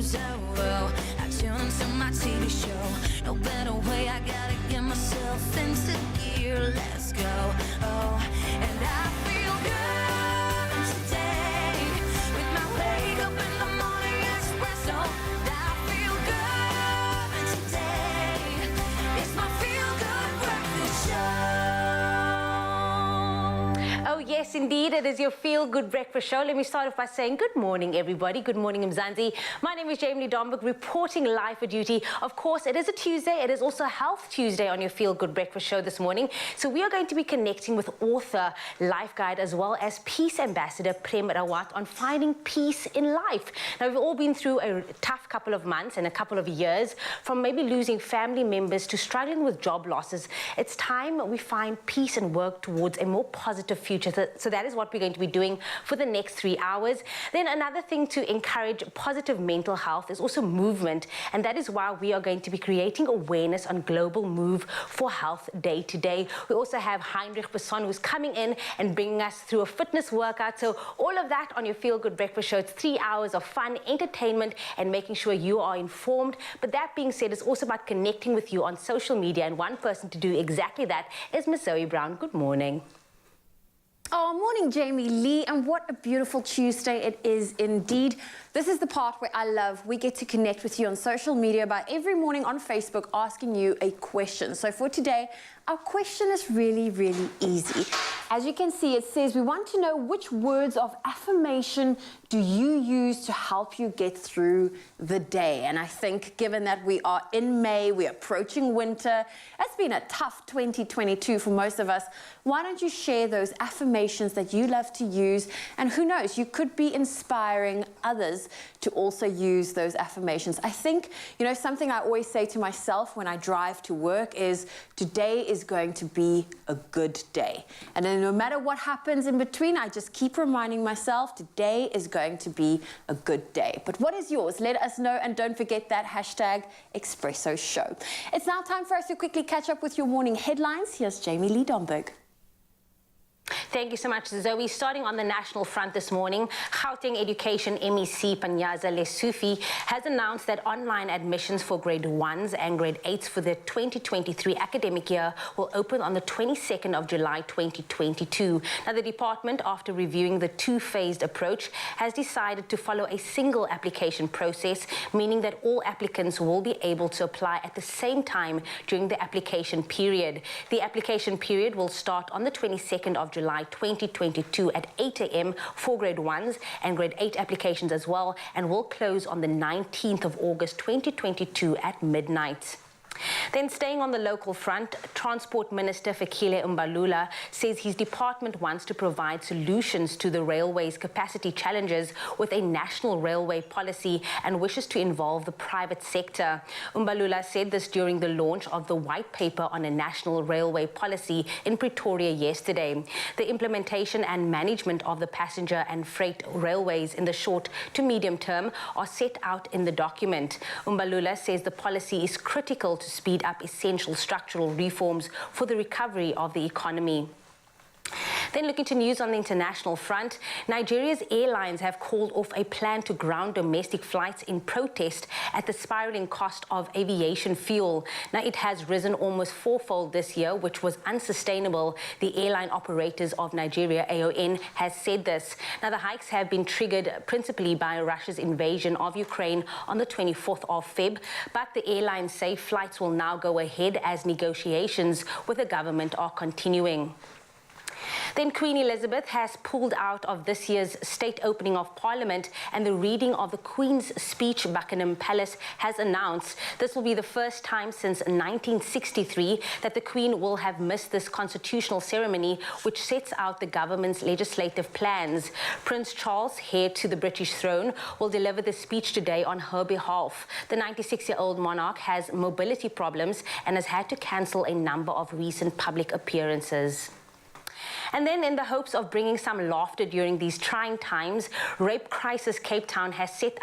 goes out, well, I tune into my TV show. No better way, I gotta get myself into gear. Let's go, oh, and I feel good today with my wake up in the morning espresso. I feel good today. It's my feel good breakfast show. Oh yes, indeed, it is your feel-good breakfast show. Let me start off by saying good morning, everybody. Good morning, Mzansi. My name is Jamie Domberg, reporting live for duty. Of course, it is a Tuesday. It is also Health Tuesday on your feel-good breakfast show this morning. So we are going to be connecting with author, life guide, as well as peace ambassador Prem Rawat on finding peace in life. Now, we've all been through a tough couple of months and a couple of years, from maybe losing family members to struggling with job losses. It's time we find peace and work towards a more positive future. So that is what we're going to be doing for the next 3 hours. Then another thing to encourage positive mental health is also movement, and that is why we are going to be creating awareness on Global Move for Health Day today. We also have Heinrich Besson, who's coming in and bringing us through a fitness workout. So all of that on your Feel Good Breakfast Show. It's 3 hours of fun, entertainment, and making sure you are informed. But that being said, it's also about connecting with you on social media, and one person to do exactly that is Miss Zoe Brown. Good morning. Oh, morning, Jamie Lee, and what a beautiful Tuesday it is indeed. This is the part where I love. We get to connect with you on social media by every morning on Facebook asking you a question. So for today, our question is really, really easy. As you can see, it says we want to know which words of affirmation do you use to help you get through the day. And I think given that we are in May, we're approaching winter, it's been a tough 2022 for most of us. Why don't you share those affirmations that you love to use? And who knows, you could be inspiring others to also use those affirmations. I think, you know, something I always say to myself when I drive to work is today is going to be a good day. And then no matter what happens in between, I just keep reminding myself today is going to be a good day. But what is yours? Let us know, and don't forget that hashtag Expresso Show. It's now time for us to quickly catch up with your morning headlines. Here's Jamie Lee Domberg. Thank you so much, Zoe. Starting on the national front this morning, Gauteng Education MEC Panyaza Lesufi has announced that online admissions for grade 1s and grade 8s for the 2023 academic year will open on the 22nd of July 2022. Now, the department, after reviewing the two-phased approach, has decided to follow a single application process, meaning that all applicants will be able to apply at the same time during the application period. The application period will start on the 22nd of July 2022 at 8 a.m. for grade 1s and grade 8 applications as well, and will close on the 19th of August 2022 at midnight. Then staying on the local front, Transport Minister Fikile Mbalula says his department wants to provide solutions to the railway's capacity challenges with a national railway policy and wishes to involve the private sector. Mbalula said this during the launch of the white paper on a national railway policy in Pretoria yesterday. The implementation and management of the passenger and freight railways in the short to medium term are set out in the document. Mbalula says the policy is critical to speed up essential structural reforms for the recovery of the economy. Then looking to news on the international front, Nigeria's airlines have called off a plan to ground domestic flights in protest at the spiraling cost of aviation fuel. Now, it has risen almost fourfold this year, which was unsustainable. The Airline Operators of Nigeria, AON, has said this. Now, the hikes have been triggered principally by Russia's invasion of Ukraine on the 24th of Feb, but the airlines say flights will now go ahead as negotiations with the government are continuing. Then Queen Elizabeth has pulled out of this year's state opening of Parliament, and the reading of the Queen's speech Buckingham Palace has announced this will be the first time since 1963 that the Queen will have missed this constitutional ceremony, which sets out the government's legislative plans. Prince Charles, heir to the British throne, will deliver the speech today on her behalf. The 96-year-old monarch has mobility problems and has had to cancel a number of recent public appearances. And then in the hopes of bringing some laughter during these trying times, Rape Crisis Cape Town has set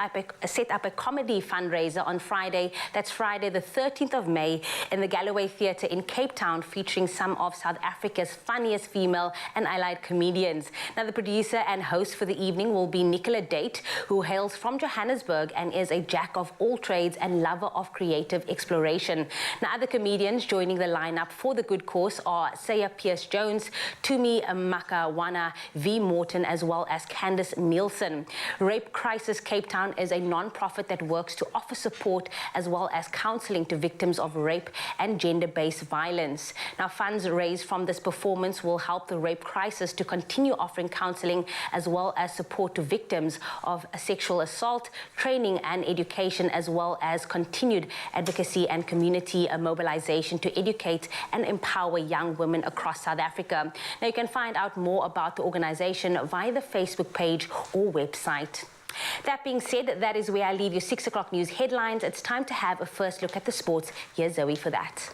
up a comedy fundraiser on Friday. That's Friday the 13th of May in the Galloway Theatre in Cape Town, featuring some of South Africa's funniest female and allied comedians. Now, the producer and host for the evening will be Nicola Date, who hails from Johannesburg and is a jack of all trades and lover of creative exploration. Now, other comedians joining the lineup for the good cause are Saya Pierce-Jones, Tumi Makawana, V. Morton, as well as Candice Nielsen. Rape Crisis Cape Town is a non-profit that works to offer support as well as counseling to victims of rape and gender-based violence. Now, funds raised from this performance will help the rape crisis to continue offering counseling as well as support to victims of sexual assault, training and education, as well as continued advocacy and community mobilization to educate and empower young women across South Africa. Now, you can find out more about the organization via the Facebook page or website. That being said, that is where I leave your 6 o'clock news headlines. It's time to have a first look at the sports. Here's Zoe for that.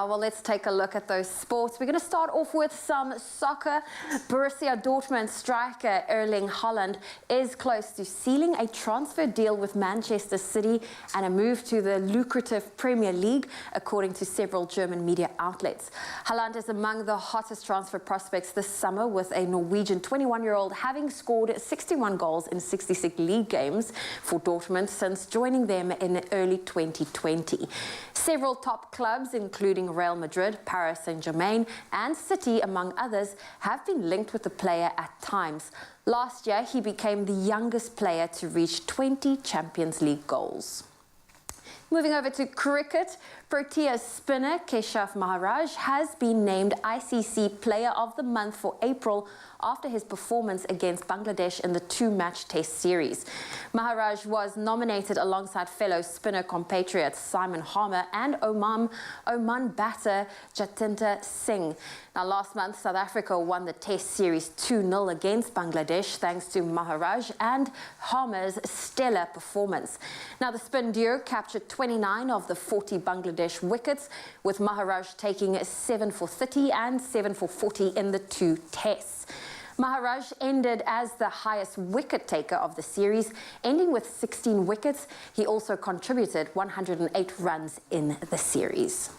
Well, let's take a look at those sports. We're going to start off with some soccer. Borussia Dortmund striker Erling Haaland is close to sealing a transfer deal with Manchester City and a move to the lucrative Premier League, according to several German media outlets. Haaland is among the hottest transfer prospects this summer, with a Norwegian 21-year-old having scored 61 goals in 66 league games for Dortmund since joining them in early 2020. Several top clubs, including Real Madrid, Paris Saint-Germain and City, among others, have been linked with the player at times. Last year, he became the youngest player to reach 20 Champions League goals. Moving over to cricket, Proteas spinner Keshav Maharaj has been named ICC Player of the Month for April after his performance against Bangladesh in the 2-match test series. Maharaj was nominated alongside fellow spinner compatriots Simon Harmer and Oman batter Jatinder Singh. Now, last month, South Africa won the test series 2-0 against Bangladesh thanks to Maharaj and Harmer's stellar performance. Now, the spin duo captured 29 of the 40 Bangladesh wickets, with Maharaj taking 7 for 30 and 7 for 40 in the 2 tests. Maharaj ended as the highest wicket taker of the series, ending with 16 wickets. He also contributed 108 runs in the series.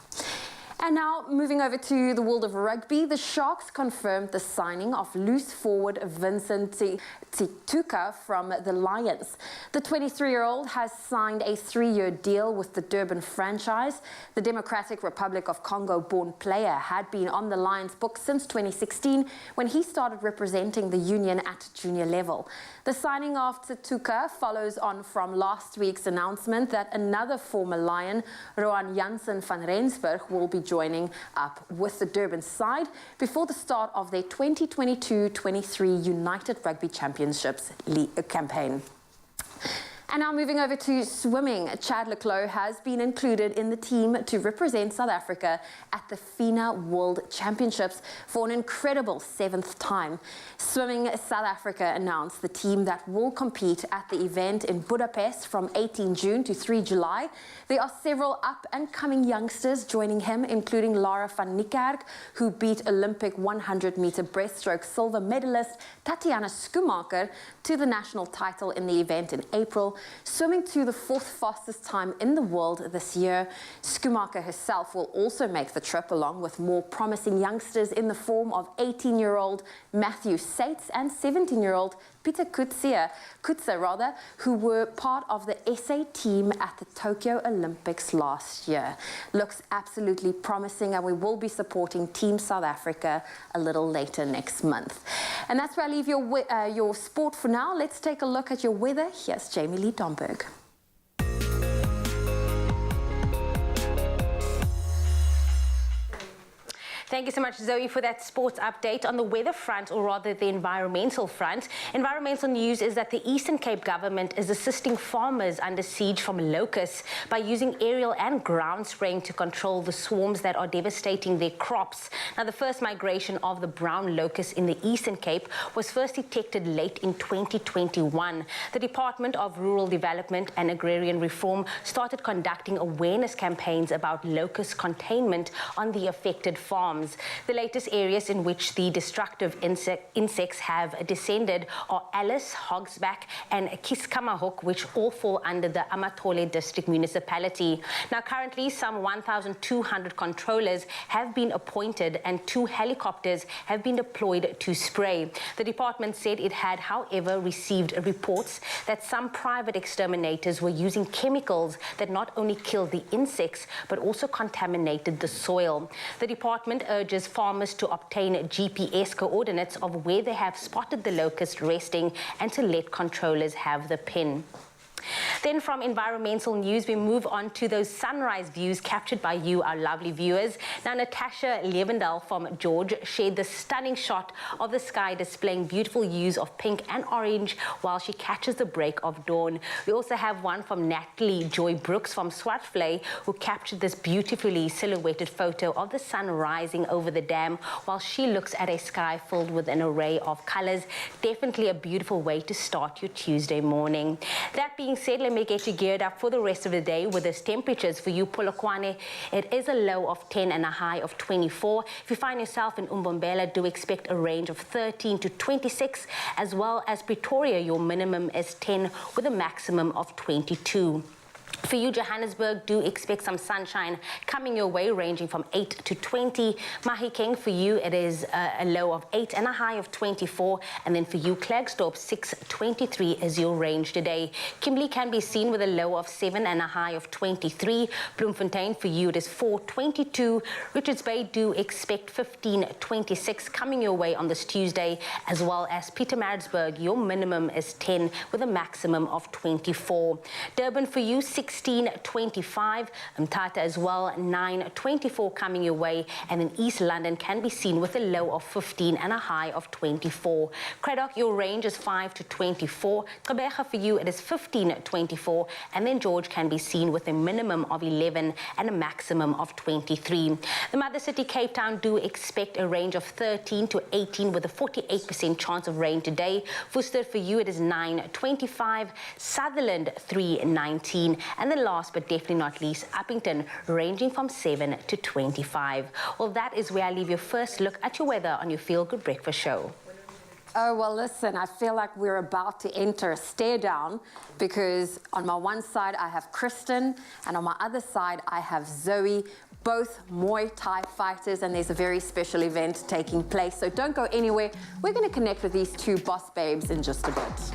And now, moving over to the world of rugby, the Sharks confirmed the signing of loose forward Vincent Tituka from the Lions. The 23-year-old has signed a 3-year deal with the Durban franchise. The Democratic Republic of Congo-born player had been on the Lions' books since 2016, when he started representing the union at junior level. The signing of Tituka follows on from last week's announcement that another former Lion, Roan Jansen van Rensburg, will be joining up with the Durban side before the start of their 2022-23 United Rugby Championships campaign. And now moving over to swimming, Chad Leclos has been included in the team to represent South Africa at the FINA World Championships for an incredible 7th time. Swimming South Africa announced the team that will compete at the event in Budapest from 18 June to 3 July. There are several up-and-coming youngsters joining him, including Lara van Niekerk, who beat Olympic 100-meter breaststroke silver medalist Tatiana Schumacher to the national title in the event in April, swimming to the 4th fastest time in the world this year. Schumacher herself will also make the trip, along with more promising youngsters in the form of 18-year-old Matthew Sates and 17-year-old Peter Kutzer, who were part of the SA team at the Tokyo Olympics last year. Looks absolutely promising, and we will be supporting Team South Africa a little later next month. And that's where I leave your sport for now. Let's take a look at your weather. Here's Jamie Lee Domberg. Thank you so much, Zoe, for that sports update. On the weather front, or rather the environmental front, environmental news is that the Eastern Cape government is assisting farmers under siege from locusts by using aerial and ground spraying to control the swarms that are devastating their crops. Now, the first migration of the brown locust in the Eastern Cape was first detected late in 2021. The Department of Rural Development and Agrarian Reform started conducting awareness campaigns about locust containment on the affected farms. The latest areas in which the destructive insects have descended are Alice, Hogsback and Kiskamahok, which all fall under the Amatole district municipality. Now, currently, some 1,200 controllers have been appointed and 2 helicopters have been deployed to spray. The department said it had, however, received reports that some private exterminators were using chemicals that not only killed the insects but also contaminated the soil. The department urges farmers to obtain GPS coordinates of where they have spotted the locust resting and to let controllers have the pin. Then from environmental news, we move on to those sunrise views captured by you, our lovely viewers. Now, Natasha Levendal from George shared the stunning shot of the sky displaying beautiful hues of pink and orange while she catches the break of dawn. We also have one from Natalie Joy Brooks from Swartvlei, who captured this beautifully silhouetted photo of the sun rising over the dam while she looks at a sky filled with an array of colors. Definitely a beautiful way to start your Tuesday morning. That being said, let me get you geared up for the rest of the day with those temperatures for you, Polokwane. It is a low of 10 and a high of 24. If you find yourself in Umbombela, do expect a range of 13 to 26, as well as Pretoria, your minimum is 10 with a maximum of 22. For you, Johannesburg, do expect some sunshine coming your way, ranging from 8 to 20. Mahikeng, for you, it is a low of 8 and a high of 24. And then for you, Klerksdorp, 6:23 is your range today. Kimberley can be seen with a low of 7 and a high of 23. Bloemfontein, for you, it is 4:22. Richards Bay, do expect 15:26 coming your way on this Tuesday, as well as Pietermaritzburg, your minimum is 10 with a maximum of 24. Durban, for you, 16:25. Mthatha as well, 9:24 coming your way. And then East London can be seen with a low of 15 and a high of 24. Craddock, your range is 5 to 24. Gqeberha, for you, it is 15:24. And then George can be seen with a minimum of 11 and a maximum of 23. The mother city, Cape Town, do expect a range of 13 to 18 with a 48% chance of rain today. Worcester, for you, it is 9:25. Sutherland, 3:19. And then last but definitely not least, Uppington, ranging from 7 to 25. Well, that is where I leave your first look at your weather on your Feel Good Breakfast show. Oh, well, listen, I feel like we're about to enter a stare down because on my one side I have Kristen and on my other side I have Zoe, both Muay Thai fighters, and there's a very special event taking place. So don't go anywhere. We're going to connect with these two boss babes in just a bit.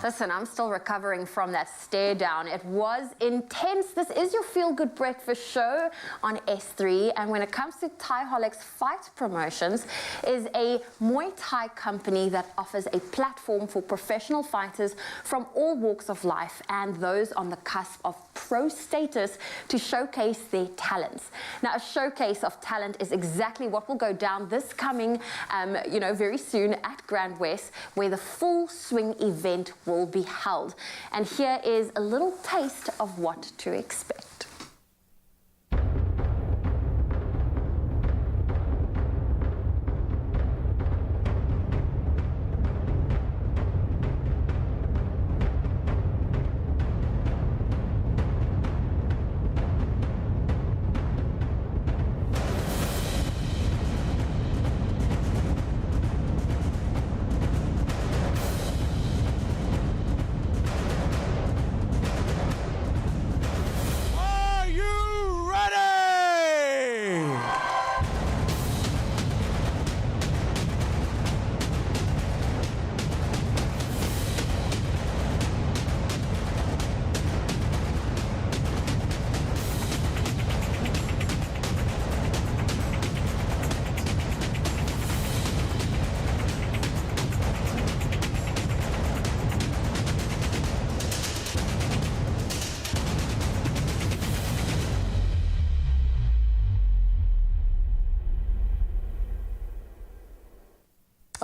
Listen, I'm still recovering from that stare down. It was intense. This is your Feel Good Breakfast show on S3. And when it comes to Thaiholic's Fight Promotions, is a Muay Thai company that offers a platform for professional fighters from all walks of life and those on the cusp of pro status to showcase their talents. Now, a showcase of talent is exactly what will go down this coming, very soon at Grand West, where the full swing event will be held. And here is a little taste of what to expect.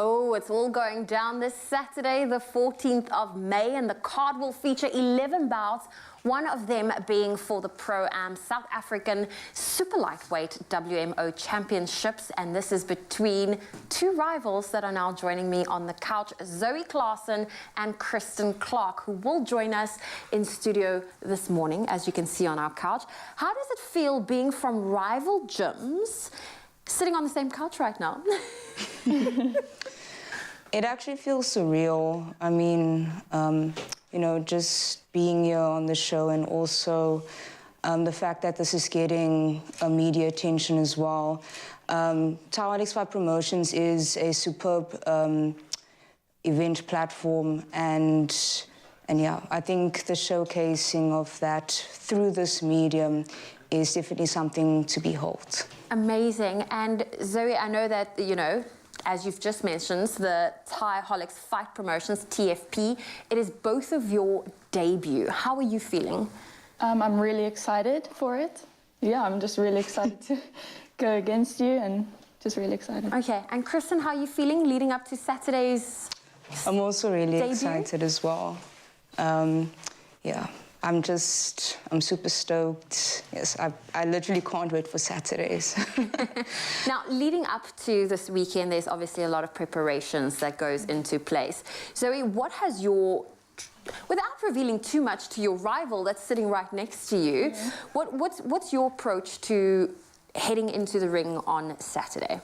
Oh, it's all going down this Saturday, the 14th of May, and the card will feature 11 bouts, one of them being for the Pro-Am South African Super Lightweight WMO Championships, and this is between two rivals that are now joining me on the couch, Zoe Klaasen and Kristen Clark, who will join us in studio this morning, as you can see on our couch. How does it feel being from rival gyms, sitting on the same couch right now? It actually feels surreal. I mean, just being here on the show, and also the fact that this is getting media attention as well. Thaiholic's Fight Promotions is a superb event platform, and yeah, I think the showcasing of that through this medium is definitely something to behold. Amazing. And Zoe, I know that, as you've just mentioned, the Thaiholic's Fight Promotions, TFP, it is both of your debut. How are you feeling? I'm really excited for it. Yeah, I'm just really excited to go against you, and just really excited. Okay, and Kristen, how are you feeling leading up to Saturday's I'm also really debut? excited as well. Yeah. I'm super stoked. Yes, I literally can't wait for Saturdays. Now, leading up to this weekend, there's obviously a lot of preparations that goes into place. Zoe, what has without revealing too much to your rival that's sitting right next to you, what's your approach to heading into the ring on Saturday?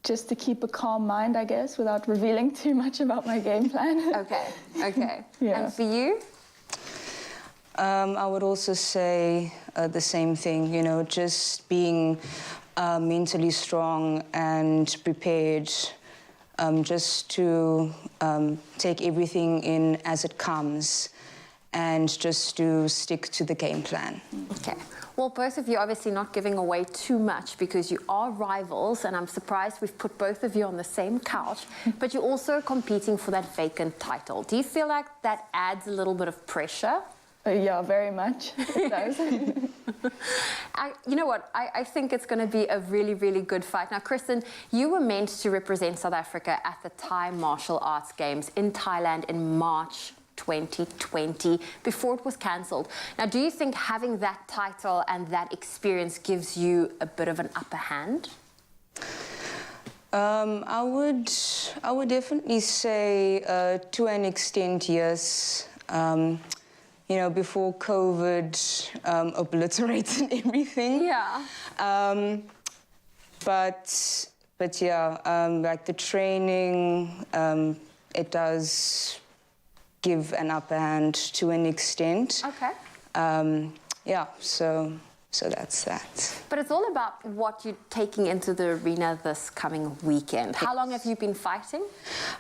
Just to keep a calm mind, I guess, without revealing too much about my game plan. Okay. Yeah. And for you? I would also say the same thing, just being mentally strong and prepared, just to take everything in as it comes, and just to stick to the game plan. Okay. Well, both of you obviously not giving away too much because you are rivals, and I'm surprised we've put both of you on the same couch, but you're also competing for that vacant title. Do you feel like that adds a little bit of pressure? Yeah, very much. It does. You know what? I think it's going to be a really, really good fight. Now, Kristen, you were meant to represent South Africa at the Thai Martial Arts Games in Thailand in March 2020, before it was cancelled. Now, do you think having that title and that experience gives you a bit of an upper hand? I would definitely say to an extent, yes. Before COVID obliterated everything. Yeah. But yeah, like the training, it does give an upper hand to an extent. Okay. Yeah, so So that's that. But it's all about what you're taking into the arena this coming weekend. How long have you been fighting?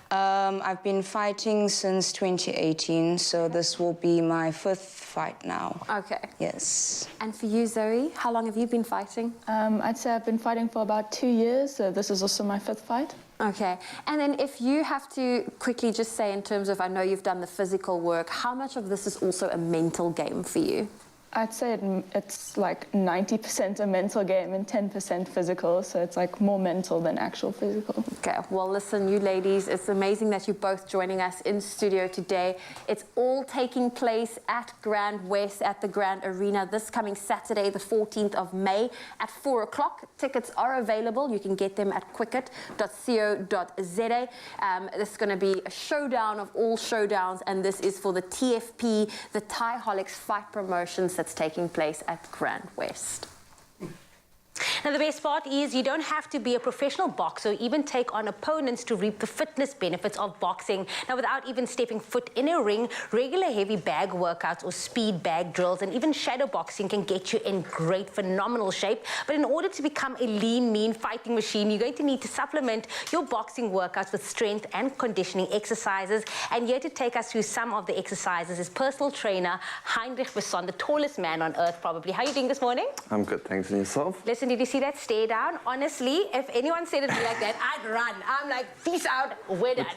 I've been fighting since 2018, so this will be my 5th fight now. Okay. Yes. And for you, Zoe, how long have you been fighting? I'd say I've been fighting for about 2 years, so this is also my 5th fight. Okay. And then if you have to quickly just say in terms of, I know you've done the physical work, how much of this is also a mental game for you? I'd say it's like 90% a mental game and 10% physical, so it's like more mental than actual physical. Okay, well listen, you ladies, it's amazing that you're both joining us in studio today. It's all taking place at Grand West at the Grand Arena this coming Saturday, the 14th of May at 4 o'clock. Tickets are available. You can get them at quicket.co.za. This is going to be a showdown of all showdowns, and this is for the TFP, the Thai-holics fight promotions that's taking place at Grand West. Now, the best part is you don't have to be a professional boxer or even take on opponents to reap the fitness benefits of boxing. Now, without even stepping foot in a ring, regular heavy bag workouts or speed bag drills and even shadow boxing can get you in great, phenomenal shape. But in order to become a lean, mean fighting machine, you're going to need to supplement your boxing workouts with strength and conditioning exercises. And here to take us through some of the exercises is personal trainer Heinrich Besson, the tallest man on earth, probably. How are you doing this morning? I'm good, thanks. And yourself? Listen, did you see that stare down? Honestly, if anyone said it like that, I'd run. I'm like, peace out, we're done.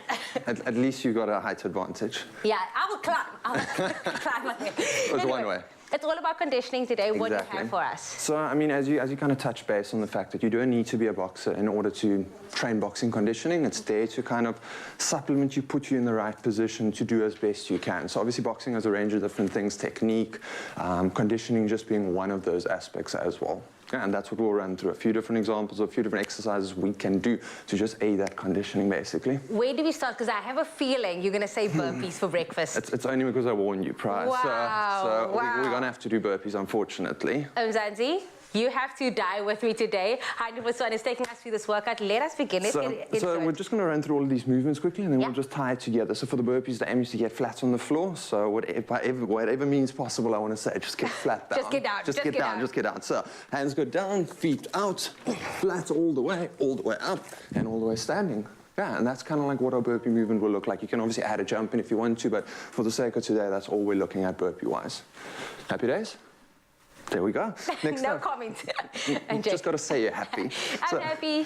At least you got a height advantage. Yeah, I will climb. I will climb on it. It was one way. It's all about conditioning today. What do you have for us? So, I mean, as you kind of touch base on the fact that you don't need to be a boxer in order to train boxing conditioning. It's there to kind of supplement you, put you in the right position to do as best you can. So obviously boxing has a range of different things, technique, conditioning just being one of those aspects as well. And that's what we'll run through, a few different examples, a few different exercises we can do to just aid that conditioning, basically. Where do we start? Because I have a feeling you're going to say burpees for breakfast. It's only because I warned you prior. Wow. So we're going to have to do burpees, unfortunately. Zanzi, you have to die with me today. Heinrich Besson is taking us through this workout. Let us begin. Let's get into so it. we're just going to run through all of these movements quickly, and then we'll just tie it together. So for the burpees, the aim is to get flat on the floor. So whatever means possible, I want to say, just get flat down. Just get down. Just get down. Just get down. So hands go down, feet out, flat all the way up, and all the way standing. Yeah, and that's kind of like what our burpee movement will look like. You can obviously add a jump in if you want to, but for the sake of today, that's all we're looking at burpee-wise. Happy days? There we go. Next no up. comment. You just got to say you're happy. I'm happy.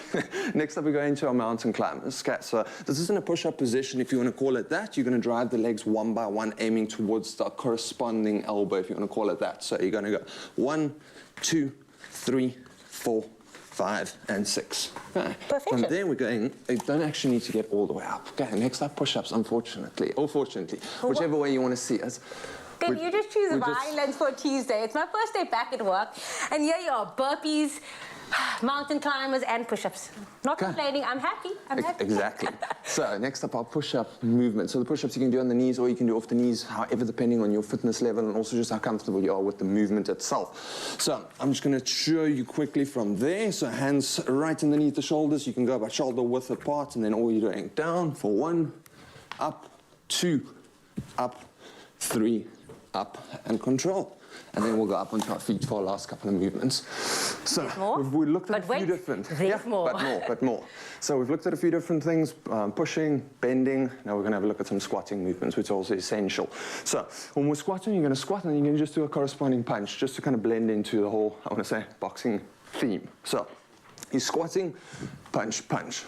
Next up, we go into our mountain climbers. Okay, so this isn't a push-up position, if you want to call it that. You're going to drive the legs one by one, aiming towards the corresponding elbow, if you want to call it that. So you're going to go 1, 2, 3, 4, 5, and 6. Okay. Perfection. From there, we're going, you don't actually need to get all the way up. Okay, next up, push-ups, unfortunately, or fortunately, whichever way you want to see us. Then you just choose violence for Tuesday. It's my first day back at work, and here you are, burpees, mountain climbers, and push-ups. Not complaining, I'm happy. I'm happy. Exactly. So next up, our push-up movement. So the push-ups you can do on the knees, or you can do off the knees, however, depending on your fitness level, and also just how comfortable you are with the movement itself. So I'm just going to show you quickly from there. So hands right underneath the shoulders. You can go about shoulder width apart, and then all you're doing down for 1, up, 2, up, 3, up, and control. And then we'll go up onto our feet for our last couple of movements. So we looked at a few different... But more. So we've looked at a few different things, pushing, bending. Now we're going to have a look at some squatting movements, which are also essential. So when we're squatting, you're going to squat, and then you're going to just do a corresponding punch, just to kind of blend into the whole, I want to say, boxing theme. So you're squatting, punch, punch.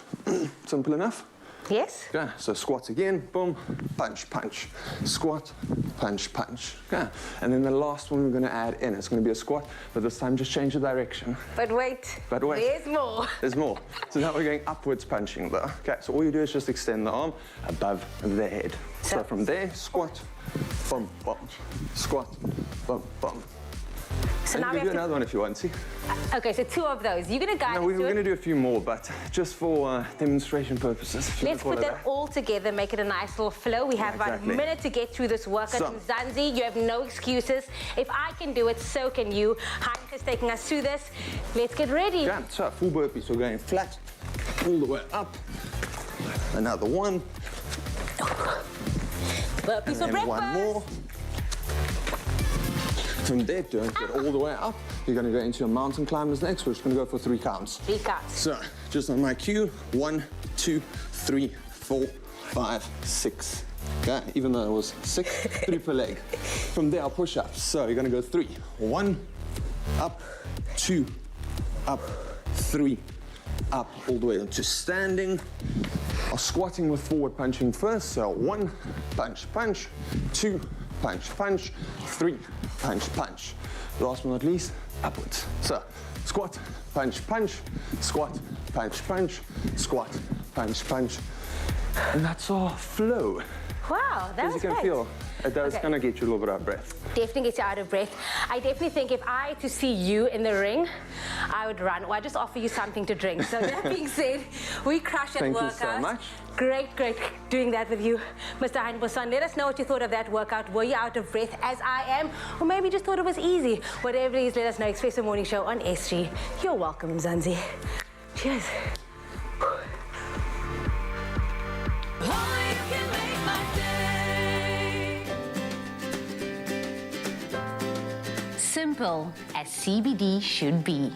Simple enough? Yes. Okay, so squat again, boom, punch, punch. Squat, punch, punch. Okay, and then the last one we're going to add in, it's going to be a squat, but this time just change the direction. But wait. There's more. There's more. So now we're going upwards punching though. Okay, so all you do is just extend the arm above the head. So from there, squat, bump, bump. Squat, bump, bump. So now we can do another one if you want to. Okay, so 2 of those. You're going to guide us. No, we're going to do a few more, but just for demonstration purposes. Let's put that all together, make it a nice little flow. We have about a minute to get through this workout. So, Zanzi, you have no excuses. If I can do it, so can you. Heinrich is taking us through this. Let's get ready. Yeah, so full burpees. We're going flat, all the way up. Another one. Burpees for breakfast. One more. From there, don't get all the way up. You're going to go into your mountain climbers next. We're just going to go for 3 counts. 3 counts. So, just on my cue, 1, 2, 3, 4, 5, 6. Okay, even though it was 6, 3 per leg. From there, I'll push ups. So, you're going to go 3. 1, up, 2, up, 3, up, all the way into standing. Or squatting with forward punching first. So 1, punch, punch, 2, punch, punch, 3, punch, punch. Last but not least, upwards. So squat, punch, punch, squat, punch, punch, squat, punch, punch. And that's our flow. Wow, that was As you great. can feel, it does Okay. kind of get you a little bit out of breath. Definitely gets you out of breath. I definitely think if I to see you in the ring, I would run, or I just offer you something to drink. So that being said, we crush at Thank you workout. so much. Great doing that with you, Mr. Heinboson. Let us know what you thought of that workout. Were you out of breath as I am? Or maybe just thought it was easy? Whatever it is, let us know. Expresso Morning Show on S3. You're welcome, Mzansi. Cheers. Only you can make my day. Simple as CBD should be.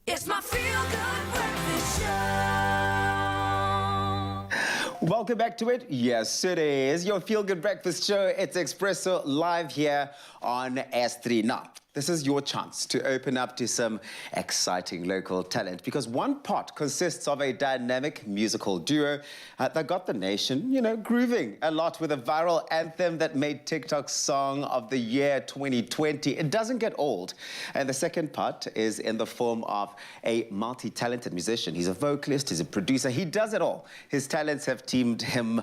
It's my feel-good breakfast show. Welcome back to it. Yes, it is. Your feel-good breakfast show. It's Expresso live here on S3. Now, this is your chance to open up to some exciting local talent because one pot consists of a dynamic musical duo that got the nation, grooving a lot with a viral anthem that made TikTok Song of the Year 2020. It doesn't get old. And the second part is in the form of a multi-talented musician. He's a vocalist, he's a producer, he does it all. His talents have teamed him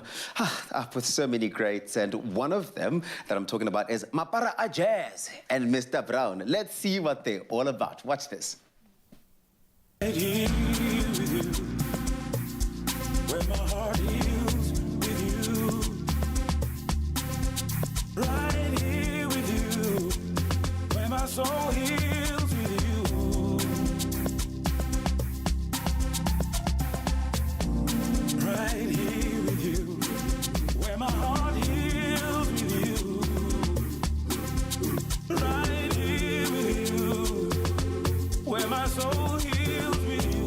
up with so many greats, and one of them that I'm talking about is Mapara Jazz and Mr. Brown. Let's see what they're all about. Watch this. Right here with you, where my heart heals with you. Right here with you, where my soul heals with you. Right here with you, where my heart heals with you. Right here with you, where my soul heals with you.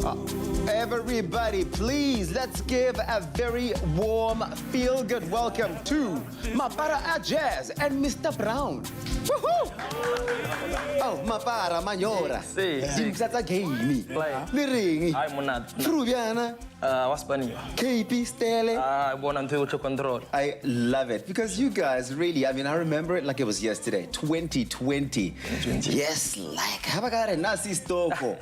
Everybody, please, let's give a very warm, feel-good welcome to Mapara Jazz and Mr. Brown. Woohoo! Oh, Mapara Manyora. Dimsata Gamey. Liringi. Hi, Monad. Fruviana. What's funny? KP Stele. Born on Toyota Control. I love it because you guys really, I remember it like it was yesterday, 2020. Yes, like, Habagare Nasi Stoko.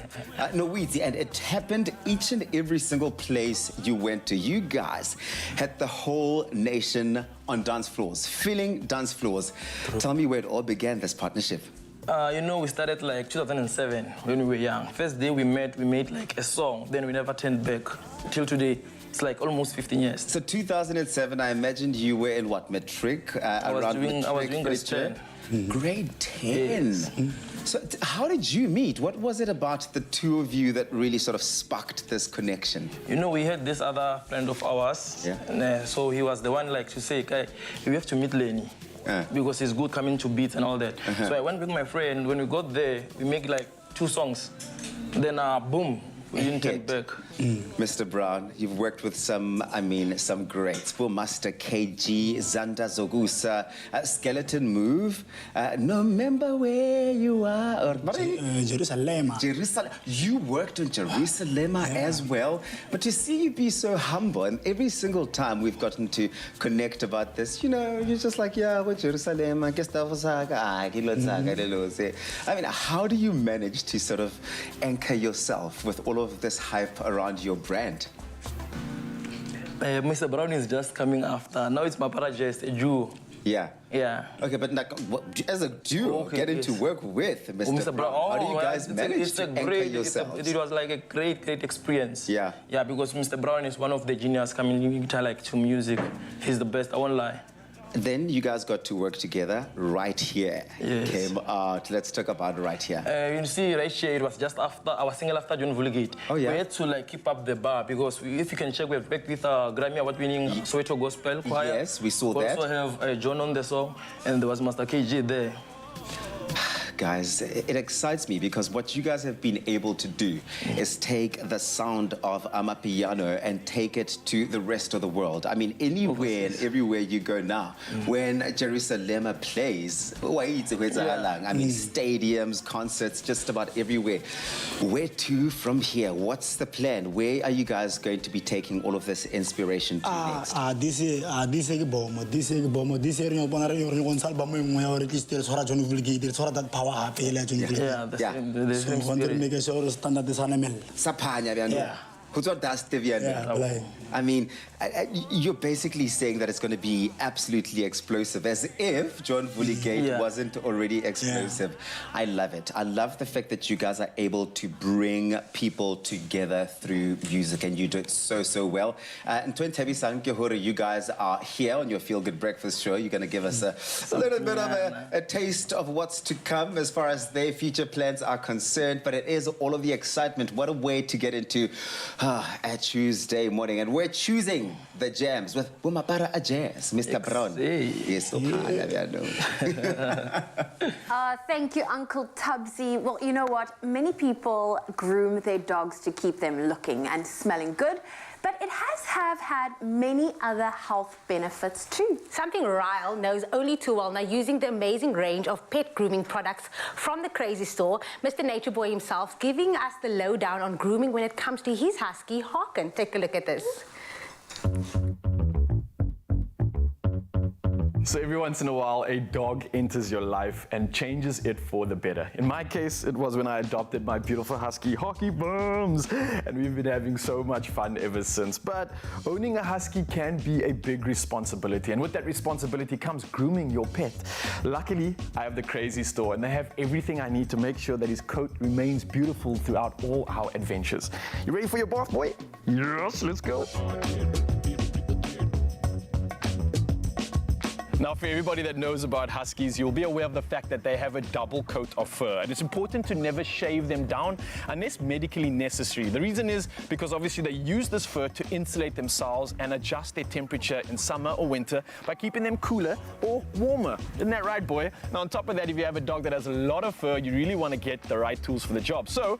No, wait, and it happened each and every single place you went to. You guys had the whole nation on dance floors, filling dance floors. Tell me where it all began, this partnership. We started like 2007 when we were young. First day we made like a song, then we never turned back. Till today, it's like almost 15 years. So 2007, I imagined you were in what, matric? I was doing grade 10. Grade 10? Yes. So how did you meet? What was it about the two of you that really sort of sparked this connection? You know, we had this other friend of ours. Yeah. And, so he was the one like to say, "Kai, we have to meet Lenny." Because he's good coming to beats and all that. So I went with my friend. When we got there, we make like 2 songs. Then boom, we didn't take back. Mr. Brown, you've worked with some greats. Master KG, Zanda Zogusa, Skeleton Move, No Remember Where You Are, or Jerusalem. Jerusalem. You worked on Jerusalem as well. But to see you be so humble, and every single time we've gotten to connect about this, you know, you're just like, yeah, with Jerusalem, I guess that was I mean, how do you manage to sort of anchor yourself with all of this hype around your brand? Mr. Brown is just coming after. Now it's my partner, just a Jew. Yeah. Yeah. Okay, but like, as a duo, getting to work with Mr. Brown, how do you guys manage to anchor yourselves? It was like a great experience. Yeah. Yeah, because Mr. Brown is one of the genius coming to music. He's the best, I won't lie. Then you guys got to work together. Right Here Yes. came out. Let's talk about Right Here. You see, Right Here, it was just after our single after John Vulgate. Oh, yeah. We had to like keep up the bar because if you can check, we have worked with Grammy Award-winning Soweto Gospel Choir. Yes, we saw we that. We also have John on the song, and there was Master KG there. Guys, it excites me because what you guys have been able to do is take the sound of Amapiano and take it to the rest of the world. I mean, anywhere and everywhere you go now, when Jerusalem plays, I mean, stadiums, concerts, just about everywhere. Where to from here? What's the plan? Where are you guys going to be taking all of this inspiration to next? This is power Yeah, Yeah. I mean, you're basically saying that it's going to be absolutely explosive, as if John Vulgate wasn't already explosive. Yeah. I love it. I love the fact that you guys are able to bring people together through music, and you do it so well. And you guys are here on your Feel Good Breakfast show. You're going to give us a little bit of a taste of what's to come as far as their future plans are concerned, but it is all of the excitement. What a way to get into a Tuesday morning. And we're choosing the jams with Bumapara a Jazz, Mr. Brown. Yes, Thank you, Uncle Tubbsy. Well, you know what? Many people groom their dogs to keep them looking and smelling good, but it have had many other health benefits too. Something Ryle knows only too well now, using the amazing range of pet grooming products from the Crazy Store. Mr. Nature Boy himself giving us the lowdown on grooming when it comes to his husky, Harkin. Take a look at this. So every once in a while, a dog enters your life and changes it for the better. In my case, it was when I adopted my beautiful husky, Hockey Bums, and we've been having so much fun ever since. But owning a husky can be a big responsibility, and with that responsibility comes grooming your pet. Luckily, I have the Crazy Store, and they have everything I need to make sure that his coat remains beautiful throughout all our adventures. You ready for your bath, boy? Yes, let's go. Now, for everybody that knows about huskies, you'll be aware of the fact that they have a double coat of fur, and it's important to never shave them down unless medically necessary. The reason is because obviously they use this fur to insulate themselves and adjust their temperature in summer or winter by keeping them cooler or warmer. Isn't that right, boy? Now, on top of that, if you have a dog that has a lot of fur, you really want to get the right tools for the job. So,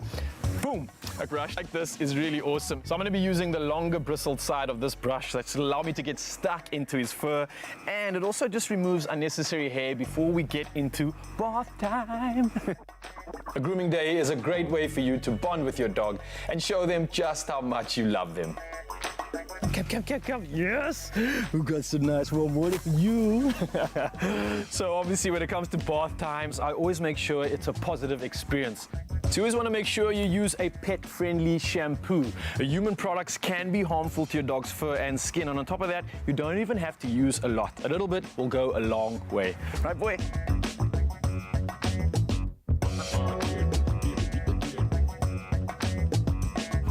boom, a brush like this is really awesome. So I'm going to be using the longer bristled side of this brush that's allow me to get stuck into his fur, and it also just removes unnecessary hair before we get into bath time. A grooming day is a great way for you to bond with your dog and show them just how much you love them. Come. Yes! We've got some nice warm water for you. So obviously when it comes to bath times, I always make sure it's a positive experience. So you always want to make sure you use a pet-friendly shampoo. Human products can be harmful to your dog's fur and skin, and on top of that, you don't even have to use a lot. A little bit will go a long way. Right, boy?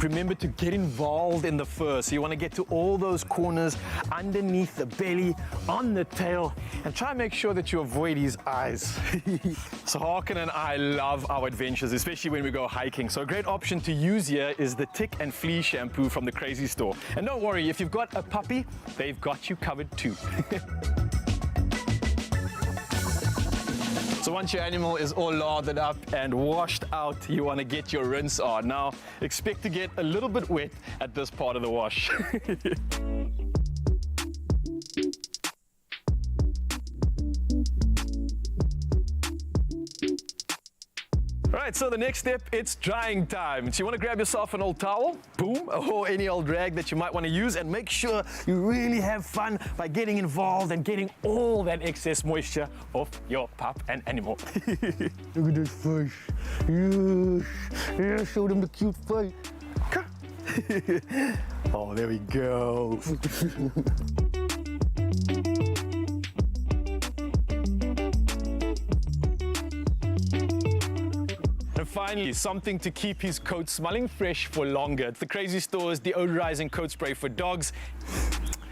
remember to get involved in the fur. So you want to get to all those corners, underneath the belly, on the tail, and try and make sure that you avoid his eyes. So Harkin and I love our adventures, especially when we go hiking. So a great option to use here is the Tick and Flea shampoo from the Crazy Store. And don't worry, if you've got a puppy, they've got you covered too. So once your animal is all lathered up and washed out, you want to get your rinse on. Now, expect to get a little bit wet at this part of the wash. All right, so the next step, it's drying time. So you want to grab yourself an old towel, boom, or any old rag that you might want to use, and make sure you really have fun by getting involved and getting all that excess moisture off your pup and animal. Look at this fish. Yes, yeah, show them the cute fish. Oh, there we go. Finally, something to keep his coat smelling fresh for longer. It's the Crazy Store's deodorizing coat spray for dogs.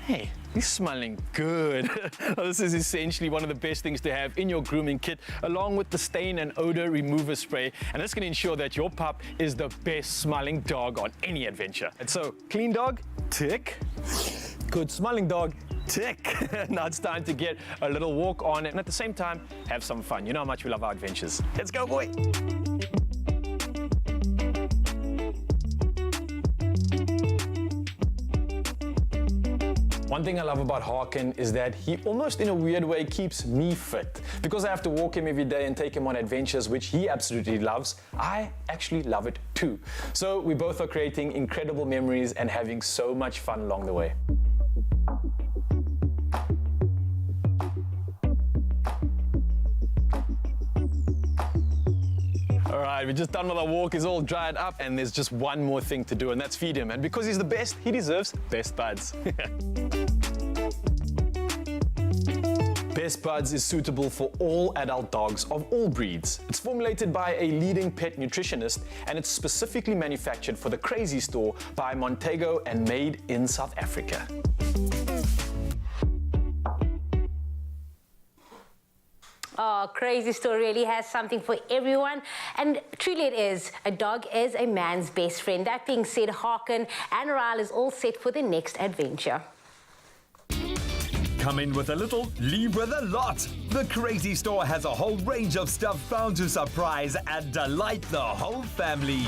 Hey, he's smelling good. This is essentially one of the best things to have in your grooming kit, along with the stain and odor remover spray. And it's going to ensure that your pup is the best smelling dog on any adventure. And so, clean dog, tick. Good smelling dog, tick. Now it's time to get a little walk on and at the same time, have some fun. You know how much we love our adventures. Let's go, boy. One thing I love about Harkin is that he almost in a weird way keeps me fit. Because I have to walk him every day and take him on adventures, which he absolutely loves, I actually love it too. So we both are creating incredible memories and having so much fun along the way. All right, we're just done with our walk, he's all dried up, and there's just one more thing to do, and that's feed him. And because he's the best, he deserves Best Buds. Best Buds is suitable for all adult dogs of all breeds. It's formulated by a leading pet nutritionist, and it's specifically manufactured for the Crazy Store by Montego and made in South Africa. Oh, Crazy Store really has something for everyone, and truly it is. A dog is a man's best friend. That being said, Harkin and Ryle is all set for the next adventure. Come in with a little, leave with a lot. The Crazy Store has a whole range of stuff bound to surprise and delight the whole family.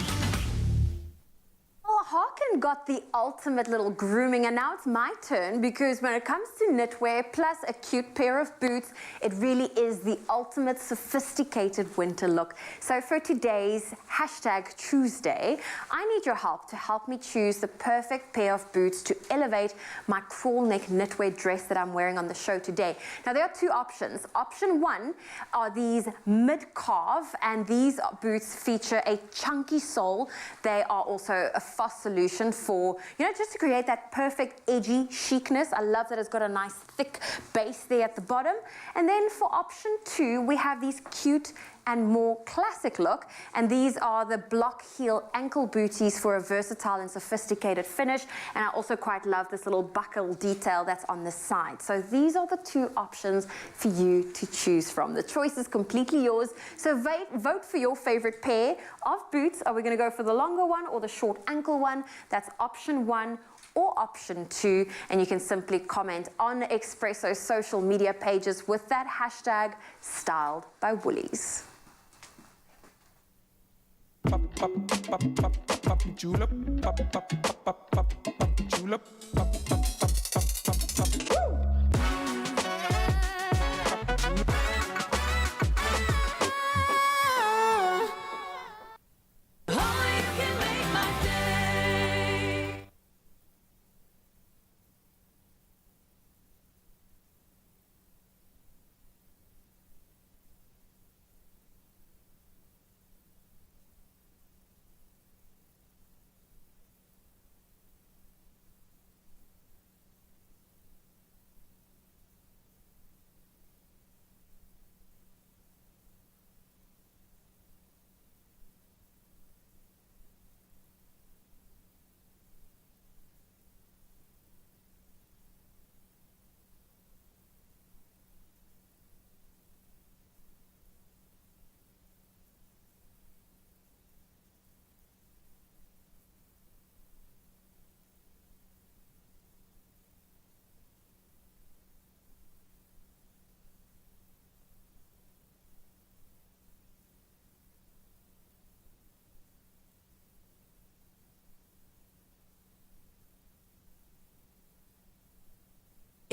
Well, Harkin got the ultimate little grooming, and now it's my turn, because when it comes to knitwear plus a cute pair of boots, it really is the ultimate sophisticated winter look. So for today's hashtag Tuesday, I need your help to help me choose the perfect pair of boots to elevate my crawl neck knitwear dress that I'm wearing on the show today. Now, there are two options. Option one are these mid-calf, and these boots feature a chunky sole. They are also a fast solution for, just to create that perfect edgy chicness. I love that it's got a nice thick base there at the bottom. And then for option two, we have these cute and more classic look, and these are the block heel ankle booties for a versatile and sophisticated finish. And I also quite love this little buckle detail that's on the side. So these are the two options for you to choose from. The choice is completely yours, so vote for your favorite pair of boots. Are we going to go for the longer one or the short ankle one? That's option one or option two, and you can simply comment on Expresso's social media pages with that hashtag Styled by Woolies. Julep, julep,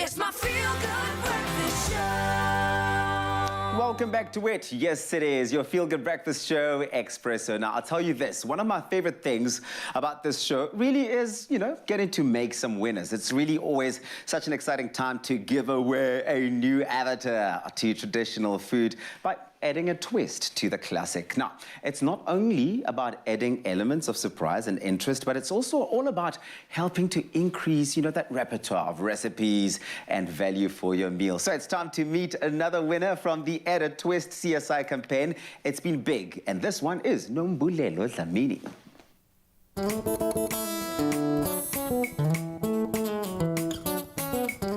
It's my feel-good breakfast show. Welcome back to it. Yes, it is your feel-good breakfast show, Expresso. Now, I'll tell you this. One of my favorite things about this show really is, getting to make some winners. It's really always such an exciting time to give away a new avatar to traditional food by adding a twist to the classic. Now, it's not only about adding elements of surprise and interest, but it's also all about helping to increase, that repertoire of recipes and value for your meal. So it's time to meet another winner from the Add a Twist CSI campaign. It's been big, and this one is Nombulelo Dlamini.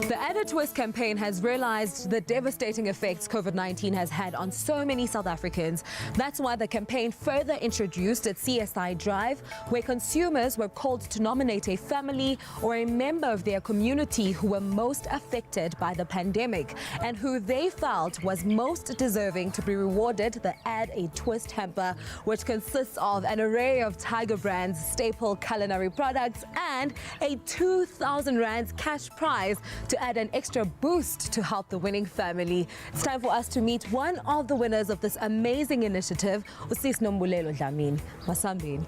The Add a Twist campaign has realized the devastating effects COVID-19 has had on so many South Africans. That's why the campaign further introduced its CSI Drive, where consumers were called to nominate a family or a member of their community who were most affected by the pandemic and who they felt was most deserving to be rewarded the Add a Twist hamper, which consists of an array of Tiger Brand's staple culinary products and a 2,000 rands cash prize to add an extra boost to help the winning family. It's time for us to meet one of the winners of this amazing initiative, Usis Nombulelo Dlamini. Masambini.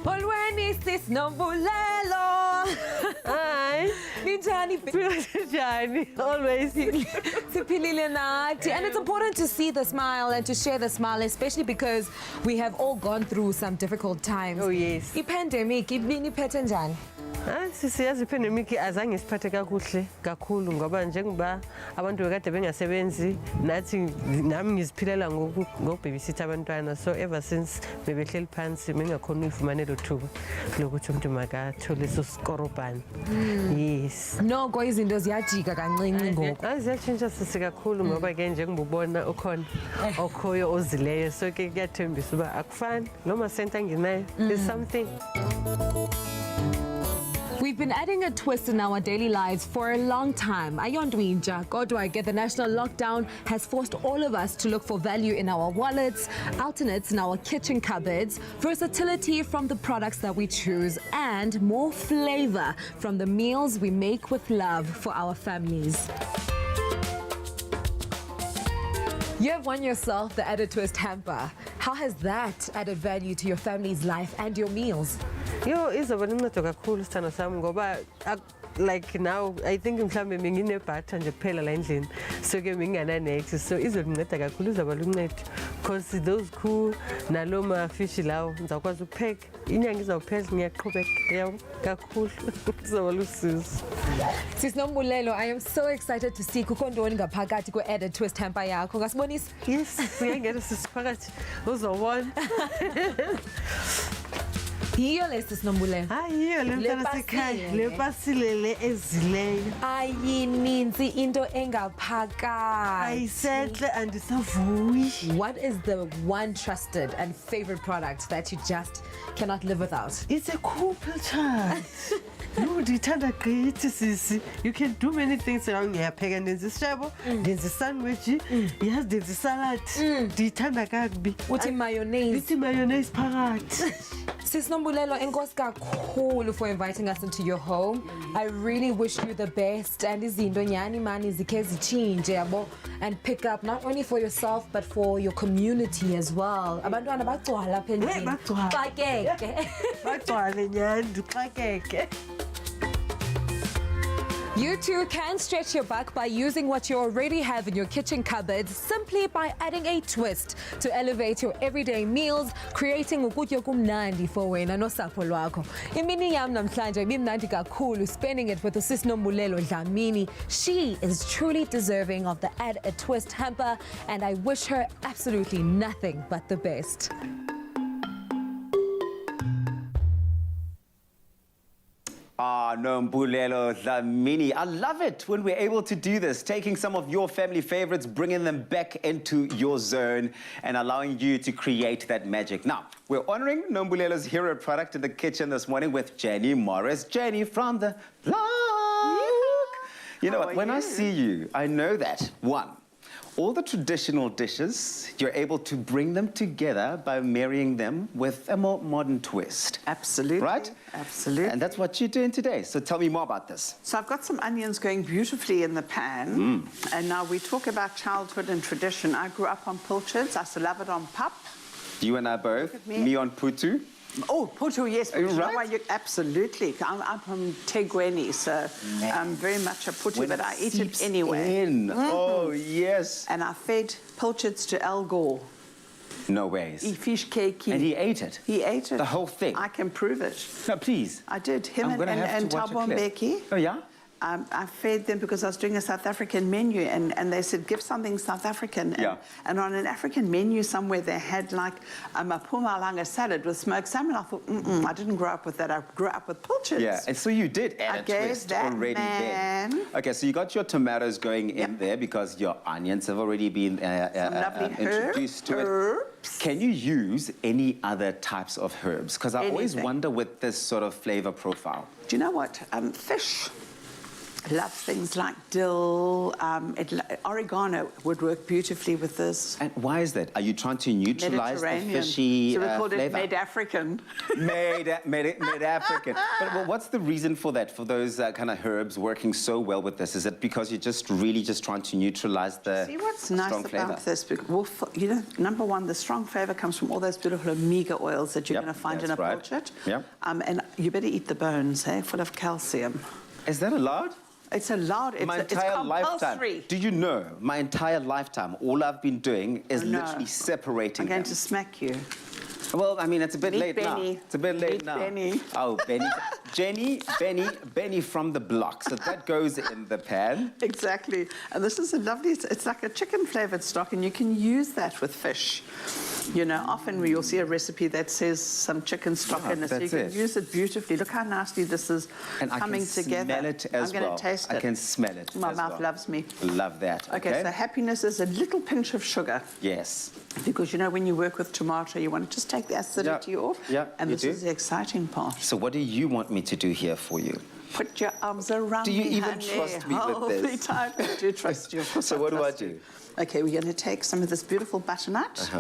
Olweni sis Nombulelo. Hi. Minjani? Minjani. Always. Siphilile nathi. And it's important to see the smile and to share the smile, especially because we have all gone through some difficult times. Oh yes. The pandemic, ibini phethe njani? Sisiyazi ipandemic azange isiphathe kakuhle kakhulu ngoba njengoba abantu bekade bengasebenzi nathi nami ngiziphilela ngokubabysitha abantwana, so ever since bebehleli phansi bengakhona uyifumanela thuba lokuthi umuntu makathole so sikorobhani. Yes. Noko izinto ziyajika kancinci ngoku. Ziyatshintsha sisi kakhulu ngoba ke njengobubona ukhona okhoyo ozileyo, so ke kuyathembisa uba akufani noma senta nginayo. There's something. We've been adding a twist in our daily lives for a long time. Ayondwinja, kodwa the national lockdown has forced all of us to look for value in our wallets, alternates in our kitchen cupboards, versatility from the products that we choose, and more flavor from the meals we make with love for our families. You have won yourself the Add a Twist hamper. How has that added value to your family's life and your meals? Yo, izoba luncedo kakhulu sithando sami ngoba like now I think mhlambe ngine butter nje kuphela la endlini, so ke ngingana next, so izolinceda kakhulu, izoba luncedo because those cool naloma fish lawo ngizakwazi ukupheka inyanga izawuphela ngiyaqhubeka yabo kakhulu izoba lusizo. Sis Nombulelo, I am so excited to see kukhondoni ngaphakathi kwe Add a Twist hamper yakho. Ngasibonisa? Yes, siyangena sisiphakathi uzobona. Yiyo lesi Nombulelo. Hayiyo le mntana sekhaya le pasile le ezileyo. Ayininzi into engaphakathi. Ayisehle andisavuyi. What is the one trusted and favorite product that you just cannot live without? It's a cool chart. No, ndithanda gqithi sisi. You can do many things around ngiyapheka, ndenza isishebo, ndenza isandwich, yazi ndenza salad. Ndithanda kakubi. Uthi mayonnaise. Uthi mayonnaise phakathi. Sis Nombulelo, enkosi kakhulu for inviting us into your home. I really wish you the best, and izinto nyani mani zikhe zichinje yabo, and pick up not only for yourself but for your community as well. Abantwana bagcwala apha endlini. Xakeke. Bagcwale nyani, xakeke. You too can stretch your buck by using what you already have in your kitchen cupboards, simply by adding a twist to elevate your everyday meals, creating ukutya okumnandi for wena nosapho lwakho. Imini yam namhlanje ibimnandi kakhulu spending it with Sis Nombulelo Dlamini. She is truly deserving of the Add a Twist hamper, and I wish her absolutely nothing but the best. Nombulelo Dlamini. I love it when we're able to do this, taking some of your family favorites, bringing them back into your zone and allowing you to create that magic. Now, we're honoring Nombulelo's hero product in the kitchen this morning with Jenny Morris. Jenny from the block. You know what, when I see you, I know that, one, all the traditional dishes, you're able to bring them together by marrying them with a more modern twist. Absolutely. Right? Absolutely. And that's what you're doing today. So tell me more about this. So I've got some onions going beautifully in the pan. And now we talk about childhood and tradition. I grew up on pilchards. I still love it on pap. You and I both. Me on putu. Oh, putu, yes. Are you Know right? why absolutely. I'm from Tegweni, so I'm very much a putu, When but I eat it seeps anyway. in. Oh, yes. And I fed pilchards to Al Gore. No ways. Fish cake. And he ate it? He ate it. The whole thing? I can prove it. No, please. I did. Him I'm gonna have and to watch a Thabo clip. Mbeki. Oh, yeah? I fed them because I was doing a South African menu, and they said, give something South African. And on an African menu somewhere, they had like a Mpumalanga salad with smoked salmon. I thought, I didn't grow up with that. I grew up with pilchards. Yeah, and so you did add I a gave twist that already man. then. Okay, so you got your tomatoes going in there because your onions have already been lovely introduced to it. Can you use any other types of herbs? Because I always Anything. wonder with this sort of flavor profile. Do you know what? Fish. Love things like dill. Oregano would work beautifully with this. And why is that? Are you trying to neutralize the Mediterranean. fishy So we called it flavor? Made-African. Made-African. But what's the reason for that, for those kind of herbs working so well with this? Is it because you're just really just trying to neutralize the See what's strong nice flavor? about this? Well, you know, number one, the strong flavor comes from all those beautiful omega oils that you're going to find in a pilchard. Yep. And you better eat the bones, full of calcium. Is that allowed? It's allowed. My It's entire compulsory. lifetime. Do you know, my entire lifetime, all I've been doing is literally separating I'm going them. to smack you. Well, I mean, it's a bit Meet late Benny. now. It's a bit late Meet now. Benny. Oh, Benny. Benny from the block. So that goes in the pan. Exactly. And this is a lovely, it's like a chicken flavored stock, and you can use that with fish. You know, often you'll see a recipe that says some chicken stock in it, so you can use it beautifully. Look how nicely this is coming together. And I can smell it as I'm well. going to taste it. I can smell it My as mouth well. loves me. Love that. Okay, so happiness is a little pinch of sugar. Yes. Because, you know, when you work with tomato, you want to just take the acidity off. Yeah, and you this do. is the exciting part. So what do you want me to do here for you? Put your arms around Do you me, even honey. trust me with Hold this? me tight. I do trust you. Of course So what do I trust do? you. Okay, we're going to take some of this beautiful butternut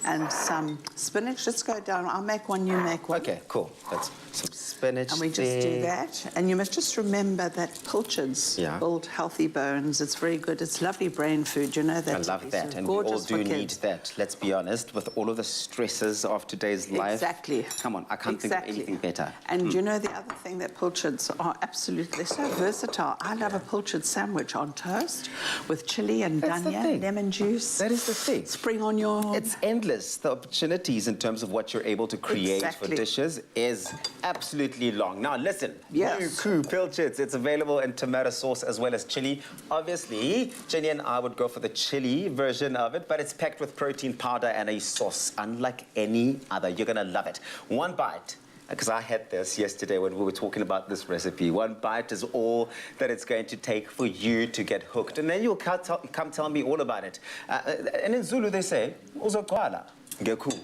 and some spinach. Let's go down. I'll make one, you make one. Okay, cool. That's some spinach. And we just do that. And you must just remember that pilchards build healthy bones. It's very good. It's lovely brain food. You know that. I love that. And we all do need that. Let's be honest, with all of the stresses of today's life. Exactly. Come on, I can't think of anything better. And you know the other thing that pilchards are absolutely, they're so versatile. I love a pilchard sandwich on toast with chili and dhania, lemon juice. That is the thing. Spring onion. It's endless. The opportunities in terms of what you're able to create for Exactly. dishes is absolutely long. Now listen, Yes. New pilchards. It's available in tomato sauce as well as chili. Obviously, Jenny and I would go for the chili version of it, but it's packed with protein powder and a sauce unlike any other. You're gonna love it. One bite. Because I had this yesterday when we were talking about this recipe. One bite is all that it's going to take for you to get hooked. And then you'll come tell me all about it. And in Zulu they say, uzokwala ngeku,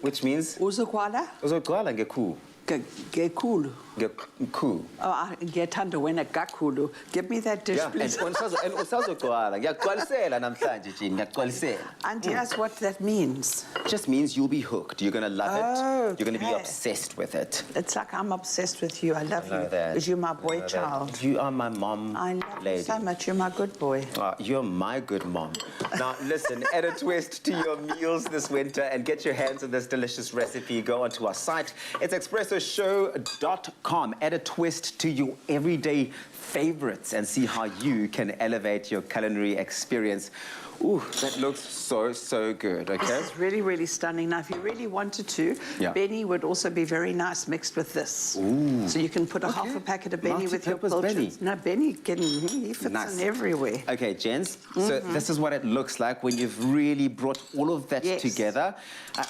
which means... Uzokwala? Uzokwala ngeku. Gekulu. Ngeku. Oh, ngiyethanda wena kakhulu. Give me that dish, please. And usazokwala. Ngiyagcwalisela namhlanje, Jean. Ngiyagcwalisela. And yes, what that means. It just means you'll be hooked. You're going to love it. You're going to be obsessed with it. It's like I'm obsessed with you. I love I know you. that. Because you're my I boy know that. child. You are my mom, I love lady. you so much. You're my good boy. You're my good mom. Now, listen, add a twist to your meals this winter and get your hands on this delicious recipe. Go onto our site. It's expressoshow.com. Add a twist to your everyday favorites and see how you can elevate your culinary experience. Ooh, that looks so, so good, okay? This is really, really stunning. Now, if you really wanted to, Benny would also be very nice mixed with this. Ooh. So you can put half a packet of Benny with your Multi-purpose Benny. pilchards. No, Benny, he fits in everywhere. Okay, gents, so this is what it looks like when you've really brought all of that together.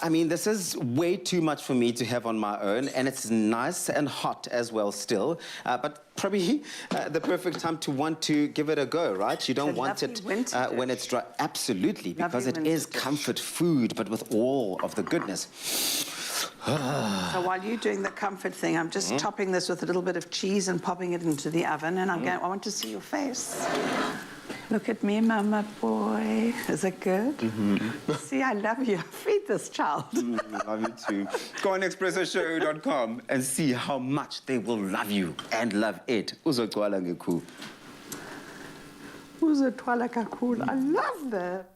I mean, this is way too much for me to have on my own, and it's nice and hot as well still, but probably the perfect time to want to give it a go, right? You don't want it when it's dry. Absolutely, because it is comfort food, but with all of the goodness. So while you're doing the comfort thing, I'm just topping this with a little bit of cheese and popping it into the oven, and I want to see your face. Look at me, mama boy. Is it good? See, I love you. Feed this child. Love you too. Go on expressoshow.com and see how much they will love you and love it. Uzogcwala ngekhu. Uzogcwala kakhulu. I love that.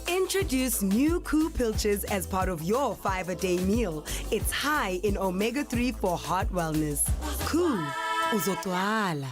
Introduce new Koo Pilches as part of your five-a-day meal. It's high in omega-3 for heart wellness. Koo, uzotwala.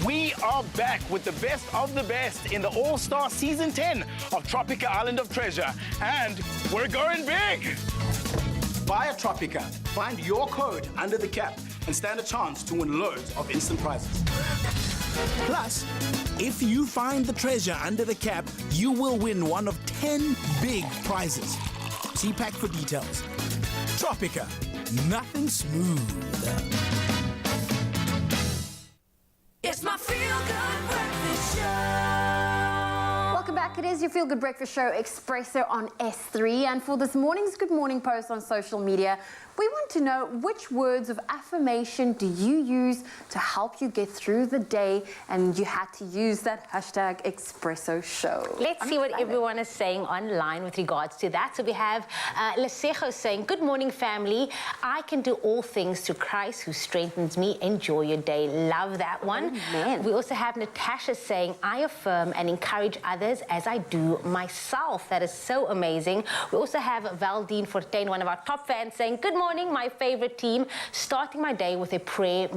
We are back with the best in the All-Star Season 10 of Tropica Island of Treasure. And we're going big! Buy a Tropica, find your code under the cap, and stand a chance to win loads of instant prizes. Plus, if you find the treasure under the cap, you will win one of 10 big prizes. See pack for details. Tropica, nothing smooth. It's my feel-good breakfast show. Welcome back. It is your Feel Good Breakfast Show, Expresso on S3. And for this morning's Good Morning post on social media, we want to know which words of affirmation do you use to help you get through the day, and you had to use that hashtag Expresso Show. Let's see what everyone is saying online with regards to that. So we have Lesejo saying, good morning, family. I can do all things through Christ who strengthens me. Enjoy your day. Love that one. Amen. We also have Natasha saying, I affirm and encourage others as I do myself. That is so amazing. We also have Valdine Fortain, one of our top fans, saying, good morning, my favorite team. Starting my day with a prayer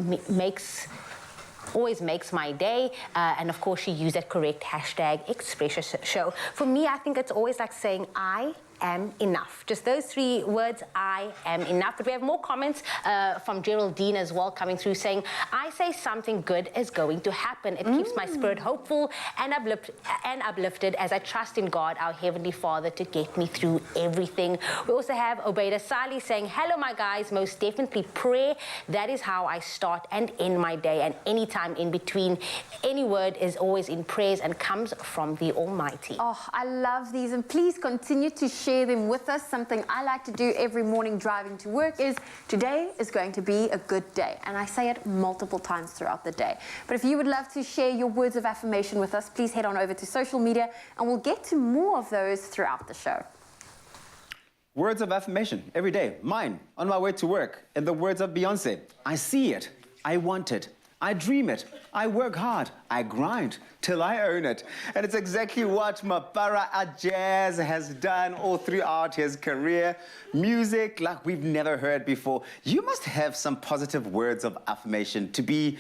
always makes my day. And of course, she used that correct hashtag Expresso Show. For me, I think it's always like saying, I am enough. Just those three words, I am enough. But we have more comments from Geraldine as well coming through saying, I say something good is going to happen. It keeps my spirit hopeful and uplifted as I trust in God, our Heavenly Father, to get me through everything. We also have Obeida Sali saying, hello, my guys, most definitely prayer. That is how I start and end my day, and any time in between. Any word is always in prayers and comes from the Almighty. Oh, I love these, and please continue to share them with us. Something I like to do every morning driving to work is, today is going to be a good day. And I say it multiple times throughout the day. But if you would love to share your words of affirmation with us, please head on over to social media and we'll get to more of those throughout the show. Words of affirmation every day. Mine, on my way to work. In the words of Beyonce, I see it, I want it, I dream it, I work hard, I grind till I own it. And it's exactly what Mapara Ajaz has done all throughout his career. Music like we've never heard before. You must have some positive words of affirmation to be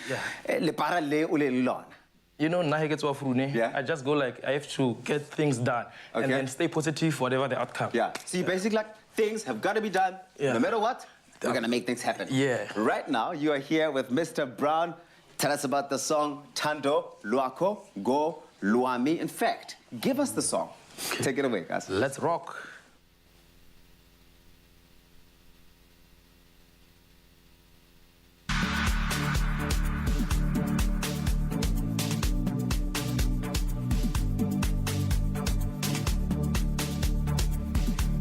Lepara le ulelon. You know, I just go like, I have to get things done and then stay positive, whatever the outcome. Yeah. So you basically like, things have got to be done. No matter what, we're going to make things happen. Yeah. Right now, you are here with Mr. Brown. Tell us about the song Tando Luako Go Luami. In fact, give us the song. Take it away, guys. Let's rock.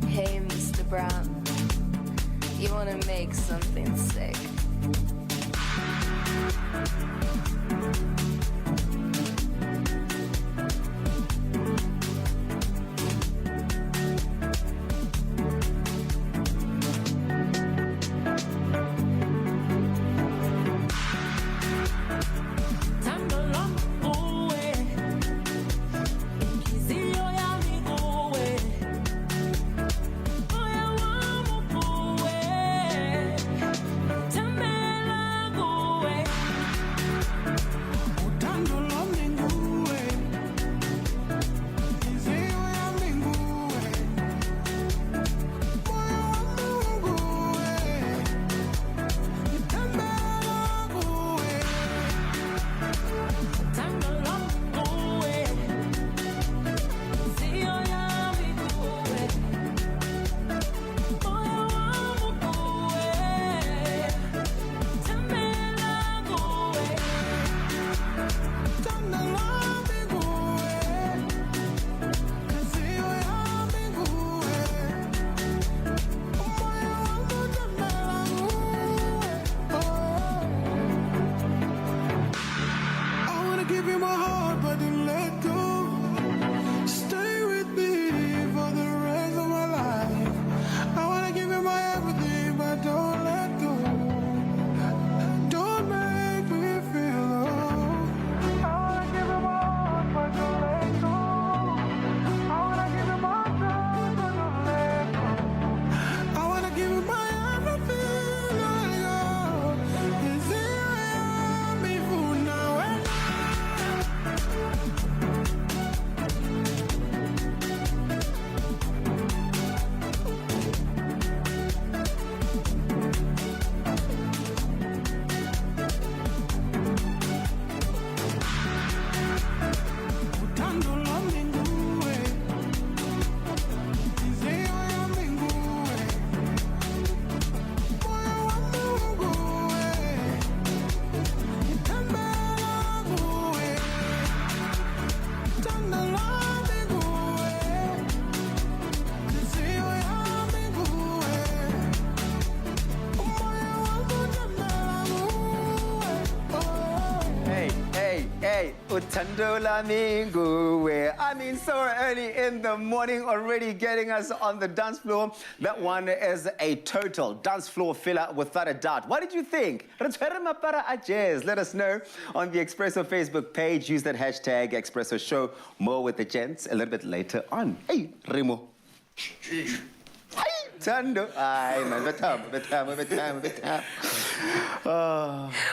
Hey, Mr. Brown, you wanna make something sick? I mean, so early in the morning, already getting us on the dance floor. That one is a total dance floor filler without a doubt. What did you think? Let us know on the Expresso Facebook page. Use that hashtag Expresso Show. More with the gents a little bit later on. Hey, Remo. Tando.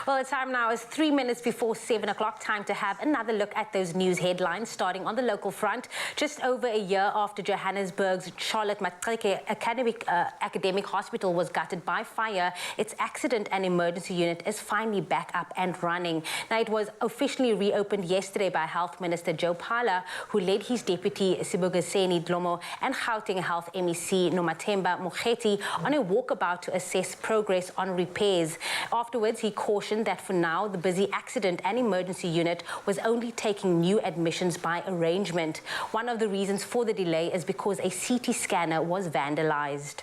Well, the time now is 3 minutes before 7 o'clock. Time to have another look at those news headlines, starting on the local front. Just over a year after Johannesburg's Charlotte Maxeke Academic Hospital was gutted by fire, its accident and emergency unit is finally back up and running. Now, it was officially reopened yesterday by Health Minister Joe Phala, who led his deputy Sibogaseni Dlomo and Gauteng Health MEC Nomathemba Mokgethi on a walkabout to assess progress on repairs. Afterwards, he cautioned that for now, the busy accident and emergency unit was only taking new admissions by arrangement. One of the reasons for the delay is because a CT scanner was vandalized.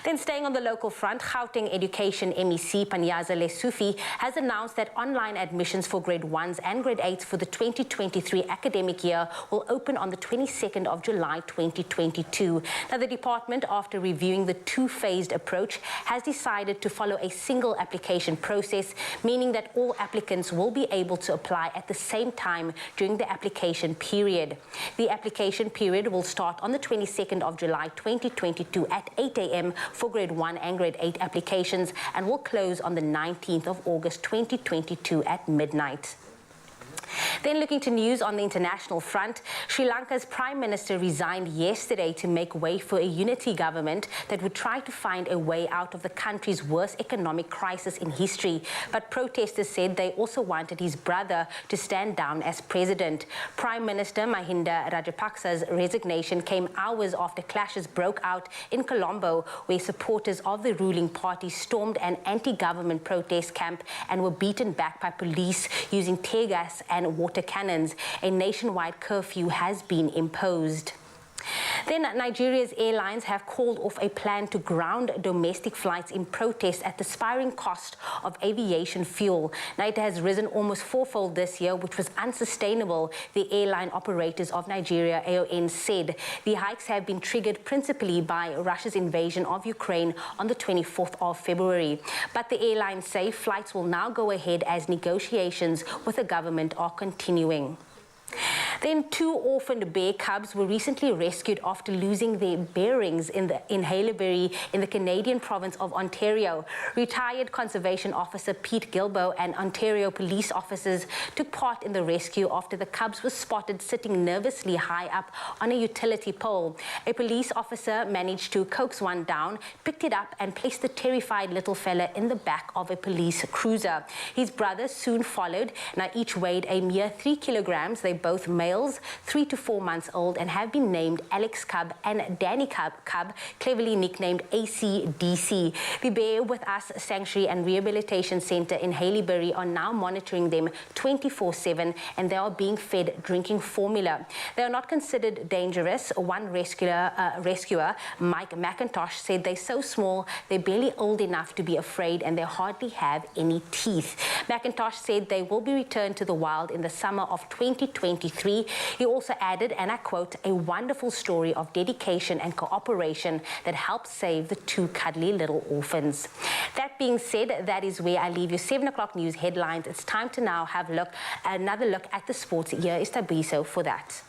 Then staying on the local front, Gauteng Education MEC Panyaza Lesufi has announced that online admissions for grade 1s and grade 8s for the 2023 academic year will open on the 22nd of July 2022. Now, the department, after reviewing the two-phased approach, has decided to follow a single application process, meaning that all applicants will be able to apply at the same time during the application period. The application period will start on the 22nd of July 2022 at 8 a.m. for grade 1 and grade 8 applications and will close on the 19th of August 2022 at midnight. Then looking to news on the international front, Sri Lanka's Prime Minister resigned yesterday to make way for a unity government that would try to find a way out of the country's worst economic crisis in history. But protesters said they also wanted his brother to stand down as president. Prime Minister Mahinda Rajapaksa's resignation came hours after clashes broke out in Colombo, where supporters of the ruling party stormed an anti-government protest camp and were beaten back by police using tear gas and water cannons. A nationwide curfew has been imposed. Then Nigeria's airlines have called off a plan to ground domestic flights in protest at the spiraling cost of aviation fuel. Now it has risen almost fourfold this year, which was unsustainable, the Airline Operators of Nigeria, AON, said. The hikes have been triggered principally by Russia's invasion of Ukraine on the 24th of February. But the airlines say flights will now go ahead as negotiations with the government are continuing. Then 2 orphaned bear cubs were recently rescued after losing their bearings in Haileybury in the Canadian province of Ontario. Retired conservation officer Pete Gilbo and Ontario police officers took part in the rescue after the cubs were spotted sitting nervously high up on a utility pole. A police officer managed to coax one down, picked it up and placed the terrified little fella in the back of a police cruiser. His brother soon followed. Now each weighed a mere 3 kilograms. They both males, 3 to 4 months old, and have been named Alex Cub and Danny Cub, cleverly nicknamed ACDC. The Bear With Us Sanctuary and Rehabilitation Centre in Haileybury are now monitoring them 24/7, and they are being fed drinking formula. They are not considered dangerous. One rescuer, Mike McIntosh, said they're so small, they're barely old enough to be afraid, and they hardly have any teeth. McIntosh said they will be returned to the wild in the summer of 2023. He also added, and I quote, a wonderful story of dedication and cooperation that helped save the 2 cuddly little orphans. That being said, that is where I leave your 7 o'clock news headlines. It's time to now have another look at the sports. Here is Tabiso for that.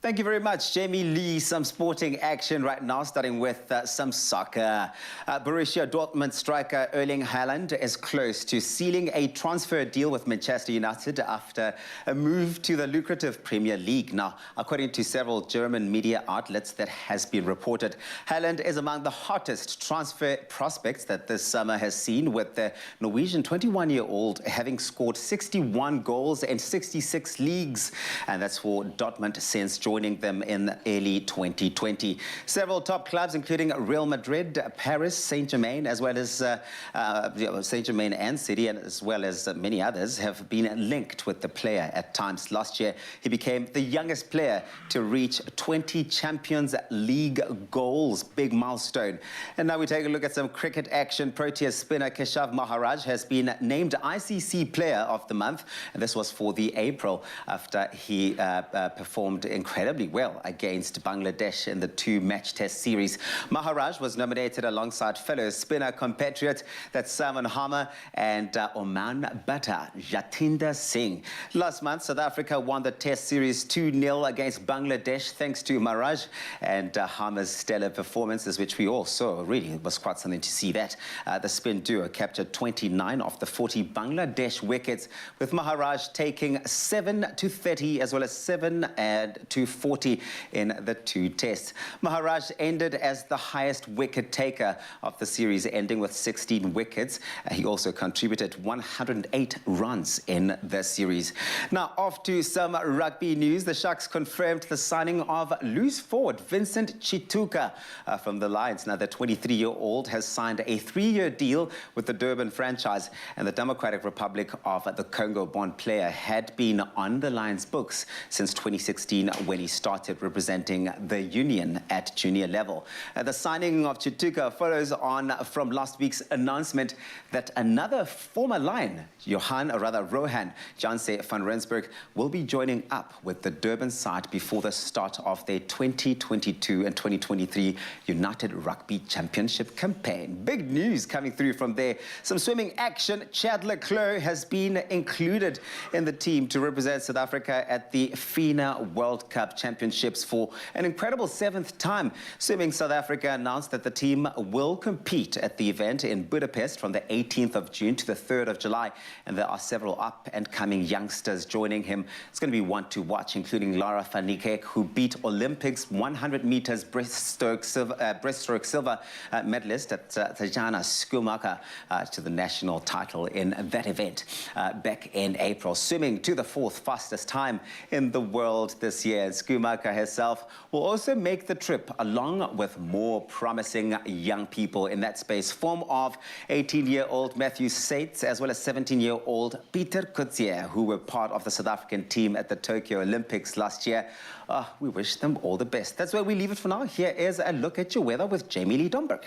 Thank you very much, Jamie Lee. Some sporting action right now, starting with some soccer. Borussia Dortmund striker Erling Haaland is close to sealing a transfer deal with Manchester United after a move to the lucrative Premier League. Now, according to several German media outlets, that has been reported. Haaland is among the hottest transfer prospects that this summer has seen, with the Norwegian 21-year-old having scored 61 goals in 66 leagues. And that's for Dortmund since joining them in early 2020. Several top clubs, including Real Madrid, Paris, Saint-Germain, as well as Saint-Germain and City, and as well as many others, have been linked with the player at times. Last year, he became the youngest player to reach 20 Champions League goals. Big milestone. And now we take a look at some cricket action. Proteas spinner Keshav Maharaj has been named ICC Player of the Month. And this was for the April, after he performed incredibly well against Bangladesh in the 2-match test series. Maharaj was nominated alongside fellow spinner compatriot, that's Salman Hammer, and Oman Bata Jatinder Singh. Last month, South Africa won the test series 2-0 against Bangladesh thanks to Maharaj and Hammer's stellar performances, which we all saw. Really, it was quite something to see that. The spin duo captured 29 of the 40 Bangladesh wickets, with Maharaj taking 7 to 30 as well as 7 to 40 in the 2 tests. Maharaj ended as the highest wicket taker of the series, ending with 16 wickets. He also contributed 108 runs in the series. Now, off to some rugby news. The Sharks confirmed the signing of loose forward Vincent Chituka from the Lions. Now, the 23-year-old has signed a 3-year deal with the Durban franchise, and the Democratic Republic of the Congo-born player had been on the Lions' books since 2016, when he started representing the Union at junior level. The signing of Chituka follows on from last week's announcement that another former Lion, Rohan Janse van Rensburg, will be joining up with the Durban side before the start of their 2022 and 2023 United Rugby Championship campaign. Big news coming through from there. Some swimming action. Chad Leclerc has been included in the team to represent South Africa at the FINA World Cup Cup Championships for an incredible 7th time. Swimming South Africa announced that the team will compete at the event in Budapest from the 18th of June to the 3rd of July. And there are several up-and-coming youngsters joining him. It's going to be one to watch, including Lara van Niekerk, who beat Olympics 100 meters breaststroke silver medalist at Tatjana Schumacher to the national title in that event back in April. Swimming to the 4th fastest time in the world this year. Schumacher herself will also make the trip along with more promising young people in that space, form of 18-year-old Matthew Sates as well as 17-year-old Peter Coetzee, who were part of the South African team at the Tokyo Olympics last year. We wish them all the best. That's where we leave it for now. Here is a look at your weather with Jamie Lee Domberg.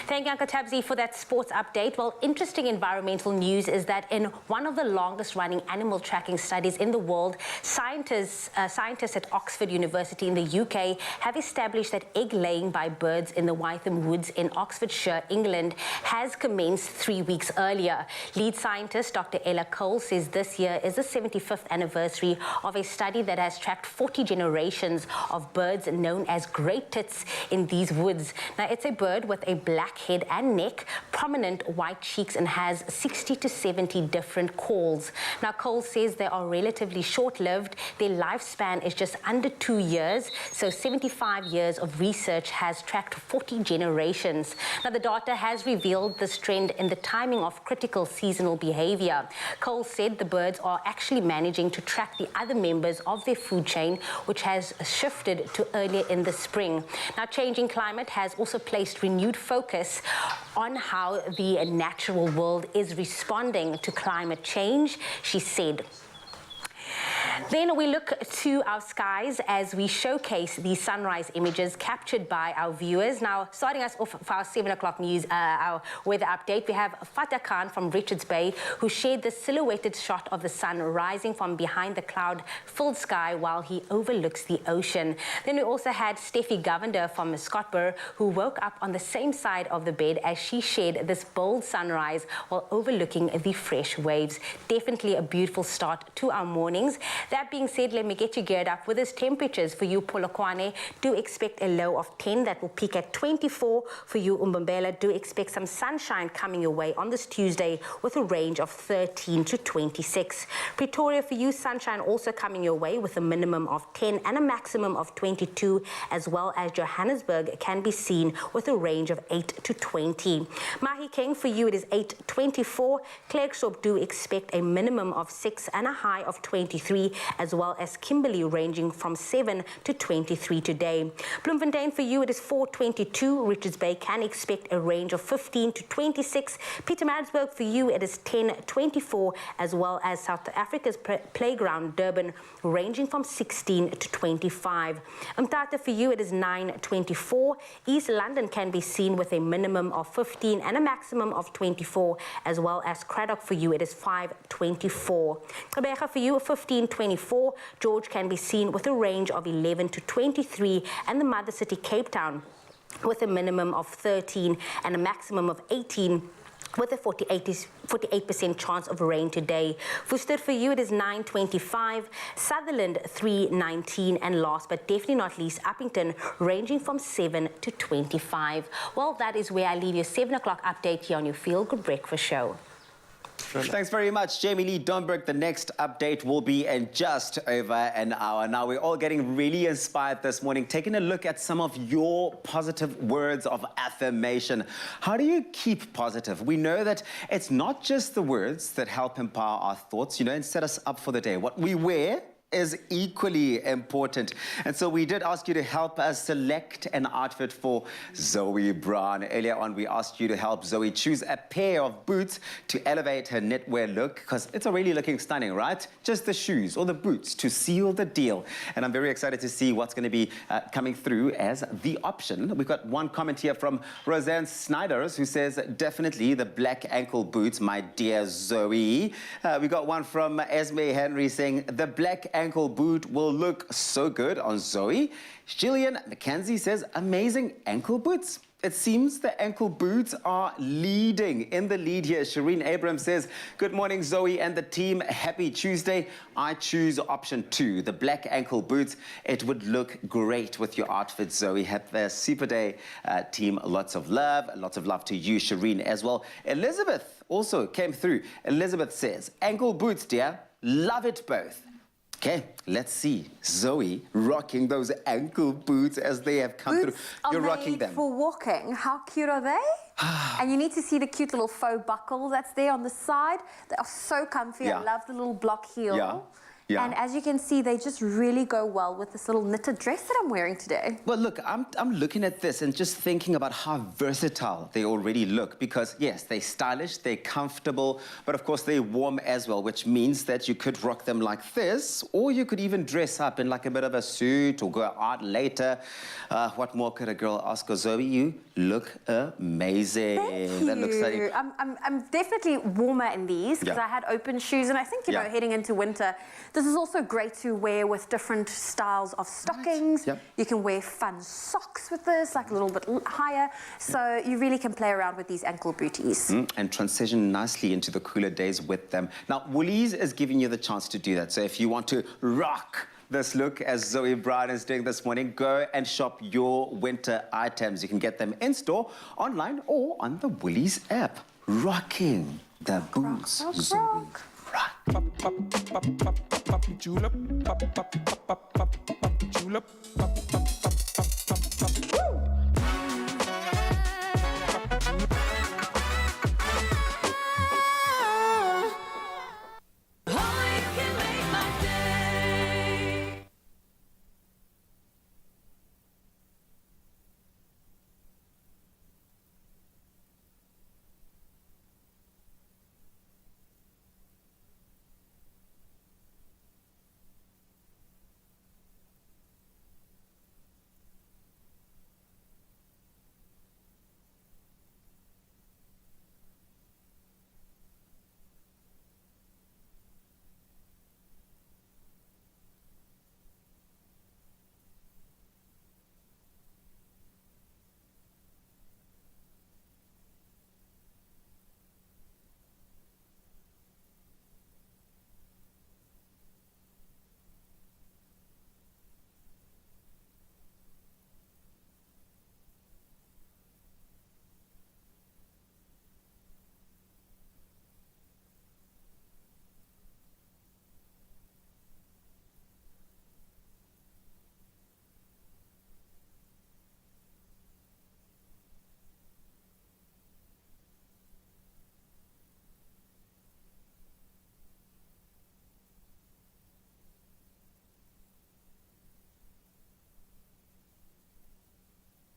Thank you, Uncle Tabsy, for that sports update. Well, interesting environmental news is that in one of the longest-running animal tracking studies in the world, scientists at Oxford University in the UK have established that egg-laying by birds in the Wytham Woods in Oxfordshire, England, has commenced 3 weeks earlier. Lead scientist Dr. Ella Cole says this year is the 75th anniversary of a study that has tracked 40 generations of birds known as great tits in these woods. Now, it's a bird with a black head and neck, prominent white cheeks, and has 60 to 70 different calls. Now, Cole says they are relatively short-lived. Their lifespan is just under 2 years, so 75 years of research has tracked 40 generations. Now, the data has revealed this trend in the timing of critical seasonal behavior. Cole said the birds are actually managing to track the other members of their food chain, which has shifted to earlier in the spring. Now, changing climate has also placed renewed focus on how the natural world is responding to climate change, she said. Then we look to our skies as we showcase these sunrise images captured by our viewers. Now, starting us off for our 7 o'clock news, our weather update, we have Fatah Khan from Richards Bay, who shared the silhouetted shot of the sun rising from behind the cloud-filled sky while he overlooks the ocean. Then we also had Steffi Govender from Scotburgh, who woke up on the same side of the bed as she shared this bold sunrise while overlooking the fresh waves. Definitely a beautiful start to our mornings. That being said, let me get you geared up with these temperatures. For you, Polokwane, do expect a low of 10 that will peak at 24. For you, Umbombela, do expect some sunshine coming your way on this Tuesday with a range of 13 to 26. Pretoria, for you, sunshine also coming your way with a minimum of 10 and a maximum of 22, as well as Johannesburg can be seen with a range of 8 to 20. Mahikeng, for you, it is 8-24. Klerksdorp do expect a minimum of 6 and a high of 23, as well as Kimberley ranging from 7 to 23 today. Bloemfontein, for you, it is 4-22. Richards Bay can expect a range of 15 to 26. Pietermaritzburg, for you, it is 10-24, as well as South Africa's playground, Durban, ranging from 16 to 25. Umtata, for you, it is 9-24. East London can be seen with a minimum of 15 and a maximum of 24, as well as Craddock, for you, it is 5-24. Gqeberha, for you, 15-24. George can be seen with a range of 11 to 23, and the mother city, Cape Town, with a minimum of 13 and a maximum of 18, with a 48% chance of rain today. Worcester, for you, it is 9-25. Sutherland, 3-19. And last but definitely not least, Uppington, ranging from 7 to 25. Well, that is where I leave your 7 o'clock update here on your Feel Good Breakfast Show. Thanks very much, Jamie Lee Domberg. The next update will be in just over an hour. Now, we're all getting really inspired this morning, taking a look at some of your positive words of affirmation. How do you keep positive? We know that it's not just the words that help empower our thoughts, and set us up for the day. What we wear is equally important. And so we did ask you to help us select an outfit for Zoe Brown. Earlier on, we asked you to help Zoe choose a pair of boots to elevate her knitwear look, because it's already looking stunning, right? Just the shoes or the boots to seal the deal. And I'm very excited to see what's going to be coming through as the option. We've got one comment here from Roseanne Snyders, who says, definitely the black ankle boots, my dear Zoe. We got one from Esme Henry saying, the black ankle boot will look so good on Zoe. Gillian McKenzie says, amazing ankle boots. it seems the ankle boots are leading. In the lead here, Shireen Abrams says, good morning, Zoe and the team. Happy Tuesday. I choose option 2, the black ankle boots. It would look great with your outfit, Zoe. Have a super day, team. Lots of love to you, Shireen, as well. Elizabeth also came through. Elizabeth says, ankle boots, dear. Love it both. Okay, let's see Zoe rocking those ankle boots as they have come through. You're rocking them. For walking. How cute are they? And you need to see the cute little faux buckle that's there on the side. They are so comfy. Yeah. I love the little block heel. Yeah. Yeah. And as you can see, they just really go well with this little knitted dress that I'm wearing today. Well, look, I'm looking at this and just thinking about how versatile they already look because, yes, they're stylish, they're comfortable, but of course they're warm as well, which means that you could rock them like this, or you could even dress up in like a bit of a suit or go out later. What more could a girl ask? Zoe, you look amazing. Thank you. That looks like... I'm definitely warmer in these because I had open shoes, and I think, you know, heading into winter, this is also great to wear with different styles of stockings. Yep. You can wear fun socks with this, like a little bit higher. So you really can play around with these ankle booties. And transition nicely into the cooler days with them. Now, Woolies is giving you the chance to do that. So if you want to rock this look as Zoe Brown is doing this morning, go and shop your winter items. You can get them in store, online, or on the Woolies app. Rocking the boots, Zoe. Rock. Julep, julep,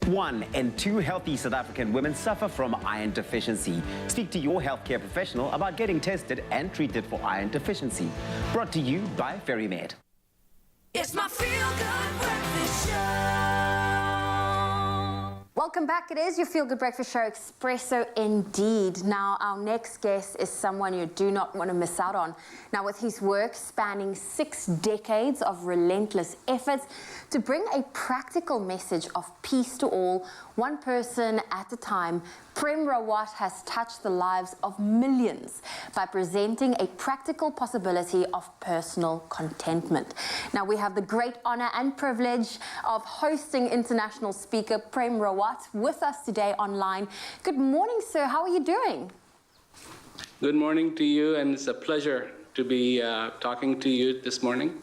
One in 2 healthy South African women suffer from iron deficiency. Speak to your healthcare professional about getting tested and treated for iron deficiency. Brought to you by FerryMed. It's my feel-good breakfast show. Welcome back. It is your Feel Good Breakfast Show, Expresso indeed. Now, our next guest is someone you do not want to miss out on. Now, with his work spanning 6 decades of relentless efforts to bring a practical message of peace to all, one person at a time, Prem Rawat has touched the lives of millions by presenting a practical possibility of personal contentment. Now, we have the great honor and privilege of hosting international speaker Prem Rawat with us today online. Good morning, sir. How are you doing? Good morning to you, and it's a pleasure to be talking to you this morning.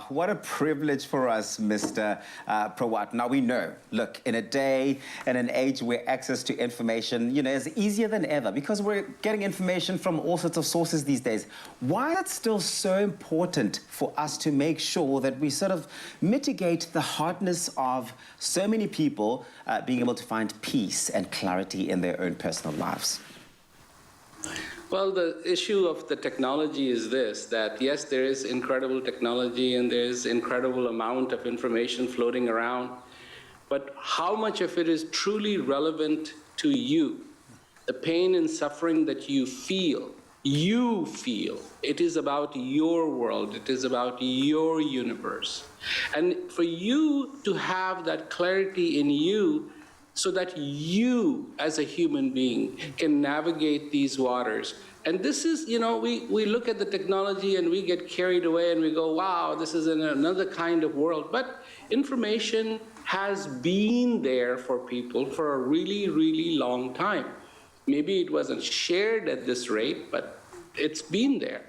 What a privilege for us, Mr. Rawat. Now we know, look, in a day and an age where access to information, is easier than ever because we're getting information from all sorts of sources these days. Why is it still so important for us to make sure that we sort of mitigate the hardness of so many people being able to find peace and clarity in their own personal lives? Well, the issue of the technology is this, that yes, there is incredible technology and there's incredible amount of information floating around, but how much of it is truly relevant to you? The pain and suffering that you feel, it is about your world, it is about your universe. And for you to have that clarity in you, so that you, as a human being, can navigate these waters. And this is, you know, we look at the technology and we get carried away and we go, wow, this is another kind of world. But information has been there for people for a really, really long time. Maybe it wasn't shared at this rate, but it's been there.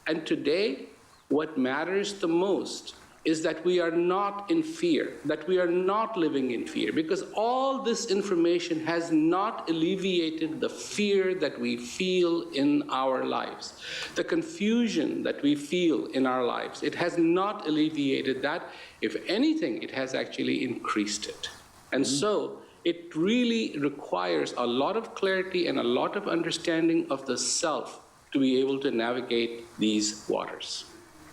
And today, what matters the most is that we are not in fear, that we are not living in fear, because all this information has not alleviated the fear that we feel in our lives, the confusion that we feel in our lives. It has not alleviated that. If anything, it has actually increased it. And so it really requires a lot of clarity and a lot of understanding of the self to be able to navigate these waters.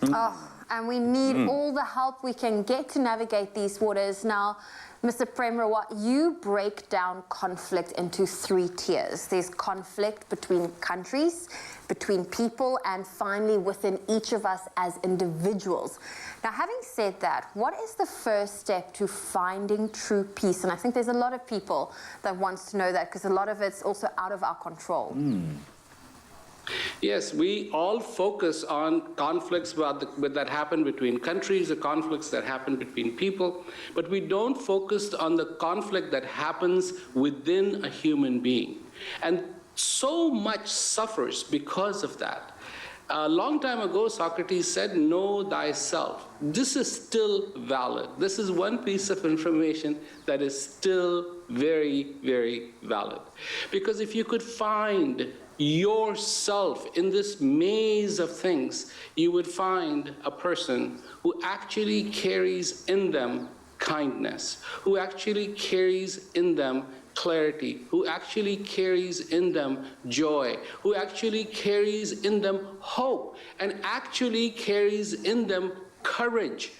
Oh, and we need all the help we can get to navigate these waters. Now, Mr. Prem Rawat, you break down conflict into 3 tiers. There's conflict between countries, between people, and finally within each of us as individuals. Now, having said that, what is the first step to finding true peace? And I think there's a lot of people that wants to know that, because a lot of it's also out of our control. Yes, we all focus on conflicts that happen between countries, the conflicts that happen between people, but we don't focus on the conflict that happens within a human being. And so much suffers because of that. A long time ago, Socrates said, know thyself. This is still valid. This is one piece of information that is still very, very valid. Because if you could find yourself in this maze of things, you would find a person who actually carries in them kindness, who actually carries in them clarity, who actually carries in them joy, who actually carries in them hope, and actually carries in them courage,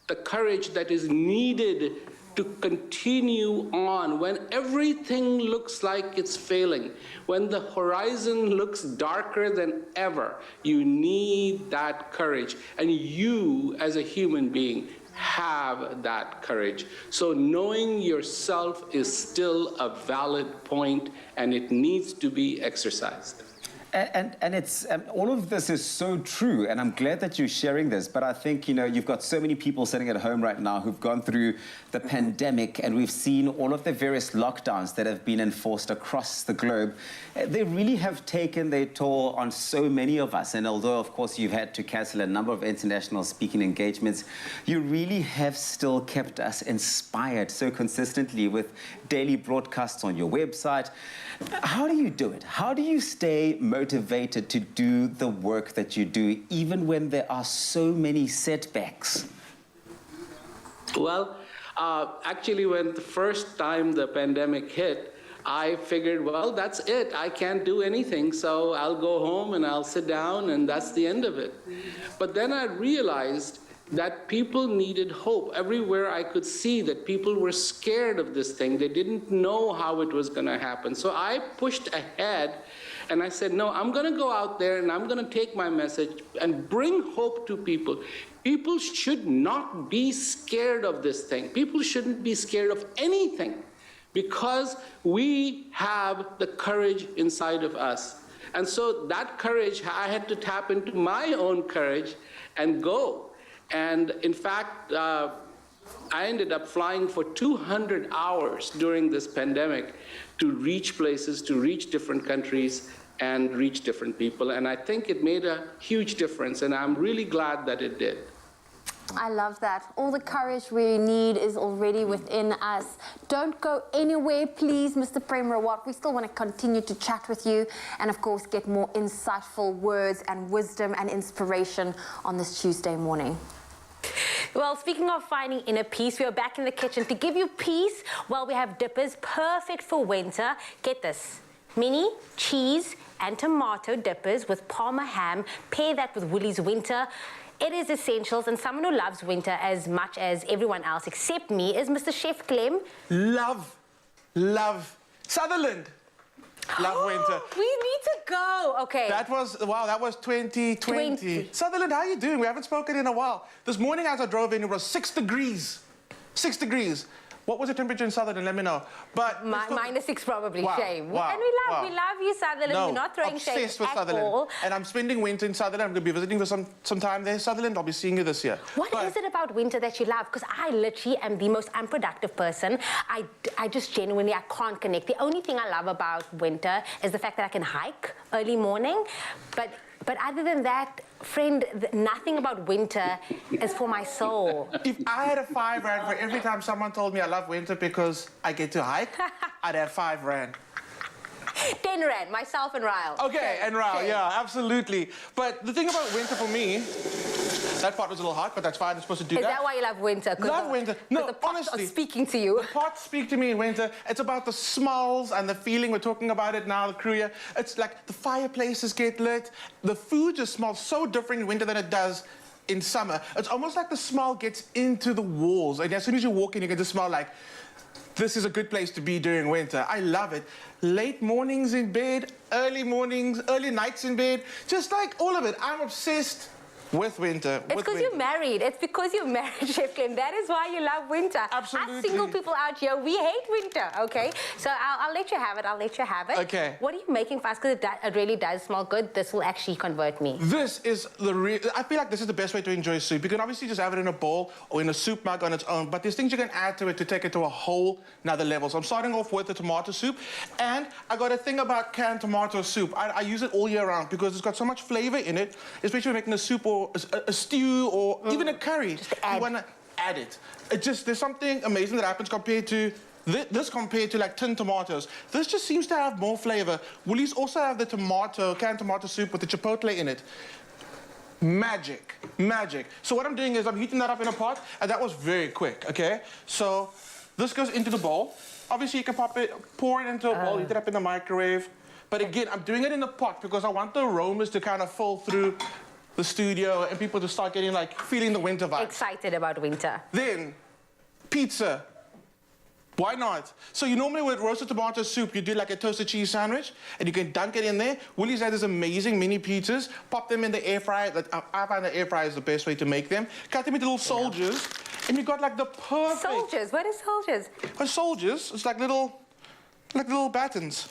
the courage that is needed to continue on when everything looks like it's failing, when the horizon looks darker than ever. You need that courage, and you as a human being have that courage. So knowing yourself is still a valid point, and it needs to be exercised. And it's all of this is so true, and I'm glad that you're sharing this. But I think, you know, you've got so many people sitting at home right now who've gone through the pandemic, and we've seen all of the various lockdowns that have been enforced across the globe. They really have taken their toll on so many of us. And although, of course, you've had to cancel a number of international speaking engagements, you really have still kept us inspired so consistently with daily broadcasts on your website. How do you do it? How do you stay motivated to do the work that you do, even when there are so many setbacks? Well, actually, when the first time the pandemic hit, I figured, well, that's it. I can't do anything, so I'll go home and I'll sit down, and that's the end of it. But then I realized that people needed hope. Everywhere I could see that people were scared of this thing. They didn't know how it was going to happen. So I pushed ahead, and I said, no, I'm going to go out there and I'm going to take my message and bring hope to people. People should not be scared of this thing. People shouldn't be scared of anything, because we have the courage inside of us. And so that courage, I had to tap into my own courage and go. And in fact, I ended up flying for 200 hours during this pandemic to reach places, to reach different countries, and reach different people. And I think it made a huge difference, and I'm really glad that it did. I love that. All the courage we need is already within us. Don't go anywhere, please, Mr. Prem Rawat. We still want to continue to chat with you and, of course, get more insightful words and wisdom and inspiration on this Tuesday morning. Well, speaking of finding inner peace, we are back in the kitchen to give you peace. Well, we have dippers perfect for winter. Get this. Mini, cheese and tomato dippers with Parma ham. Pair that with Woolies Winter. It is essentials, and someone who loves winter as much as everyone else except me is Mr. Chef Clem. Love. Sutherland. Love winter. We need to go. Okay. That was 2020. Sutherland, how are you doing? We haven't spoken in a while. This morning as I drove in, it was 6 degrees. 6 degrees. What was the temperature in Sutherland? Let me know. But -6 probably, Wow, shame. wow, And we love you, Sutherland. No, We're not throwing shade obsessed with at Sutherland. all. And I'm spending winter in Sutherland. I'm going to be visiting for some time there, Sutherland. I'll be seeing you this year. What is it about winter that you love? Because I literally am the most unproductive person. I just genuinely, I can't connect. The only thing I love about winter is the fact that I can hike early morning. But other than that, friend, nothing about winter is for my soul. If I had a R5 for every time someone told me I love winter because I get to hike, I'd have R5. 10 Rand, myself and Ryle. Okay, and Ryle, yeah, absolutely. But the thing about winter for me, that part was a little hot, but that's fine. I'm supposed to do that. Is that why you love winter? Love winter. No, the pots honestly. are speaking to you. The pots speak to me in winter. It's about the smells and the feeling. We're talking about it now, the crew here. It's like the fireplaces get lit. The food just smells so different in winter than it does in summer. It's almost like the smell gets into the walls. And as soon as you walk in, you can just smell like, this is a good place to be during winter. I love it. Late mornings in bed, early mornings, early nights in bed, just like all of it. I'm obsessed with winter. It's because you're married. It's because you're married, Chef Clem. That is why you love winter. Absolutely. Us single people out here, we hate winter, okay? So I'll let you have it. I'll let you have it. Okay. What are you making for us? Because it really does smell good. This will actually convert me. This is I feel like this is the best way to enjoy soup. You can obviously just have it in a bowl or in a soup mug on its own, but there's things you can add to it to take it to a whole nother level. So I'm starting off with the tomato soup, and I got a thing about canned tomato soup. I use it all year round because it's got so much flavor in it, especially when making a soup or a stew or even a curry. You want to add it. There's something amazing that happens compared to this compared to like tin tomatoes. This just seems to have more flavor. Woolies also have the canned tomato soup with the chipotle in it. Magic, magic. So what I'm doing is I'm heating that up in a pot, and that was very quick, okay? So this goes into the bowl. Obviously you can pour it into a bowl, heat it up in the microwave. But again, I'm doing it in the pot because I want the aromas to kind of fall through the studio and people to start getting like feeling the winter vibe. Excited about winter. Then, pizza. Why not? So you normally with roasted tomato soup, you do like a toasted cheese sandwich and you can dunk it in there. Woolies has these amazing mini pizzas. Pop them in the air fryer. I find the air fryer is the best way to make them. Cut them into little soldiers and you got like the perfect... Soldiers? What is soldiers? Soldiers, it's like little battens.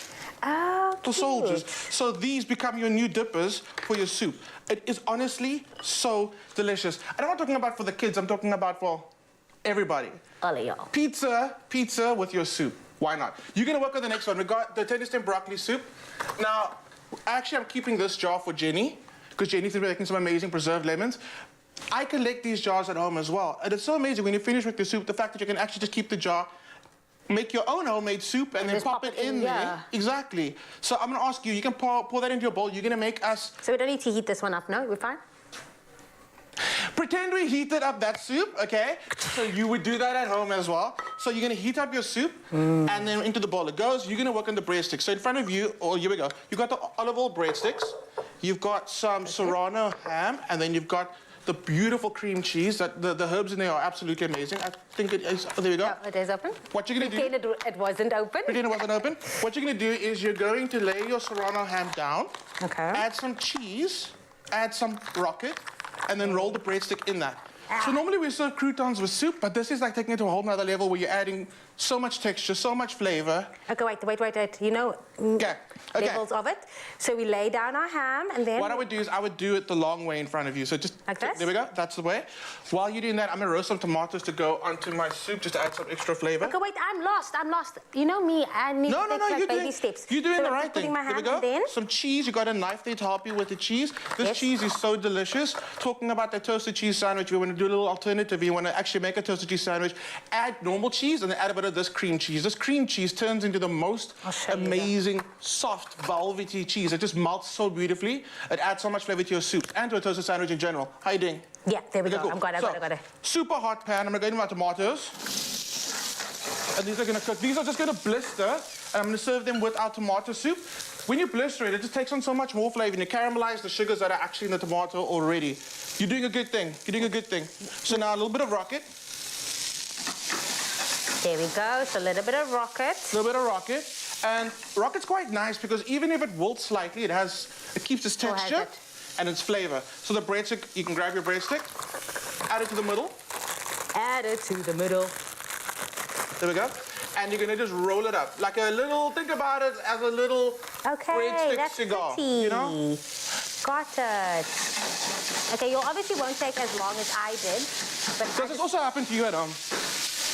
Oh, for soldiers. So these become your new dippers for your soup. It is honestly so delicious. And I'm not talking about for the kids, I'm talking about for everybody. All of y'all. Pizza with your soup. Why not? You're gonna work on the next one. We got the tennis stem broccoli soup. Now, actually I'm keeping this jar for Jenny, because Jenny's making some amazing preserved lemons. I collect these jars at home as well. And it's so amazing when you finish with the soup, the fact that you can actually just keep the jar, make your own homemade soup and then pop it in there. Exactly. So I'm gonna ask you, you can pour that into your bowl. You're gonna make us... So we don't need to heat this one up, no? We're fine? Pretend we heated up that soup, okay? So you would do that at home as well. So you're gonna heat up your soup and then into the bowl it goes. You're gonna work on the breadsticks. So in front of you, here we go. You've got the olive oil breadsticks. You've got some Serrano ham, and then you've got the beautiful cream cheese. The herbs in there are absolutely amazing. I think it is. Oh, there we go. Oh, it is open. What you're gonna do? Pretend it wasn't open. Pretend it wasn't open. What you're gonna do is you're going to lay your Serrano ham down. Okay. Add some cheese. Add some rocket, and then roll the breadstick in that. So normally we serve croutons with soup, but this is like taking it to a whole nother level where you're adding so much texture, so much flavor. Okay, wait. You know levels of it. So we lay down our ham and then... What I would do is I would do it the long way in front of you. So just... Like this? There we go. That's the way. While you're doing that, I'm going to roast some tomatoes to go onto my soup just to add some extra flavor. Okay, wait, I'm lost. You know me, I need to take baby steps. You're doing so the right thing. My There we hand go. and then... Some cheese. You got a knife there to help you with the cheese. This cheese is so delicious. Talking about that toasted cheese sandwich, we want to do a little alternative. You want to actually make a toasted cheese sandwich, add normal cheese, and then add a bit of this cream cheese. This cream cheese turns into the most amazing, soft, velvety cheese. It just melts so beautifully. It adds so much flavor to your soup and to a toasted sandwich in general. How you doing? Yeah, there we go. Cool. I got it. Super hot pan. I'm going to go into my tomatoes. And these are going to cook. These are just going to blister. And I'm going to serve them with our tomato soup. When you blister it, it just takes on so much more flavor. And you caramelize the sugars that are actually in the tomato already. You're doing a good thing. You're doing a good thing. So now a little bit of rocket. There we go. So a little bit of rocket. A little bit of rocket. And rocket's quite nice because even if it wilts slightly, it keeps its texture and its flavor. So the breadstick, you can grab your breadstick, add it to the middle. Add it to the middle. There we go. And you're gonna just roll it up. Like a little, think about it as a little breadstick that's cigar, pretty. you know? Got it. Okay, you obviously won't take as long as I did. But Does this also happen to you at home?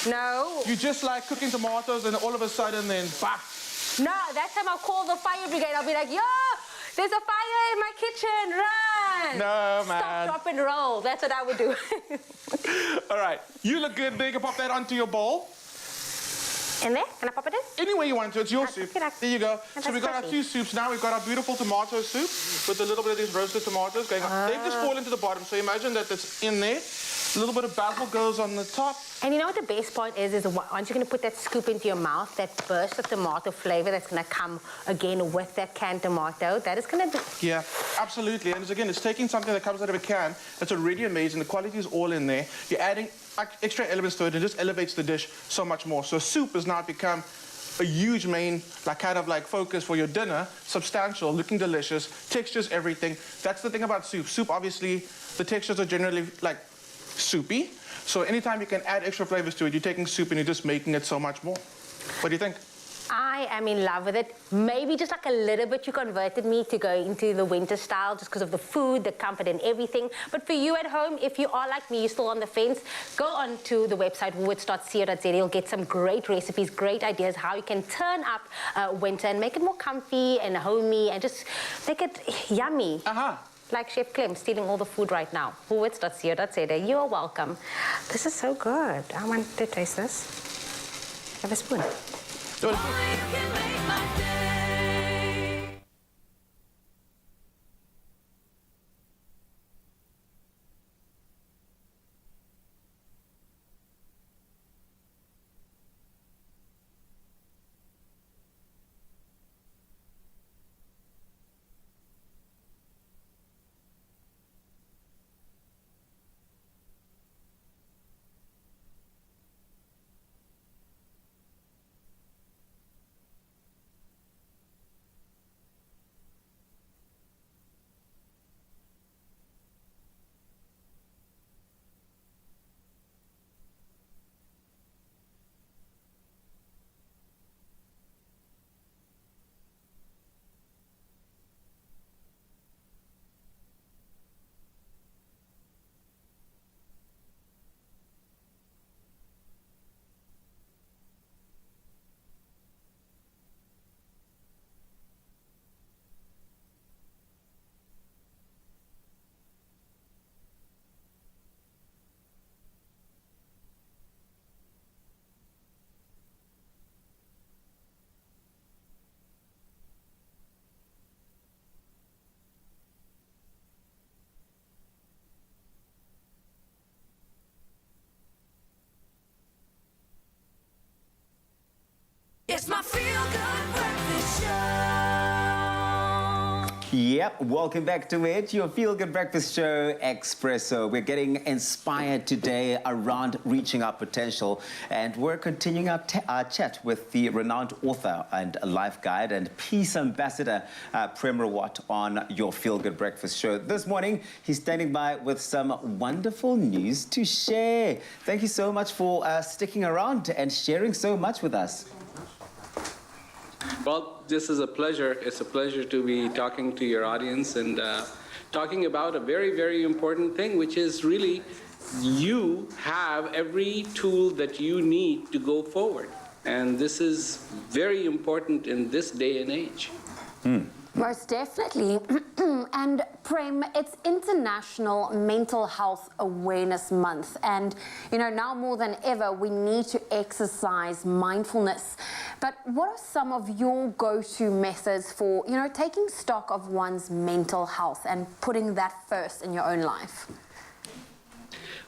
No. You just like cooking tomatoes and all of a sudden then, bah! No, that time I'll call the fire brigade. I'll be like, yo, there's a fire in my kitchen, run! No, man. Stop, drop, and roll. That's what I would do. All right, you look good. You can pop that onto your bowl. In there? Can I pop it in? Any way you want to. It's your soup. There you go. That's So we've got our pretty. two soups now. We've got our beautiful tomato soup with a little bit of these roasted tomatoes going on. They just fall into the bottom. So imagine that it's in there. A little bit of basil goes on the top. And you know what the best part is once you're going to put that scoop into your mouth, that burst of tomato flavor that's going to come again with that canned tomato, that is going to be... Yeah, absolutely. And again, it's taking something that comes out of a can that's already amazing. The quality is all in there. You're adding extra elements to it and it just elevates the dish so much more. So soup has now become a huge main, focus for your dinner. Substantial, looking delicious, textures, everything. That's the thing about soup. Soup, obviously, the textures are generally soupy. So anytime you can add extra flavors to it, you're taking soup and you're just making it so much more. What do you think? I am in love with it. Maybe just like a little bit you converted me to go into the winter style just because of the food, the comfort and everything. But for you at home, if you are like me, you're still on the fence, go on to the website woolworths.co.za. You'll get some great recipes, great ideas how you can turn up winter and make it more comfy and homey and just make it yummy. Like Chef Clem stealing all the food right now. woolworths.co.za. You are welcome. This is so good. I want to taste this. Have a spoon. It's my feel-good breakfast show. Yep, welcome back to it, your feel-good breakfast show, Expresso. We're getting inspired today around reaching our potential, and we're continuing our chat with the renowned author and life guide and peace ambassador, Prem Rawat, on your feel-good breakfast show. This morning, he's standing by with some wonderful news to share. Thank you so much for sticking around and sharing so much with us. Well, this is a pleasure. It's a pleasure to be talking to your audience and talking about a very, very important thing, which is really you have every tool that you need to go forward. And this is very important in this day and age. Most definitely. And Prem, it's International Mental Health Awareness Month. And, now more than ever, we need to exercise mindfulness. But what are some of your go-to methods for, taking stock of one's mental health and putting that first in your own life?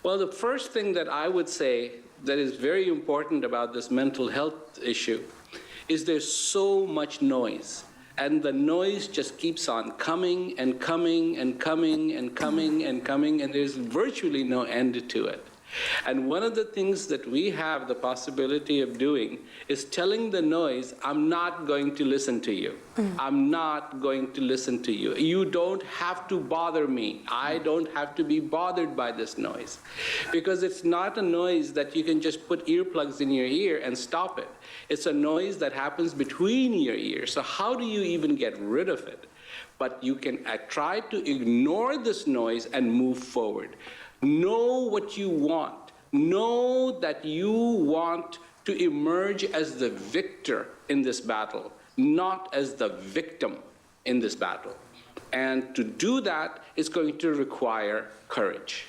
Well, the first thing that I would say that is very important about this mental health issue is there's so much noise. And the noise just keeps on coming and coming and coming and coming and coming, and there's virtually no end to it. And one of the things that we have the possibility of doing is telling the noise, I'm not going to listen to you. I'm not going to listen to you. You don't have to bother me. I don't have to be bothered by this noise. Because it's not a noise that you can just put earplugs in your ear and stop it. It's a noise that happens between your ears. So how do you even get rid of it? But you can try to ignore this noise and move forward. Know what you want. Know that you want to emerge as the victor in this battle, not as the victim in this battle. And to do that is going to require courage.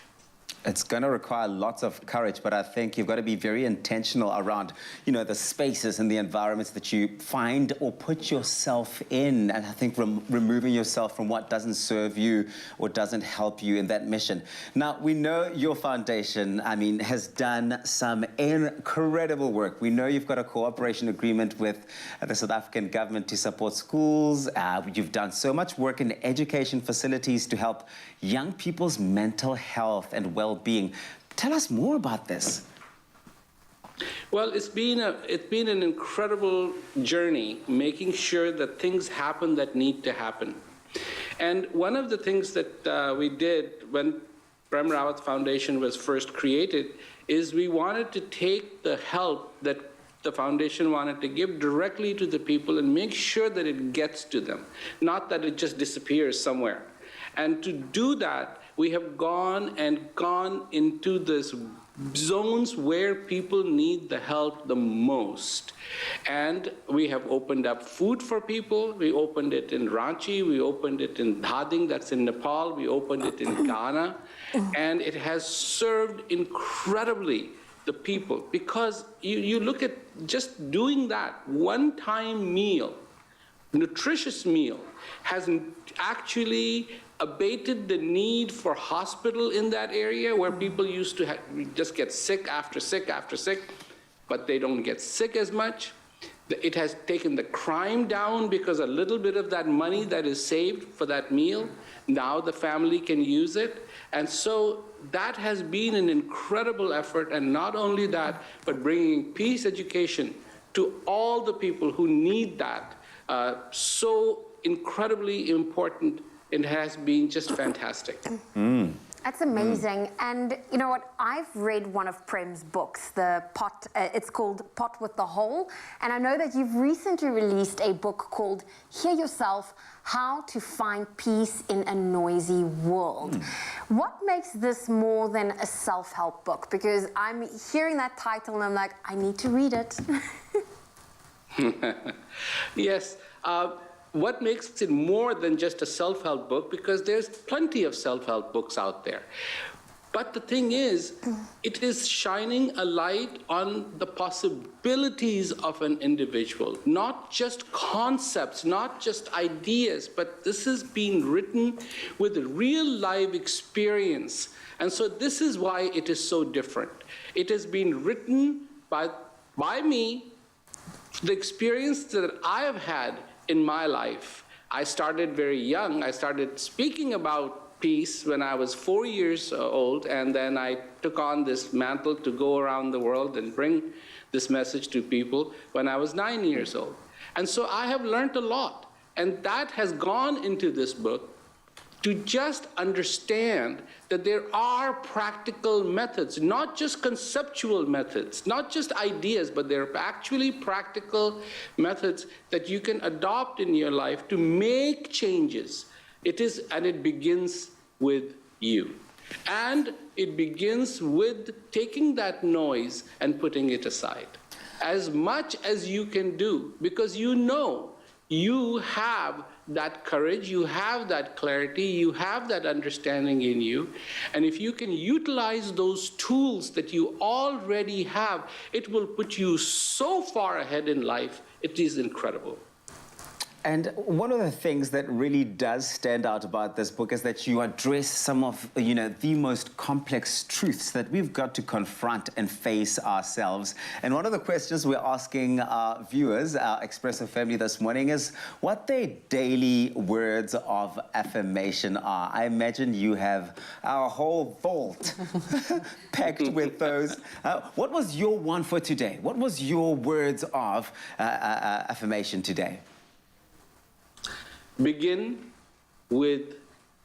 It's going to require lots of courage, but I think you've got to be very intentional around, the spaces and the environments that you find or put yourself in. And I think removing yourself from what doesn't serve you or doesn't help you in that mission. Now, we know your foundation, has done some incredible work. We know you've got a cooperation agreement with the South African government to support schools. You've done so much work in education facilities to help young people's mental health and well-being. Tell us more about this. Well, it's been an incredible journey, making sure that things happen that need to happen. And one of the things that we did when Prem Rawat Foundation was first created is we wanted to take the help that the foundation wanted to give directly to the people and make sure that it gets to them, not that it just disappears somewhere. And to do that, we have gone into this zones where people need the help the most. And we have opened up food for people. We opened it in Ranchi. We opened it in Dhading, that's in Nepal. We opened it in Ghana. And it has served incredibly the people, because you look at just doing that one-time meal, nutritious meal, has actually abated the need for hospital in that area where people used to just get sick after sick after sick, but they don't get sick as much. It has taken the crime down because a little bit of that money that is saved for that meal, now the family can use it. And so that has been an incredible effort, and not only that, but bringing peace education to all the people who need that. So incredibly important. It has been just fantastic. That's amazing. And you know what? I've read one of Prem's books, it's called Pot with the Hole. And I know that you've recently released a book called Hear Yourself, How to Find Peace in a Noisy World. What makes this more than a self-help book? Because I'm hearing that title and I'm like, I need to read it. Yes. What makes it more than just a self-help book? Because there's plenty of self-help books out there. But the thing is, it is shining a light on the possibilities of an individual, not just concepts, not just ideas, but this is being written with a real life experience. And so this is why it is so different. It has been written by me, the experience that I have had in my life. I started very young. I started speaking about peace when I was 4 years old, and then I took on this mantle to go around the world and bring this message to people when I was 9 years old. And so I have learned a lot, and that has gone into this book to just understand that there are practical methods, not just conceptual methods, not just ideas, but there are actually practical methods that you can adopt in your life to make changes. And it begins with you. And it begins with taking that noise and putting it aside. As much as you can do, because you know you have that courage, you have that clarity, you have that understanding in you. And if you can utilize those tools that you already have, it will put you so far ahead in life. It is incredible. And one of the things that really does stand out about this book is that you address some of, the most complex truths that we've got to confront and face ourselves. And one of the questions we're asking our viewers, our Expresso family this morning, is what their daily words of affirmation are. I imagine you have our whole vault packed with those. What was your one for today? What was your words of affirmation today? Begin with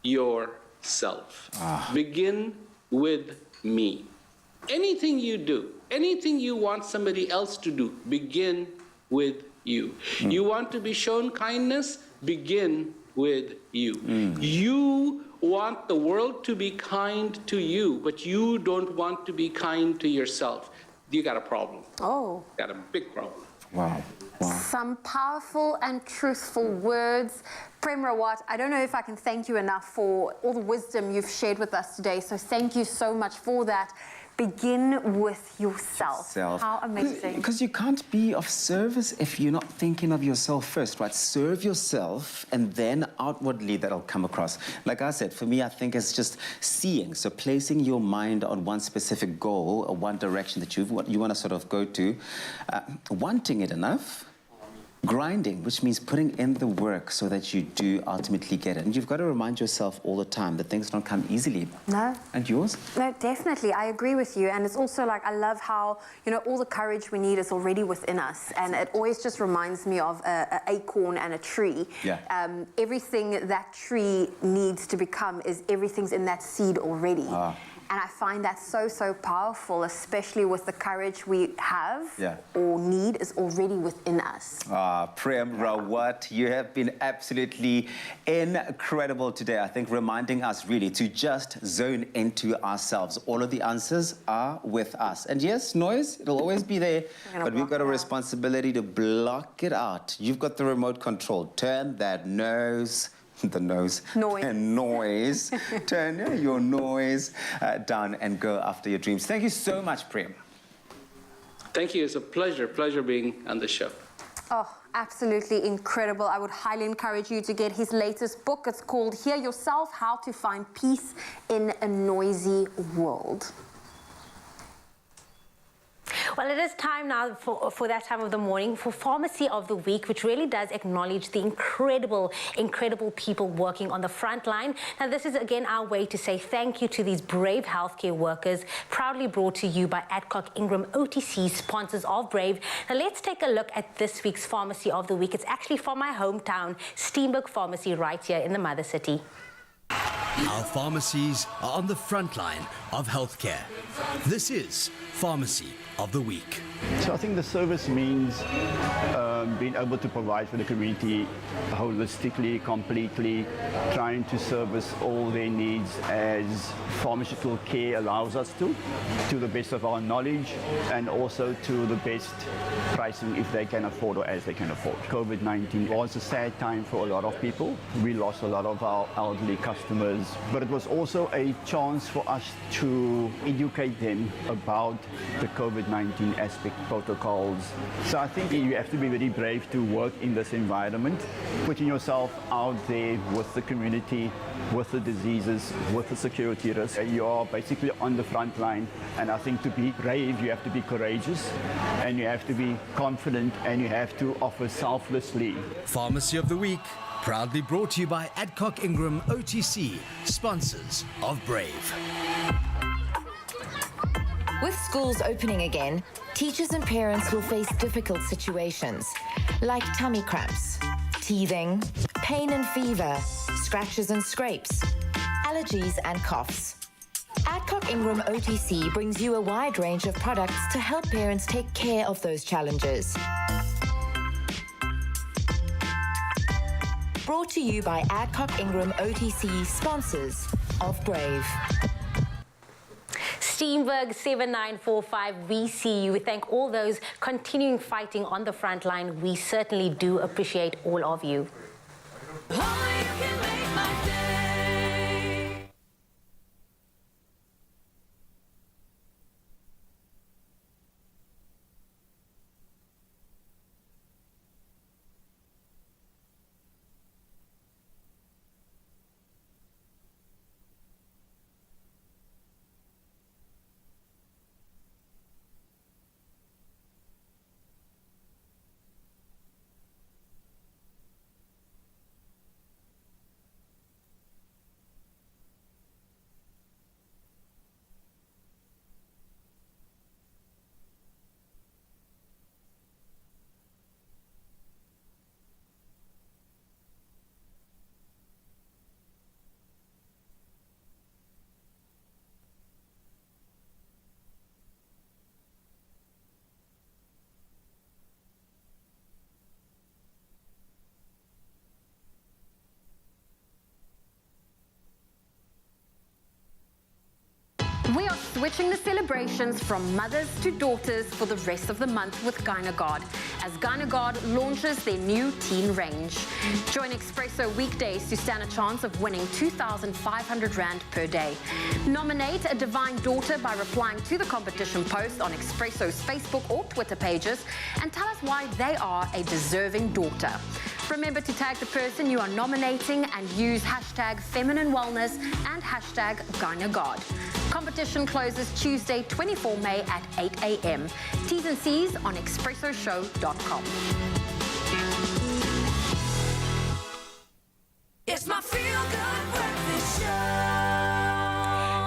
yourself. Begin with me. Anything you do, anything you want somebody else to do, begin with you. You want to be shown kindness, begin with you. You want the world to be kind to you, but you don't want to be kind to yourself. You got a problem. Oh. Got a big problem. Wow. Some powerful and truthful words. Prem Rawat, I don't know if I can thank you enough for all the wisdom you've shared with us today, so thank you so much for that. Begin with yourself. How amazing. Because you can't be of service if you're not thinking of yourself first, right? Serve yourself, and then outwardly that'll come across. Like I said, for me, I think it's just seeing. So placing your mind on one specific goal or one direction that you want to sort of go to, wanting it enough, grinding, which means putting in the work so that you do ultimately get it. And you've got to remind yourself all the time that things don't come easily. No. And yours? No, definitely. I agree with you. And it's also like, I love how, all the courage we need is already within us. And it always just reminds me of an acorn and a tree. Yeah. Everything that tree needs to become is everything's in that seed already. And I find that so, so powerful, especially with the courage we have or need is already within us. Prem Rawat, you have been absolutely incredible today. I think reminding us really to just zone into ourselves. All of the answers are with us. And yes, noise, it'll always be there, but we've got a responsibility to block it out. You've got the remote control. Turn that noise. Noise. Turn your noise down and go after your dreams. Thank you so much, Prem. Thank you. It's a pleasure being on the show. Oh, absolutely incredible. I would highly encourage you to get his latest book. It's called Hear Yourself, How to Find Peace in a Noisy World. Well, it is time now for that time of the morning for Pharmacy of the Week, which really does acknowledge the incredible people working on the front line. Now, this is again our way to say thank you to these brave healthcare workers, proudly brought to you by Adcock Ingram OTC, sponsors of Brave. Now, let's take a look at this week's Pharmacy of the Week. It's actually from my hometown, Steenberg Pharmacy, right here in the Mother City. Our pharmacies are on the front line of healthcare. This is Pharmacy of the Week. So I think the service means being able to provide for the community holistically, completely, trying to service all their needs as pharmaceutical care allows us to the best of our knowledge, and also to the best pricing if they can afford or as they can afford. COVID-19 was a sad time for a lot of people. We lost a lot of our elderly customers, but it was also a chance for us to educate them about the COVID-19 aspect protocols. So I think you have to be very brave to work in this environment, putting yourself out there with the community, with the diseases, with the security risks. You are basically on the front line, and I think to be brave, you have to be courageous, and you have to be confident, and you have to offer selflessly. Pharmacy of the Week, proudly brought to you by Adcock Ingram OTC, sponsors of Brave. With schools opening again, teachers and parents will face difficult situations like tummy cramps, teething, pain and fever, scratches and scrapes, allergies and coughs. Adcock Ingram OTC brings you a wide range of products to help parents take care of those challenges. Brought to you by Adcock Ingram OTC, sponsors of Brave. Steenberg 7945, we see you. We thank all those continuing fighting on the front line. We certainly do appreciate all of you. switching the celebrations from mothers to daughters for the rest of the month with GynaGuard, as GynaGuard launches their new teen range. Join Expresso weekdays to stand a chance of winning 2,500 Rand per day. Nominate a divine daughter by replying to the competition post on Expresso's Facebook or Twitter pages and tell us why they are a deserving daughter. Remember to tag the person you are nominating and use hashtag Feminine Wellness and hashtag GynaGuard. Competition closes Tuesday, 24 May at 8 a.m. T's and C's on expressoshow.com. It's my feel-good breakfast show.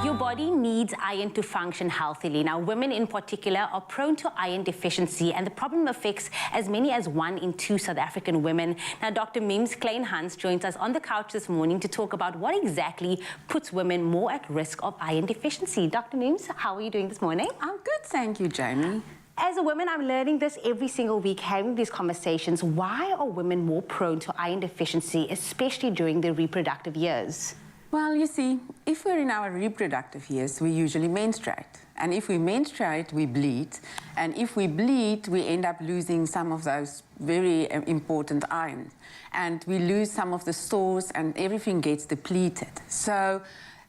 Your body needs iron to function healthily. Now, women in particular are prone to iron deficiency, and the problem affects as many as 1 in 2 South African women. Now, Dr. Mims Klein-Hans joins us on the couch this morning to talk about what exactly puts women more at risk of iron deficiency. Dr. Mims, how are you doing this morning? I'm good, thank you, Jamie. As a woman, I'm learning this every single week, having these conversations. Why are women more prone to iron deficiency, especially during their reproductive years? Well, you see, if we're in our reproductive years, we usually menstruate. And if we menstruate, we bleed. And if we bleed, we end up losing some of those very important iron. And we lose some of the stores and everything gets depleted. So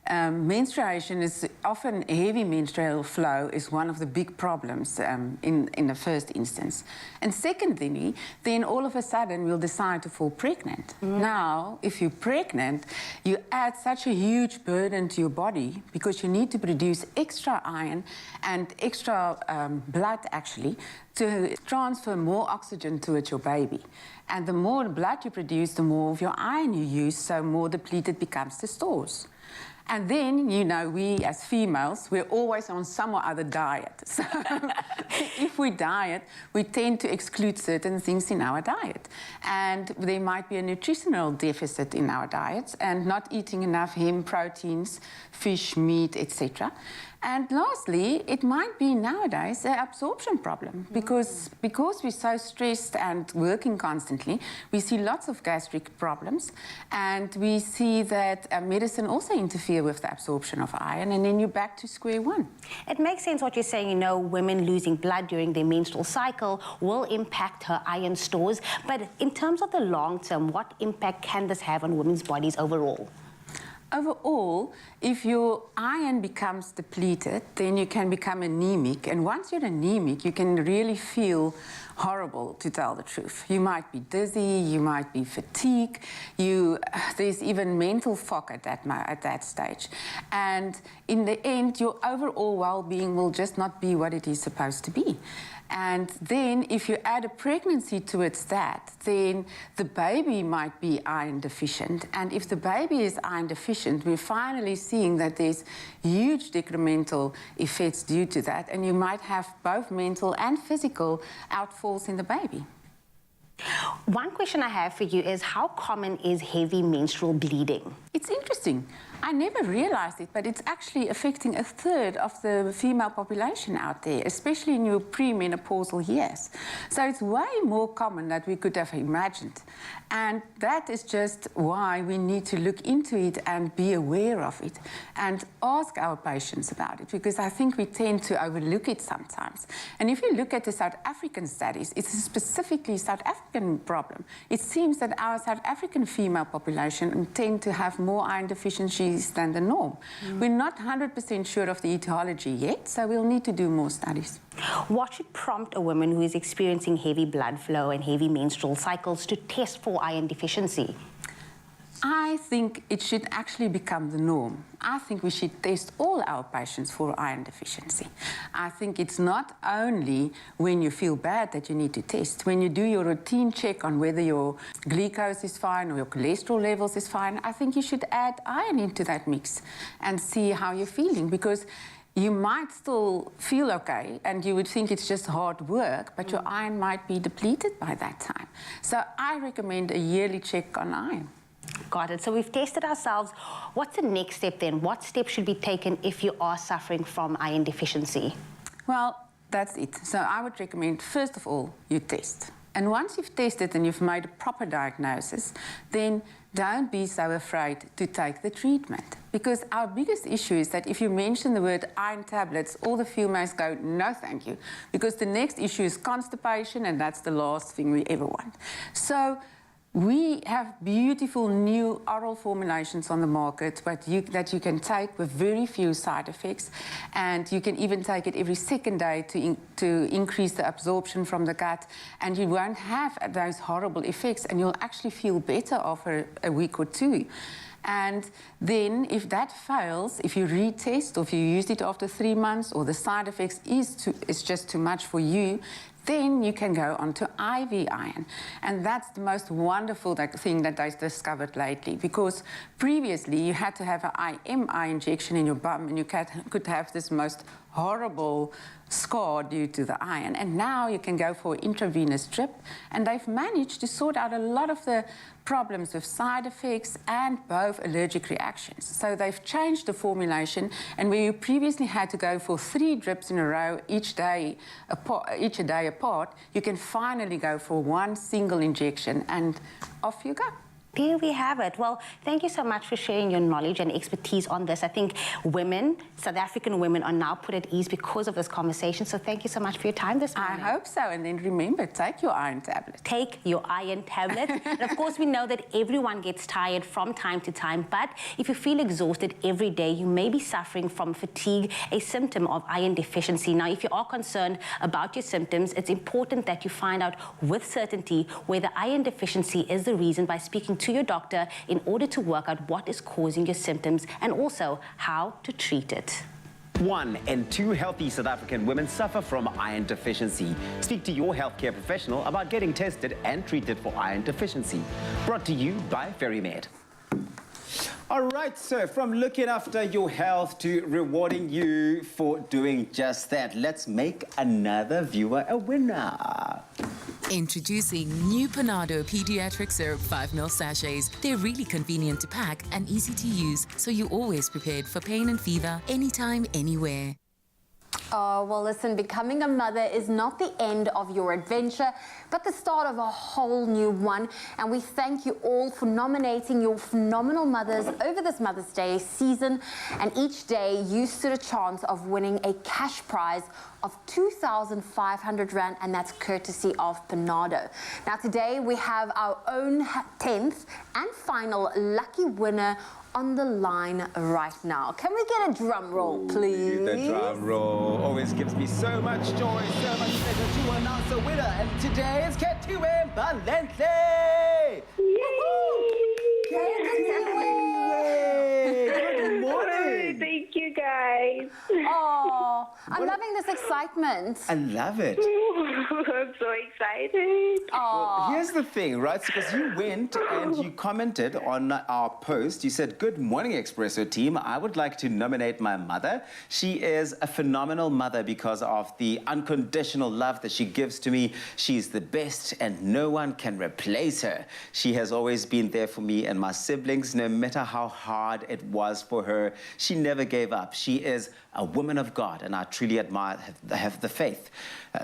menstruation is often heavy menstrual flow is one of the big problems in the first instance. And secondly, then all of a sudden we'll decide to fall pregnant. Now, if you're pregnant, you add such a huge burden to your body because you need to produce extra iron and extra blood actually to transfer more oxygen towards your baby. And the more blood you produce, the more of your iron you use, so more depleted becomes the stores. And then, you know, we as females, we're always on some or other diet. So if we diet, we tend to exclude certain things in our diet. And there might be a nutritional deficit in our diets and not eating enough hemp proteins, fish, meat, etc. And lastly, it might be nowadays an absorption problem because we're so stressed and working constantly, we see lots of gastric problems, and we see that medicine also interferes with the absorption of iron, and then you're back to square one. It makes sense what you're saying. You know, women losing blood during their menstrual cycle will impact her iron stores. But in terms of the long term, what impact can this have on women's bodies overall? Overall, if your iron becomes depleted, then you can become anemic. And once you're anemic, you can really feel horrible, to tell the truth. You might be dizzy, you might be fatigued, there's even mental fog at that stage. And in the end, your overall well-being will just not be what it is supposed to be. And then if you add a pregnancy towards that, then the baby might be iron deficient. And if the baby is iron deficient, we're finally seeing that there's huge detrimental effects due to that. And you might have both mental and physical outfalls in the baby. One question I have for you is, how common is heavy menstrual bleeding? It's interesting. I never realized it, but it's actually affecting 1/3 of the female population out there, especially in your premenopausal years. So it's way more common than we could have imagined. And that is just why we need to look into it and be aware of it and ask our patients about it, because I think we tend to overlook it sometimes. And if you look at the South African studies, it's a specifically South African problem. It seems that our South African female population tend to have more iron deficiencies than the norm. We're not 100% sure of the etiology yet, so we'll need to do more studies. What should prompt a woman who is experiencing heavy blood flow and heavy menstrual cycles to test for iron deficiency? I think it should actually become the norm. I think we should test all our patients for iron deficiency. I think it's not only when you feel bad that you need to test. When you do your routine check on whether your glucose is fine or your cholesterol levels is fine, I think you should add iron into that mix and see how you're feeling, because you might still feel okay and you would think it's just hard work, but your iron might be depleted by that time. So I recommend a yearly check on iron. Got it. So we've tested ourselves. What's the next step then? What steps should be taken if you are suffering from iron deficiency? Well, that's it. So I would recommend, first of all, you test. And once you've tested and you've made a proper diagnosis, then don't be so afraid to take the treatment. Because our biggest issue is that if you mention the word iron tablets, all the females go, no thank you. Because the next issue is constipation, and that's the last thing we ever want. So we have beautiful new oral formulations on the market that you can take with very few side effects, and you can even take it every second day to increase the absorption from the gut, and you won't have those horrible effects, and you'll actually feel better after a week or two. And then if that fails, if you retest or if you used it after 3 months or the side effects is just too much for you, then you can go on to IV iron. And that's the most wonderful thing that they've discovered lately, because previously you had to have an IMI injection in your bum and you could have this most horrible scar due to the iron. And now you can go for an intravenous drip, and they've managed to sort out a lot of the problems with side effects and both allergic reactions. So they've changed the formulation, and where you previously had to go for 3 drips in a row each day apart, you can finally go for 1 single injection, and off you go. There we have it. Well, thank you so much for sharing your knowledge and expertise on this. I think women, South African women, are now put at ease because of this conversation. So thank you so much for your time this morning. I hope so. And then remember, take your iron tablet. Take your iron tablet. And of course, we know that everyone gets tired from time to time. But if you feel exhausted every day, you may be suffering from fatigue, a symptom of iron deficiency. Now, if you are concerned about your symptoms, it's important that you find out with certainty whether iron deficiency is the reason by speaking to your doctor in order to work out what is causing your symptoms and also how to treat it. 1 in 2 healthy South African women suffer from iron deficiency. Speak to your healthcare professional about getting tested and treated for iron deficiency. Brought to you by FerryMed. All right, so from looking after your health to rewarding you for doing just that, let's make another viewer a winner. Introducing new Panado Pediatric Syrup 5ml sachets. They're really convenient to pack and easy to use, so you're always prepared for pain and fever anytime, anywhere. Oh, well, listen, becoming a mother is not the end of your adventure, but the start of a whole new one. And we thank you all for nominating your phenomenal mothers over this Mother's Day season. And each day you stood a chance of winning a cash prize of 2,500 Rand, and that's courtesy of Panado. Now, today we have our own 10th and final lucky winner on the line right now. Can we get a drum roll, please? The drum roll always gives me so much joy, so much pleasure to announce the winner. And today is Ketiwe Balente. Good morning. Thank you, guys. Oh, I'm loving this excitement. I love it. I'm so excited. Well, here's the thing, right? Because you went and you commented on our post. You said, "Good morning, Expresso team. I would like to nominate my mother. She is a phenomenal mother because of the unconditional love that she gives to me. She's the best and no one can replace her. She has always been there for me and my siblings, no matter how hard it was for her. She never gave up. She is a woman of God, and I truly admire have the faith,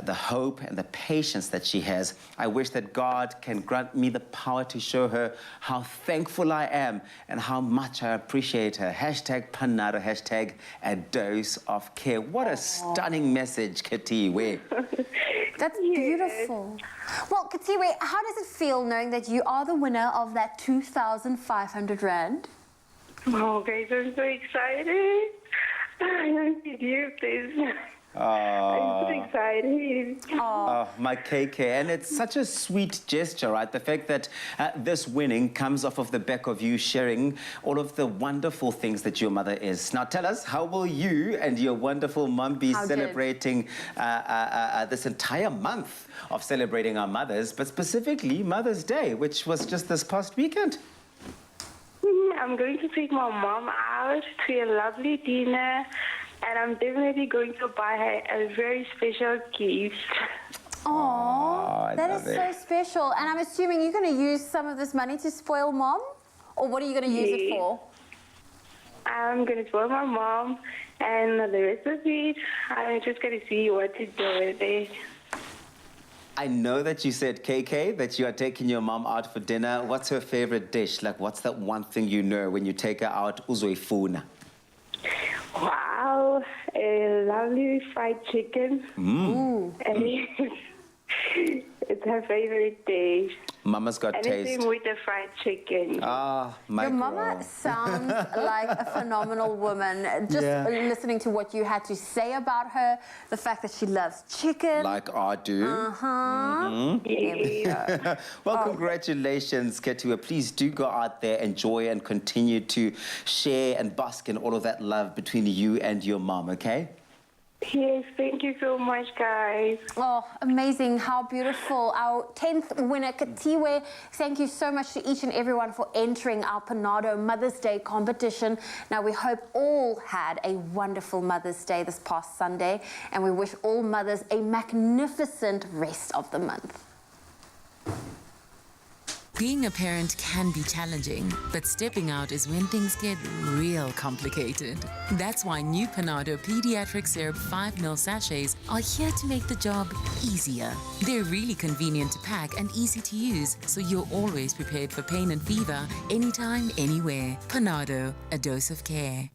the hope, and the patience that she has. I wish that God can grant me the power to show her how thankful I am and how much I appreciate her. Hashtag Panado, hashtag a dose of care." What a stunning message, Ketiwe. That's beautiful. Well, Ketiwe, how does it feel knowing that you are the winner of that 2,500 Rand? Oh, guys, I'm so excited. I'm you, please. I'm so excited. Oh, my KK. And it's such a sweet gesture, right? The fact that this winning comes off of the back of you sharing all of the wonderful things that your mother is. Now, tell us, how will you and your wonderful mum be celebrating this entire month of celebrating our mothers, but specifically Mother's Day, which was just this past weekend? I'm going to take my mom out to a lovely dinner, and I'm definitely going to buy her a very special gift. Aww, that is love so it. special. And I'm assuming you're going to use some of this money to spoil Mom? Or what are you going to use it for? I'm going to spoil my mom, and the rest of it, I'm just going to see what to do with it. I know that you said, KK, that you are taking your mom out for dinner. What's her favorite dish? Like, what's that one thing you know when you take her out? Uzoifuna. Wow, a lovely fried chicken. And it's her favorite dish. Mama's got taste. Anything with the fried chicken. Ah, my Your girl. mama sounds like a phenomenal woman. Just listening to what you had to say about her, the fact that she loves chicken. Like I do. There we go. Well, congratulations, Ketua. Please do go out there, enjoy, and continue to share and bask in all of that love between you and your mom, okay? Yes, thank you so much, guys. Oh, amazing. How beautiful. Our 10th winner, Katiwe. Thank you so much to each and everyone for entering our Panado Mother's Day competition. Now, we hope all had a wonderful Mother's Day this past Sunday, and we wish all mothers a magnificent rest of the month. Being a parent can be challenging, but stepping out is when things get real complicated. That's why new Panado Pediatric Syrup 5ml sachets are here to make the job easier. They're really convenient to pack and easy to use, so you're always prepared for pain and fever, anytime, anywhere. Panado, a dose of care.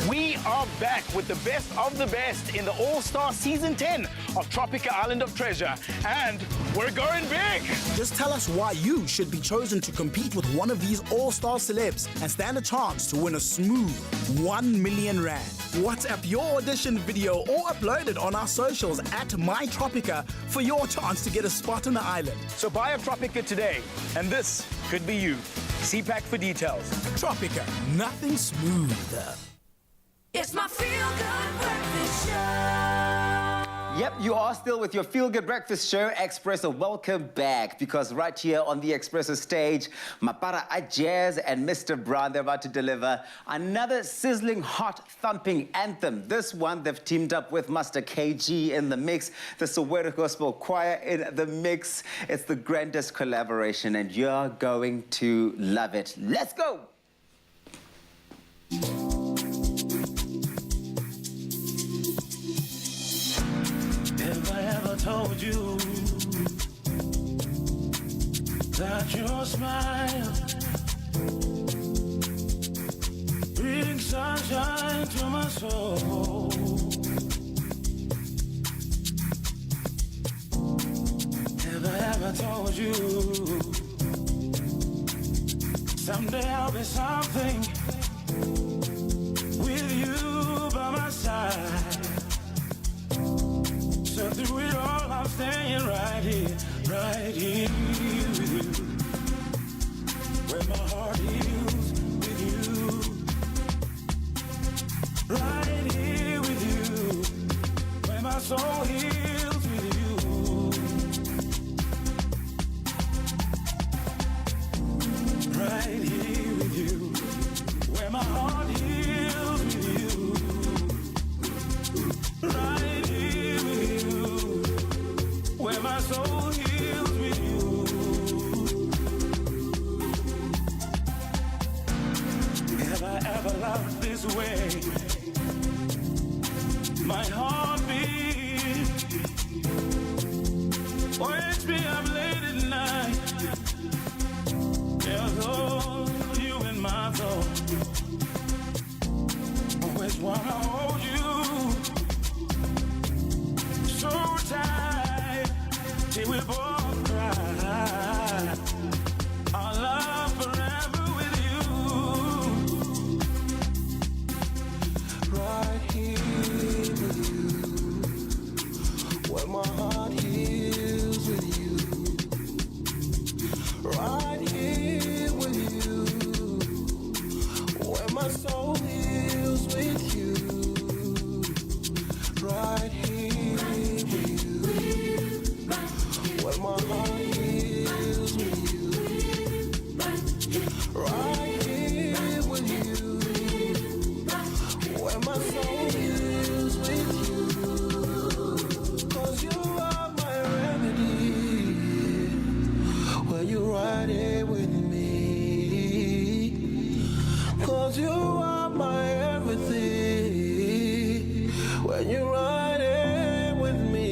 We are back with the best of the best in the All-Star Season 10 of Tropica Island of Treasure. And we're going big! Just tell us why you should be chosen to compete with one of these all-star celebs and stand a chance to win a smooth 1 million rand. WhatsApp your audition video or upload it on our socials at MyTropica for your chance to get a spot on the island. So buy a Tropica today, and this could be you. CPAC for details. Tropica, nothing smoother. It's my feel-good breakfast show. Yep, you are still with your feel-good breakfast show, Expresso. Welcome back, because right here on the Expresso stage, Mapara Ajaz and Mr. Brown, they're about to deliver another sizzling, hot, thumping anthem. This one, they've teamed up with Master KG in the mix, the Soweto Gospel Choir in the mix. It's the grandest collaboration, and you're going to love it. Let's go! Have I ever told you that your smile brings sunshine to my soul? Have I ever told you someday I'll be something with you by my side? So through it all, I'm staying right here with you, where my heart heals with you, right here with you, where my soul heals with you, right here with you, my soul heals with you. Have I ever loved this way? My heartbeat wakes me up late at night. There's all you in my thoughts. Always wanna hold you so tight till we both cry. Our love forever with you. Right here with you, where my heart heals with you. Right here with you, where my soul heals with you. Right here with you, where my heart heals with you. Right here with you, where my soul heals with you. 'Cause you are my remedy, where you right here with me. 'Cause you are my everything, when you're right here with me.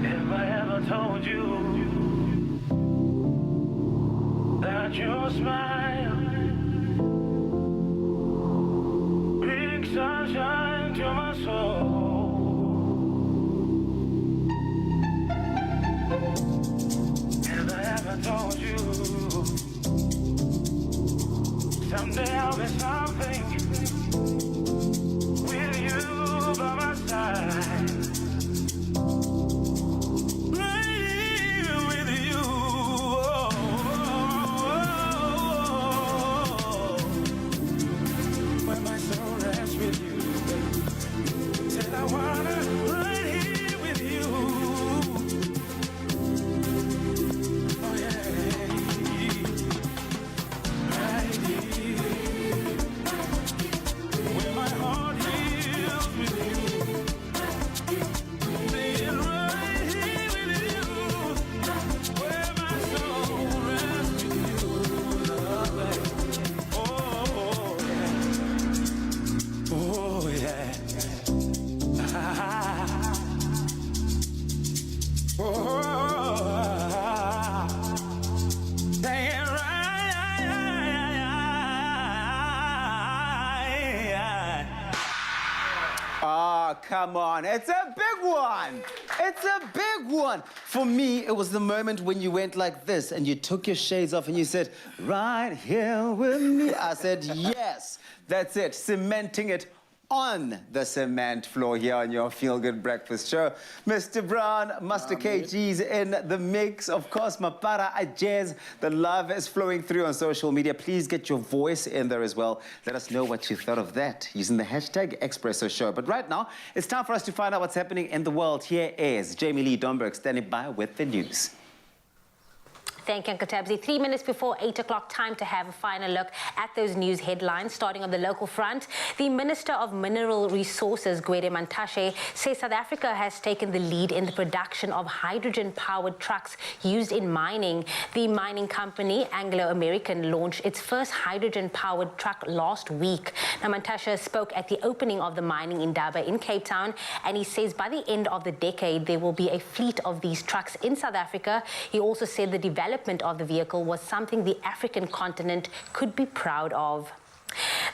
Have I ever told you that your smile brings sunshine to my soul? Have I ever told you someday I'll be something with you by my side? Right here with you. When my soul rests with you, said I wanna right here with you. Oh yeah, right here, where my heart heals with you. Being right here with you, where my soul rests with you. Oh yeah. Oh yeah. Oh, staying right. Ah, come on. It's a big one. It's a big one. For me, it was the moment when you went like this and you took your shades off and you said, right here with me. I said, yes, that's it. Cementing it on the cement floor here on your Feel Good Breakfast Show. Mr. Brown, Master KG's in the mix. Of course, Mapara Ajez. The love is flowing through on social media. Please get your voice in there as well. Let us know what you thought of that using the hashtag Expresso Show. But right now, it's time for us to find out what's happening in the world. Here is Jamie Lee Domberg standing by with the news. Thank you, Katabzi. 3 minutes before 8 o'clock, time to have a final look at those news headlines. Starting on the local front, the Minister of Mineral Resources, Gwede Mantashe, says South Africa has taken the lead in the production of hydrogen-powered trucks used in mining. The mining company, Anglo-American, launched its first hydrogen-powered truck last week. Now, Mantashe spoke at the opening of the mining indaba in Cape Town, and he says by the end of the decade, there will be a fleet of these trucks in South Africa. He also said the development of the vehicle was something the African continent could be proud of.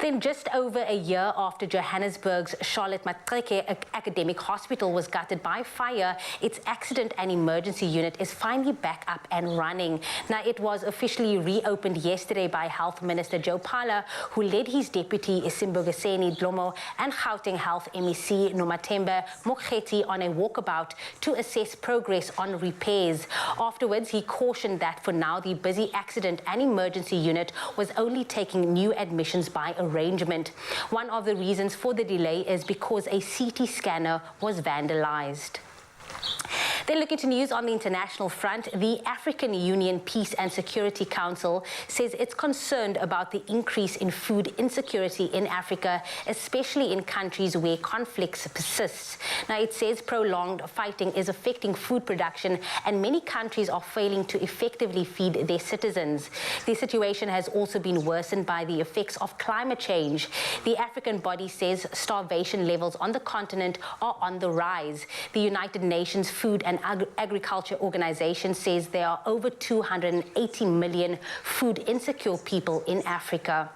Then just over a year after Johannesburg's Charlotte Maxeke Academic Hospital was gutted by fire, its accident and emergency unit is finally back up and running. Now, it was officially reopened yesterday by Health Minister Joe Phala, who led his deputy Isimbogeseni Dlomo and Gauteng Health MEC Nomathemba Mokgethi on a walkabout to assess progress on repairs. Afterwards, he cautioned that for now, the busy accident and emergency unit was only taking new admissions by arrangement. One of the reasons for the delay is because a CT scanner was vandalized. Then looking to news on the international front, the African Union Peace and Security Council says it's concerned about the increase in food insecurity in Africa, especially in countries where conflicts persist. Now, it says prolonged fighting is affecting food production and many countries are failing to effectively feed their citizens. The situation has also been worsened by the effects of climate change. The African body says starvation levels on the continent are on the rise. The United Nations Food and Agriculture Organization says there are over 280 million food insecure people in Africa.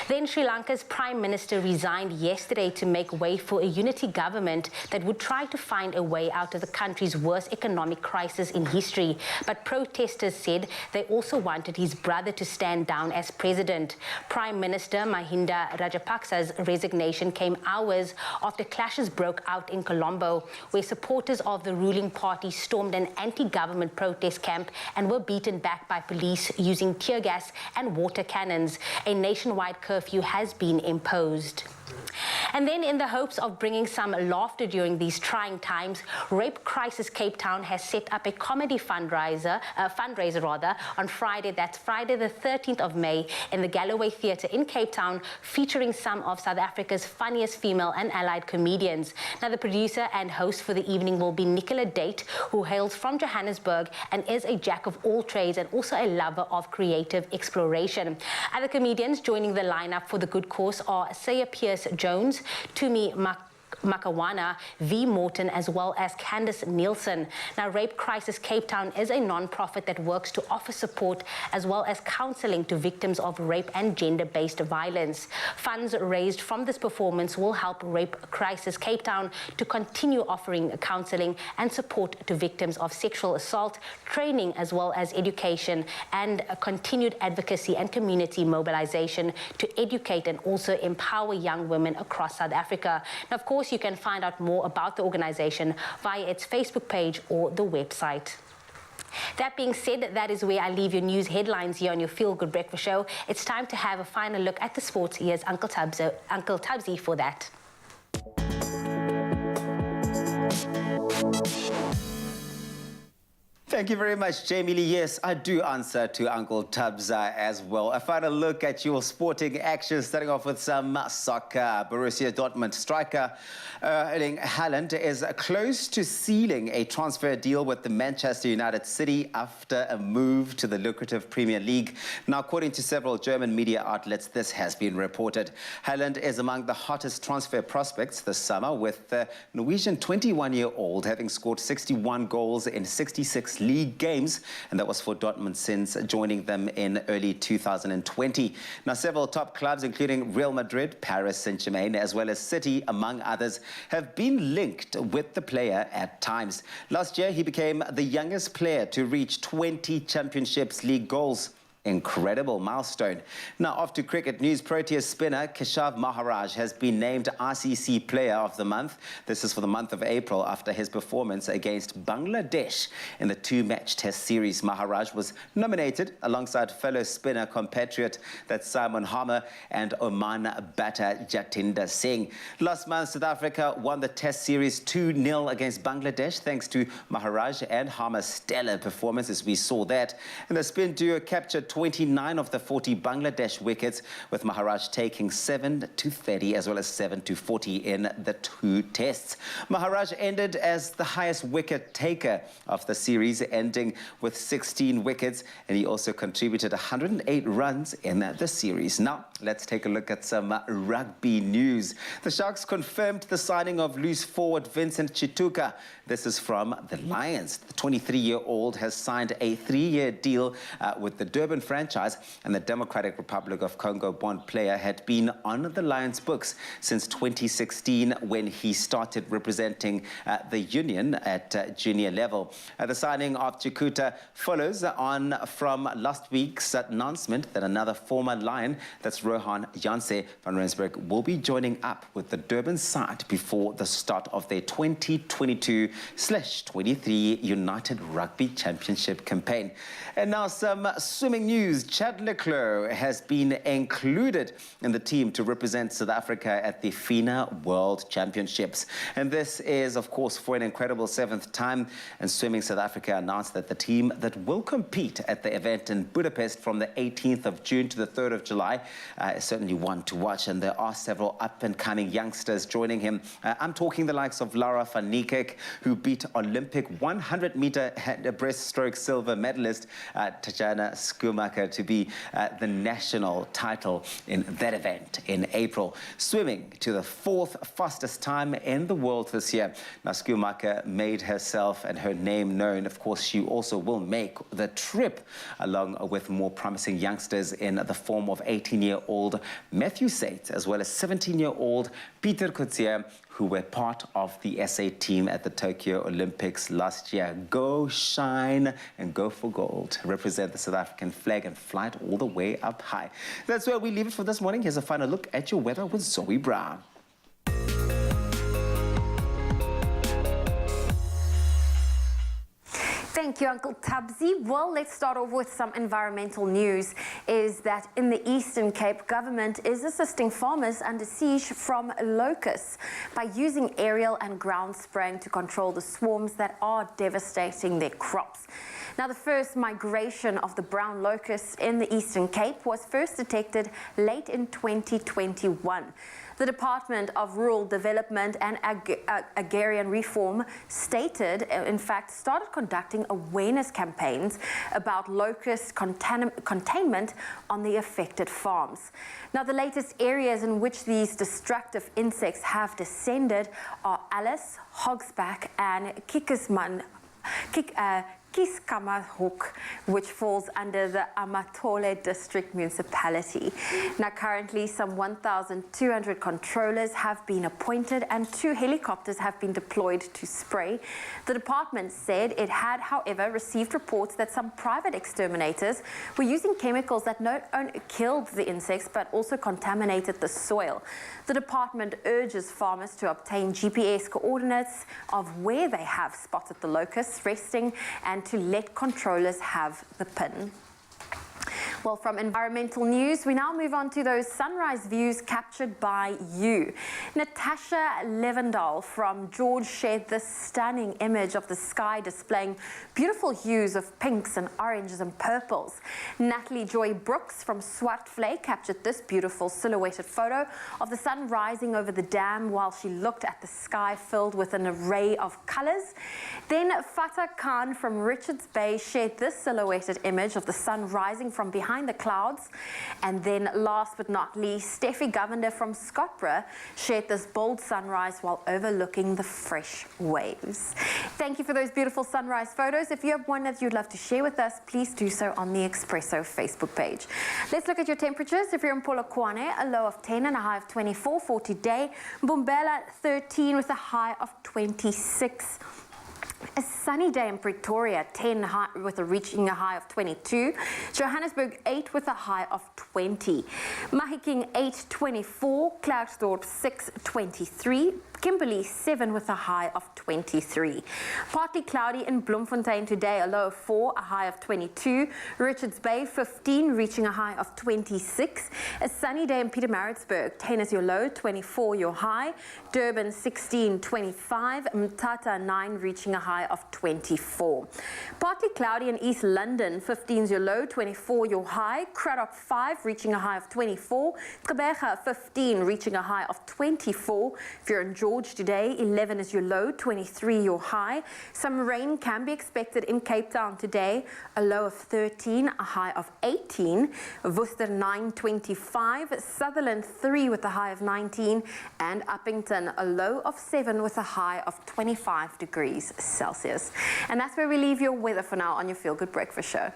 Then Sri Lanka's Prime Minister resigned yesterday to make way for a unity government that would try to find a way out of the country's worst economic crisis in history. But protesters said they also wanted his brother to stand down as president. Prime Minister Mahinda Rajapaksa's resignation came hours after clashes broke out in Colombo, where supporters of the ruling party stormed an anti-government protest camp and were beaten back by police using tear gas and water cannons. A nationwide curfew has been imposed. And then, in the hopes of bringing some laughter during these trying times, Rape Crisis Cape Town has set up a comedy fundraiser on Friday. That's Friday the 13th of May in the Galloway Theatre in Cape Town, featuring some of South Africa's funniest female and allied comedians. Now, the producer and host for the evening will be Nicola Date, who hails from Johannesburg and is a jack of all trades and also a lover of creative exploration. Other comedians joining the lineup for the good cause are Saya Pierce-Jones, Tumi Makawana, V. Morton, as well as Candice Nielsen. Now, Rape Crisis Cape Town is a non-profit that works to offer support as well as counselling to victims of rape and gender-based violence. Funds raised from this performance will help Rape Crisis Cape Town to continue offering counselling and support to victims of sexual assault, training as well as education, and continued advocacy and community mobilisation to educate and also empower young women across South Africa. Now, of course, you can find out more about the organisation via its Facebook page or the website. That being said, that is where I leave your news headlines here on your Feel Good Breakfast Show. It's time to have a final look at the sports. Here's Uncle Tubbsy for that. Thank you very much, Jamie Lee. Yes, I do answer to Uncle Tubbs as well. A final look at your sporting action, starting off with some soccer. Borussia Dortmund striker Erling Haaland is close to sealing a transfer deal with the Manchester United City after a move to the lucrative Premier League. Now, according to several German media outlets, this has been reported. Haaland is among the hottest transfer prospects this summer, with the Norwegian 21-year-old having scored 61 goals in 66 league games, and that was for Dortmund since joining them in early 2020. Now, several top clubs, including Real Madrid, Paris Saint-Germain, as well as City, among others, have been linked with the player at times. Last year, he became the youngest player to reach 20 Championships League goals. Incredible milestone. Now, off to cricket news. Proteas spinner Keshav Maharaj has been named ICC Player of the Month. This is for the month of April after his performance against Bangladesh in the two-match test series. Maharaj was nominated alongside fellow spinner compatriot, that's Simon Harmer, and Oman batter Jatinder Singh. Last month, South Africa won the test series 2-0 against Bangladesh thanks to Maharaj and Harmer's stellar performance, as we saw that. And the spin duo captured 29 of the 40 Bangladesh wickets, with Maharaj taking 7-30 as well as 7-40 in the two tests. Maharaj ended as the highest wicket taker of the series, ending with 16 wickets, and he also contributed 108 runs in the series. Now, let's take a look at some rugby news. The Sharks confirmed the signing of loose forward Vincent Chituka. This is from the Lions. The 23-year-old has signed a 3-year deal with the Durban franchise, and the Democratic Republic of Congo-born player had been on the Lions books since 2016 when he started representing the Union at junior level. The signing of Chikuta follows on from last week's announcement that another former Lion, that's Rohan Janse van Rensburg, will be joining up with the Durban side before the start of their 2022/23 United Rugby Championship campaign. And now some swimming news. news, Chad Leclerc has been included in the team to represent South Africa at the FINA World Championships. And this is, of course, for an incredible 7th time. And Swimming South Africa announced that the team that will compete at the event in Budapest from the 18th of June to the 3rd of July is certainly one to watch. And there are several up-and-coming youngsters joining him. I'm talking the likes of Laura van Niekerk, who beat Olympic 100-meter breaststroke silver medalist Tatjana Skumaker to be the national title in that event in April. Swimming to the 4th fastest time in the world this year. Now, Skumaker made herself and her name known. Of course, she also will make the trip along with more promising youngsters in the form of 18-year-old Matthew Sates, as well as 17-year-old Peter Coetzee, who were part of the SA team at the Tokyo Olympics last year. Go shine and go for gold. Represent the South African flag and fly it all the way up high. That's where we leave it for this morning. Here's a final look at your weather with Zoe Brown. Thank you, Uncle Tabsy. Well, let's start off with some environmental news. Is that in the Eastern Cape, government is assisting farmers under siege from locusts by using aerial and ground spraying to control the swarms that are devastating their crops. Now, the first migration of the brown locusts in the Eastern Cape was first detected late in 2021. The Department of Rural Development and Agrarian Reform stated, in fact, started conducting awareness campaigns about locust containment on the affected farms. Now, the latest areas in which these destructive insects have descended are Alice, Hogsback, and Kiskamarhoek, which falls under the Amatole District Municipality. Now, currently, some 1,200 controllers have been appointed and 2 helicopters have been deployed to spray. The department said it had, however, received reports that some private exterminators were using chemicals that not only killed the insects but also contaminated the soil. The department urges farmers to obtain GPS coordinates of where they have spotted the locusts resting and to let controllers have the pin. Well, from environmental news, we now move on to those sunrise views captured by you. Natasha Levendal from George shared this stunning image of the sky displaying beautiful hues of pinks and oranges and purples. Natalie Joy Brooks from Swartvlei captured this beautiful silhouetted photo of the sun rising over the dam while she looked at the sky filled with an array of colors. Then Fatah Khan from Richards Bay shared this silhouetted image of the sun rising from behind the clouds. And then last but not least, Steffi Govender from Scotborough shared this bold sunrise while overlooking the fresh waves. Thank you for those beautiful sunrise photos. If you have one that you'd love to share with us, please do so on the Expresso Facebook page. Let's look at your temperatures. If you're in Polokwane, a low of 10 and a high of 24 for today. Mbombela 13 with a high of 26. A sunny day in Pretoria, 10 high, reaching a high of 22. Johannesburg 8 with a high of 20. Mahikeng 8, 24. Klerksdorp 6, 23. Kimberley 7 with a high of 23. Partly cloudy in Bloemfontein today, a low of 4, a high of 22. Richards Bay 15, reaching a high of 26. A sunny day in Pietermaritzburg, 10 is your low, 24 your high. Durban 16, 25. Mthatha 9, reaching a high of 24. Partly cloudy in East London, 15 is your low, 24 your high. Cradock 5, reaching a high of 24. Gqeberha 15, reaching a high of 24. If you're in George today, 11 is your low, 23 your high. Some rain can be expected in Cape Town today, a low of 13, a high of 18. Worcester 9, 25. Sutherland 3 with a high of 19. And Uppington, a low of 7 with a high of 25 degrees Celsius. And that's where we leave your weather for now on your Feel Good Breakfast Show.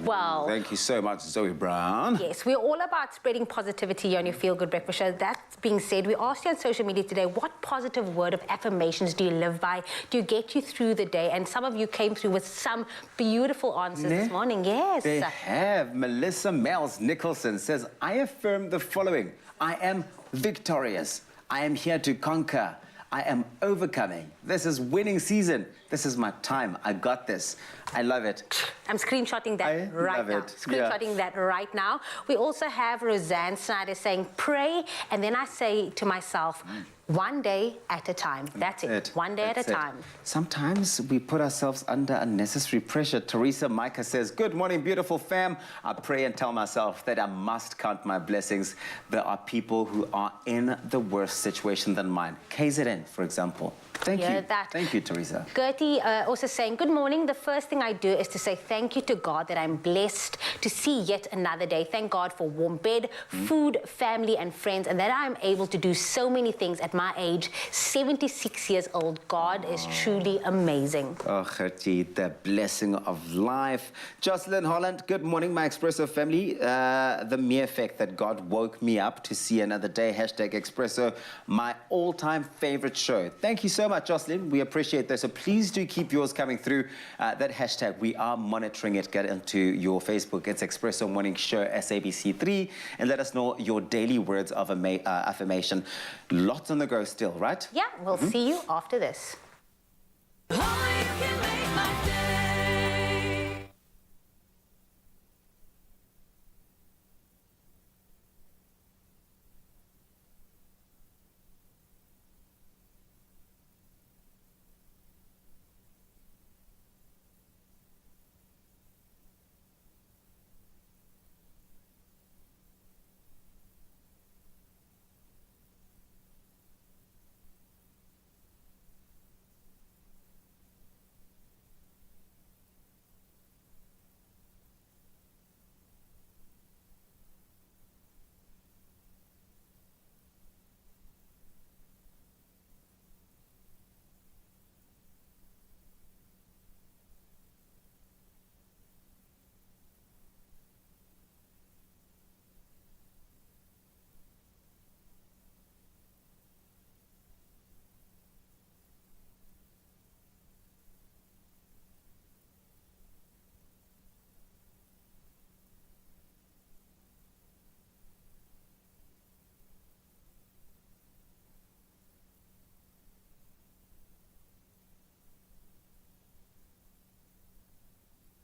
Well, thank you so much, Zoe Brown. Yes, we're all about spreading positivity on your Feel Good Breakfast Show. That being said, we asked you on social media today, what positive word of affirmations do you live by? Do you get you through the day? And some of you came through with some beautiful answers this morning. Yes. They have. Melissa Mells Nicholson says, I affirm the following. I am victorious. I am here to conquer. I am overcoming. This is winning season. This is my time. I got this. I love it. I'm screenshotting that right now. Screenshotting that right now. We also have Roseanne Snyder saying, pray, and then I say to myself, one day at a time. That's it. One day at a time. Sometimes we put ourselves under unnecessary pressure. Teresa Micah says, good morning, beautiful fam. I pray and tell myself that I must count my blessings. There are people who are in the worse situation than mine. KZN, for example. Thank you. Thank you, Teresa. Gertie also saying, good morning. The first thing I do is to say thank you to God that I'm blessed to see yet another day. Thank God for warm bed, food, family, and friends, and that I'm able to do so many things at my age, 76 years old. God is truly amazing. Oh, Gertie, the blessing of life. Jocelyn Holland, good morning, my Expresso family. The mere fact that God woke me up to see another day, hashtag Expresso, my all-time favorite show. Thank you so much, Jocelyn. We appreciate that. So please do keep yours coming through. That hashtag, we are monitoring it. Get into your Facebook. It's Expresso Morning Show SABC3 and let us know your daily words of affirmation. Lots on the go still, right? Yeah, we'll see you after this.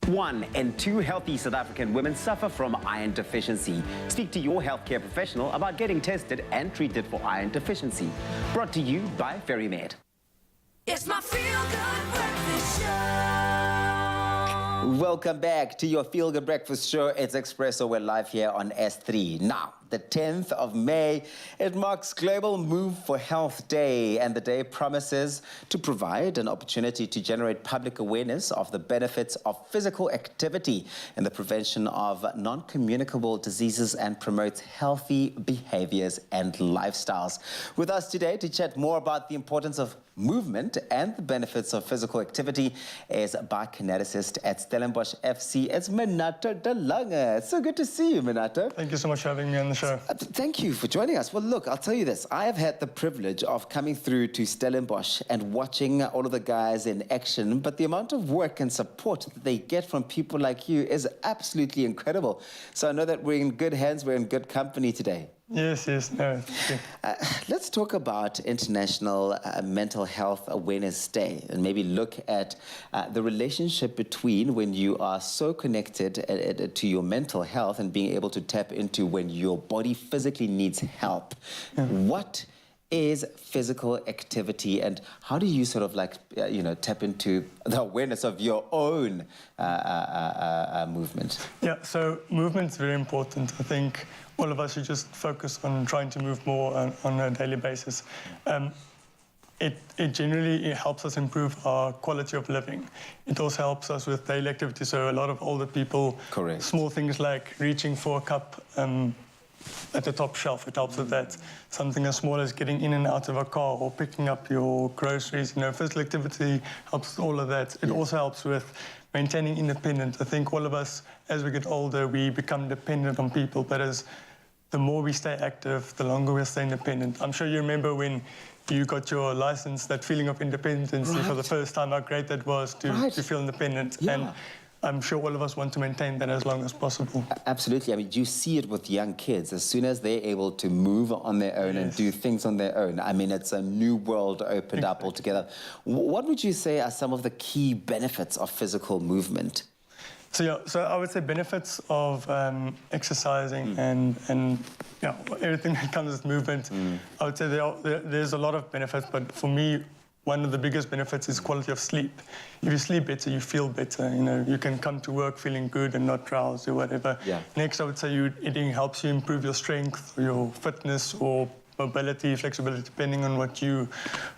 One in two healthy South African women suffer from iron deficiency. Speak to your healthcare professional about getting tested and treated for iron deficiency. Brought to you by FerryMed. It's my feel-good breakfast show. Welcome back to your Feel Good Breakfast Show. It's Expresso. We're live here on S3. Now, the 10th of May, it marks Global Move for Health Day, and the day promises to provide an opportunity to generate public awareness of the benefits of physical activity and the prevention of non-communicable diseases and promotes healthy behaviors and lifestyles. With us today to chat more about the importance of movement and the benefits of physical activity is biokineticist at Stellenbosch FC. It's Minato De Lange. It's so good to see you, Minato. Thank you so much for having me on the show. Thank you for joining us. Well, look, I'll tell you this. I have had the privilege of coming through to Stellenbosch and watching all of the guys in action, but the amount of work and support that they get from people like you is absolutely incredible. So I know that we're in good hands, we're in good company today. Yes, no. Let's talk about International Mental Health Awareness Day and maybe look at the relationship between when you are so connected to your mental health and being able to tap into when your body physically needs help. What is physical activity and how do you sort of like, tap into the awareness of your own movement? Yeah, so movement's very important. I think all of us should just focus on trying to move more on a daily basis. It generally helps us improve our quality of living. It also helps us with daily activity. So a lot of older people, small things like reaching for a cup at the top shelf, it helps with that. Something as small as getting in and out of a car or picking up your groceries, physical activity helps with all of that. It also helps with maintaining independence. I think all of us, as we get older, we become dependent on people, but the more we stay active, the longer we'll stay independent. I'm sure you remember when you got your license, that feeling of independence for the first time, how great that was to feel independent. Yeah. And I'm sure all of us want to maintain that as long as possible. Absolutely. I mean, you see it with young kids. As soon as they're able to move on their own and do things on their own, I mean, it's a new world opened up altogether. What would you say are some of the key benefits of physical movement? So I would say benefits of exercising and everything that comes with movement. I would say there's a lot of benefits, but for me, one of the biggest benefits is quality of sleep. If you sleep better, you feel better. You know, you can come to work feeling good and not drowsy or whatever. Yeah. Next, I would say eating helps you improve your strength, your fitness, or mobility, flexibility, depending on what you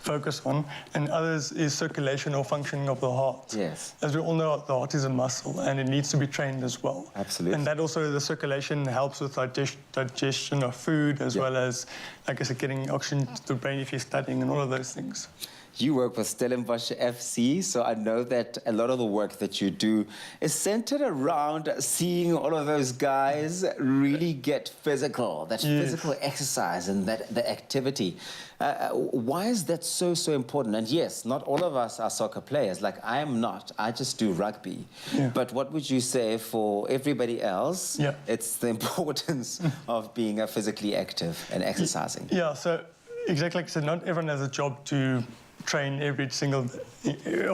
focus on. And others is circulation or functioning of the heart. Yes. As we all know, the heart is a muscle and it needs to be trained as well. Absolutely. And that also, the circulation helps with digestion of food as well as, like I said, getting oxygen to the brain if you're studying and all of those things. You work with Stellenbosch FC, so I know that a lot of the work that you do is centered around seeing all of those guys really get physical, that physical exercise and the activity. Why is that so important? And yes, not all of us are soccer players. Like, I am not. I just do rugby. But what would you say for everybody else? It's the importance of being physically active and exercising. Yeah, so exactly like I said, not everyone has a job to train every single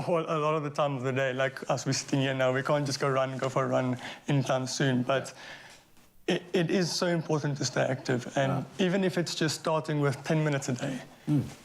or a lot of the time of the day. Like us, we're sitting here now, we can't just go for a run anytime soon. But it is so important to stay active. And even if it's just starting with 10 minutes a day,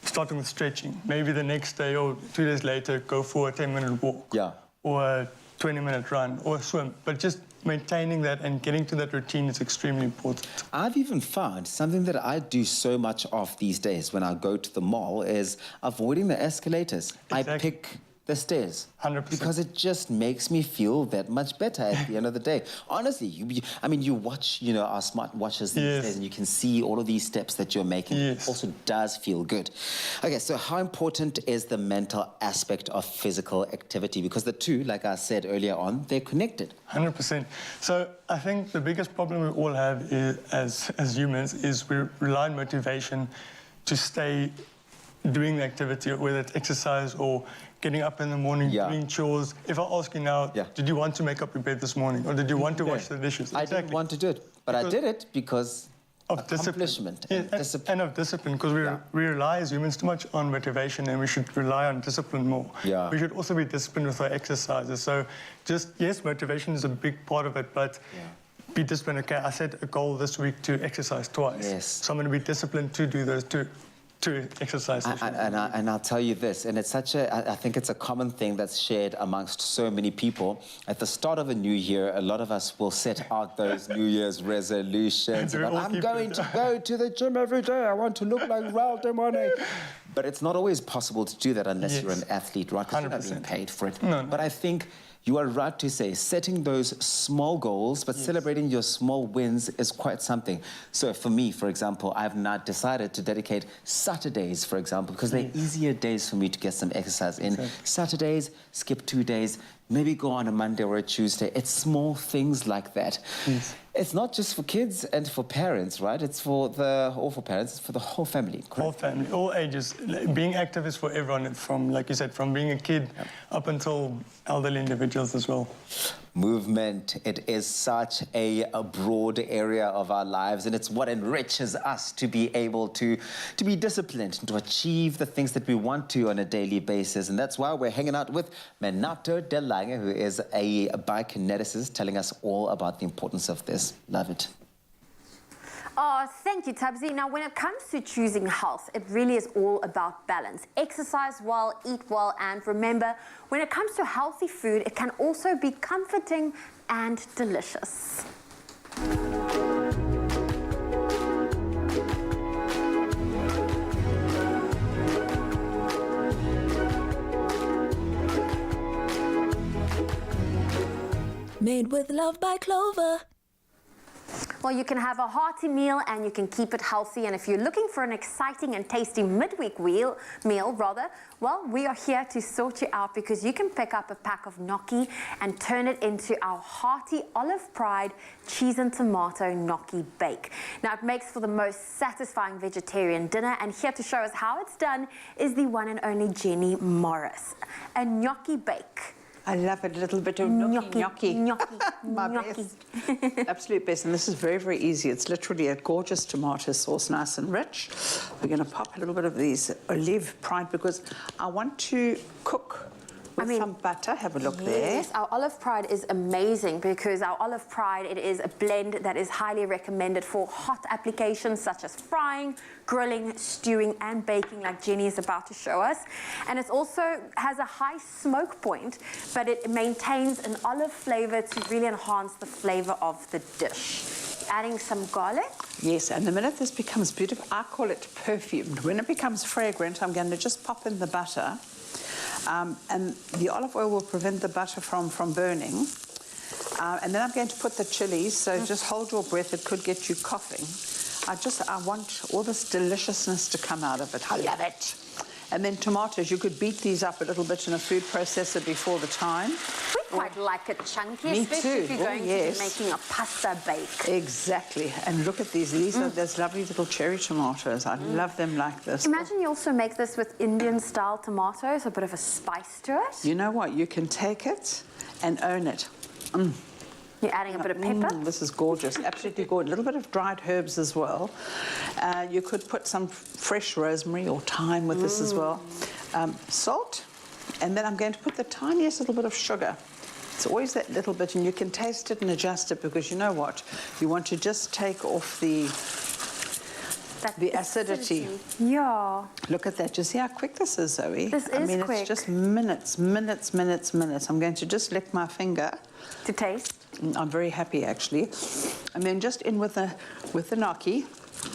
starting with stretching, maybe the next day or 2 days later, go for a 10-minute walk. Or a 20-minute run or a swim. But just maintaining that and getting to that routine is extremely important. I've even found something that I do so much of these days when I go to the mall is avoiding the escalators. I pick the stairs. 100%. Because it just makes me feel that much better at the end of the day. Honestly, you watch, our smart watches these days and you can see all of these steps that you're making. It also does feel good. Okay, so how important is the mental aspect of physical activity? Because the two, like I said earlier on, they're connected. 100%. So I think the biggest problem we all have is, as humans is we rely on motivation to stay doing the activity, whether it's exercise or getting up in the morning, doing chores. If I ask you now, did you want to make up your bed this morning or did you want to wash the dishes? I didn't want to do it, but I did it because of discipline. And of discipline, because we rely as humans too much on motivation and we should rely on discipline more. We should also be disciplined with our exercises. So yes, motivation is a big part of it, but be disciplined. Okay, I set a goal this week to exercise twice. So I'm going to be disciplined to do those two exercise sessions. And I'll tell you this, and it's I think it's a common thing that's shared amongst so many people. At the start of a new year, a lot of us will set out those New Year's resolutions. I'm going to go to the gym every day. I want to look like Raul de Monet. But it's not always possible to do that unless you're an athlete, right? Because you're not being paid for it. But I think you are right to say setting those small goals, but celebrating your small wins is quite something. So for me, for example, I've now decided to dedicate Saturdays, for example, because they're easier days for me to get some exercise in. Saturdays, skip 2 days, maybe go on a Monday or a Tuesday. It's small things like that. It's not just for kids and for parents, right? It's for parents, it's for the whole family. Correct? Whole family, all ages. Being active is for everyone, from, like you said, from being a kid up until elderly individuals as well. Movement, it is such a broad area of our lives, and it's what enriches us to be able to be disciplined, to achieve the things that we want to on a daily basis. And that's why we're hanging out with Menato Delange, who is a biokineticist, telling us all about the importance of this. Love it. Oh, thank you, Tabzi. Now, when it comes to choosing health, it really is all about balance. Exercise well, eat well, and remember, when it comes to healthy food, it can also be comforting and delicious. Made with love by Clover. Well, you can have a hearty meal and you can keep it healthy. And if you're looking for an exciting and tasty midweek meal, well, we are here to sort you out, because you can pick up a pack of gnocchi and turn it into our hearty olive pride cheese and tomato gnocchi bake. Now, it makes for the most satisfying vegetarian dinner, and here to show us how it's done is the one and only Jenny Morris. A gnocchi bake. I love it. A little bit of gnocchi. My best. Absolute best. And this is very, very easy. It's literally a gorgeous tomato sauce, nice and rich. We're going to pop a little bit of these olive pride because I want to cook with some butter. Have a look there. Yes, our olive pride is amazing because our olive pride, it is a blend that is highly recommended for hot applications such as frying, grilling, stewing and baking like Jenny is about to show us. And it also has a high smoke point, but it maintains an olive flavor to really enhance the flavor of the dish. Adding some garlic. Yes, and the minute this becomes beautiful, I call it perfumed. When it becomes fragrant, I'm going to just pop in the butter. And the olive oil will prevent the butter from burning. And then I'm going to put the chilies, so just hold your breath, it could get you coughing. I want all this deliciousness to come out of it. I love it. And then tomatoes, you could beat these up a little bit in a food processor before the time. We quite like it chunky, Me especially too. if you're going to be making a pasta bake. Exactly. And look at these. These are those lovely little cherry tomatoes. I love them like this. Imagine you also make this with Indian-style tomatoes, a bit of a spice to it. You know what? You can take it and own it. You're adding a bit of pepper. This is gorgeous, absolutely gorgeous. A little bit of dried herbs as well. You could put some fresh rosemary or thyme with this as well. Salt, and then I'm going to put the tiniest little bit of sugar. It's always that little bit, and you can taste it and adjust it because you know what? You want to just take off the acidity. Yeah. Look at that. You see how quick this is, Zoe? This is I mean, quick. it's just minutes, minutes, minutes, minutes. I'm going to just lick my finger. To taste? I'm very happy, actually. And then just in with the gnocchi.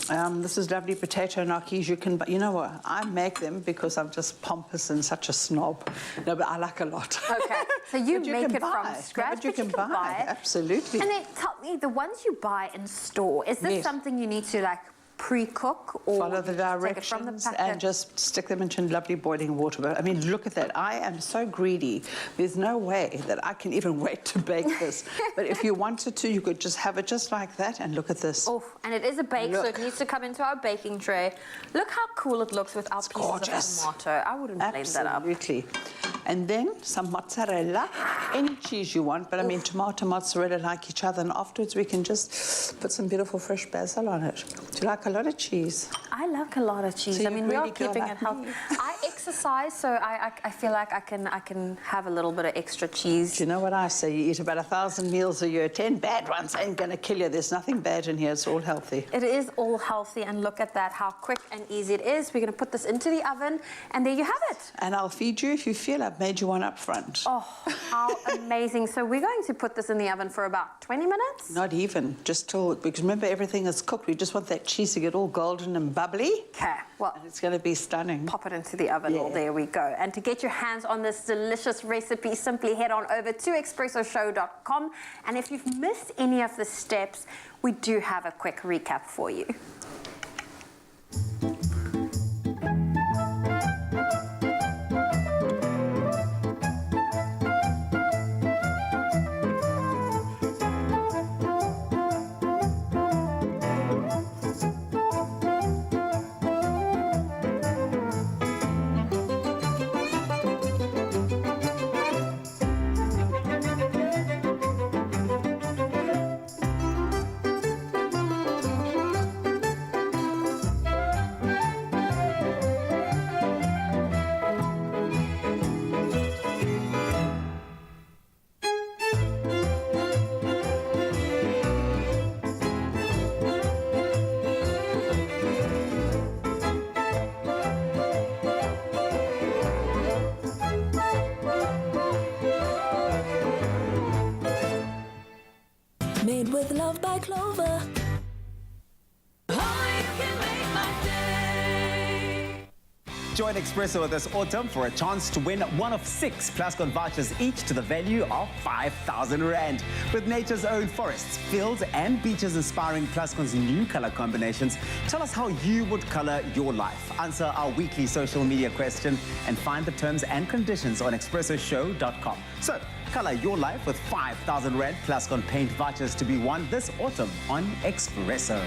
This is lovely potato gnocchis. You know what? I make them because I'm just pompous and such a snob. No, but I like a lot. Okay, so you make it buy. from scratch, but you can buy it. Absolutely. And then tell me, the ones you buy in store, is this something you need to like pre-cook or follow the take it from the directions packet? and just stick them into lovely boiling water. But I mean, look at that. I am so greedy. There's no way that I can even wait to bake this. But if you wanted to, you could just have it just like that. And look at this. Oh, and it is a bake, so it needs to come into our baking tray. Look how cool it looks with our pieces of tomato. I wouldn't blend that up. Absolutely. And then some mozzarella, any cheese you want, but I mean tomato, mozzarella like each other. And afterwards we can just put some beautiful fresh basil on it. Do you like a lot of cheese? I like a lot of cheese. So I mean, we are really girl keeping like it healthy. I exercise, so I feel like I can have a little bit of extra cheese. Do you know what I say? You eat about 1,000 meals a year. 10 bad ones ain't going to kill you. There's nothing bad in here. It's all healthy. It is all healthy, and look at that, how quick and easy it is. We're going to put this into the oven, and there you have it. And I'll feed you if you feel I've made you one up front. Oh, how amazing. So we're going to put this in the oven for about 20 minutes? Not even, just till, because remember everything is cooked. We just want that cheese to get all golden and bubbly. Okay, well, and it's going to be stunning. Pop it into the oven. Well, there we go. And to get your hands on this delicious recipe, simply head on over to expressoshow.com. And if you've missed any of the steps, we do have a quick recap for you. Made with love by Clover. Join Expresso this autumn for a chance to win one of 6 Plascon vouchers, each to the value of 5,000 Rand. With nature's own forests, fields and beaches inspiring Plascon's new color combinations, tell us how you would color your life. Answer our weekly social media question and find the terms and conditions on expressoshow.com. So, color your life with 5,000 Rand Plascon paint vouchers to be won this autumn on Expresso.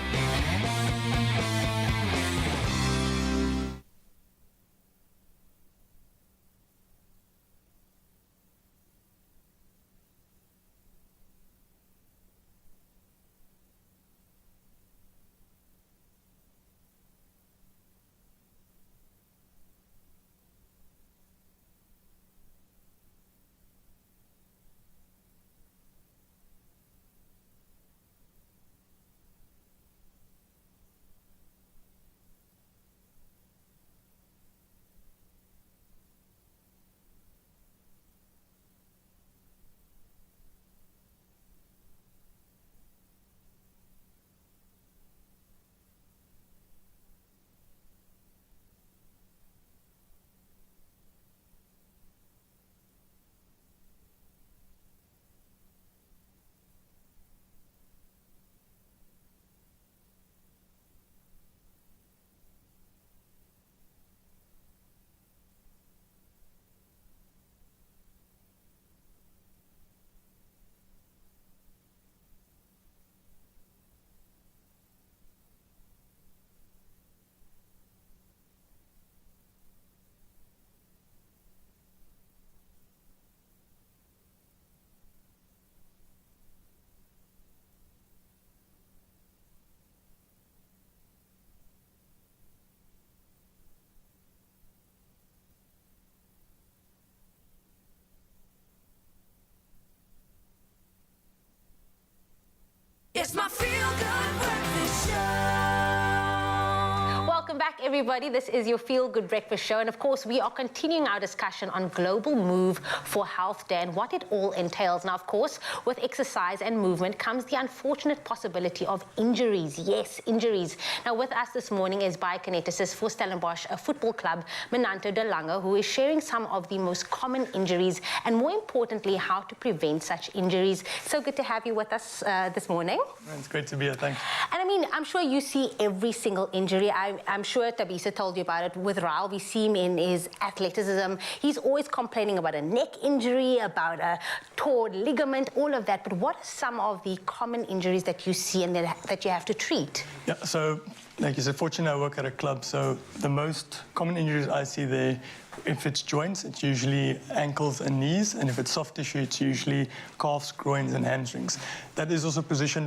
back, everybody. This is your Feel Good Breakfast Show. And of course, we are continuing our discussion on Global Move for Health Day and what it all entails. Now, of course, with exercise and movement comes the unfortunate possibility of injuries. Yes, injuries. Now, with us this morning is biokineticist for Stellenbosch Football Club, Menanto Delanga, who is sharing some of the most common injuries and, more importantly, how to prevent such injuries. So good to have you with us this morning. It's great to be here. Thanks. And I mean, I'm sure you see every single injury. I'm sure Tabisa told you about it. With Raul, we see him in his athleticism. He's always complaining about a neck injury, about a torn ligament, all of that. But what are some of the common injuries that you see and that you have to treat? Yeah, so like you said, fortunately I work at a club, so the most common injuries I see there, if it's joints, it's usually ankles and knees, and if it's soft tissue, it's usually calves, groins, and hamstrings. That is also position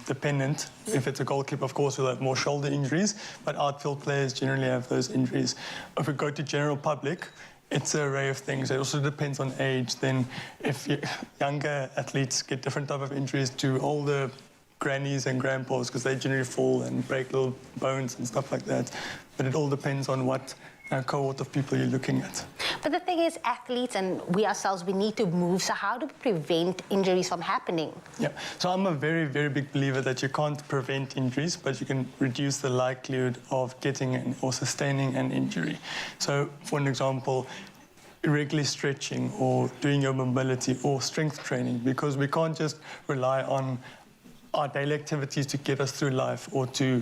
dependent. If it's a goalkeeper, of course, we'll have more shoulder injuries, but outfield players generally have those injuries. If we go to general public, it's an array of things. It also depends on age. Then if younger athletes get different type of injuries to older grannies and grandpas, because they generally fall and break little bones and stuff like that. But it all depends on what cohort of people you're looking at. But the thing is, athletes and we ourselves, we need to move. So how do we prevent injuries from happening? Yeah, so I'm a very, very big believer that you can't prevent injuries, but you can reduce the likelihood of getting or sustaining an injury. So, for an example, irregular stretching or doing your mobility or strength training, because we can't just rely on our daily activities to get us through life or to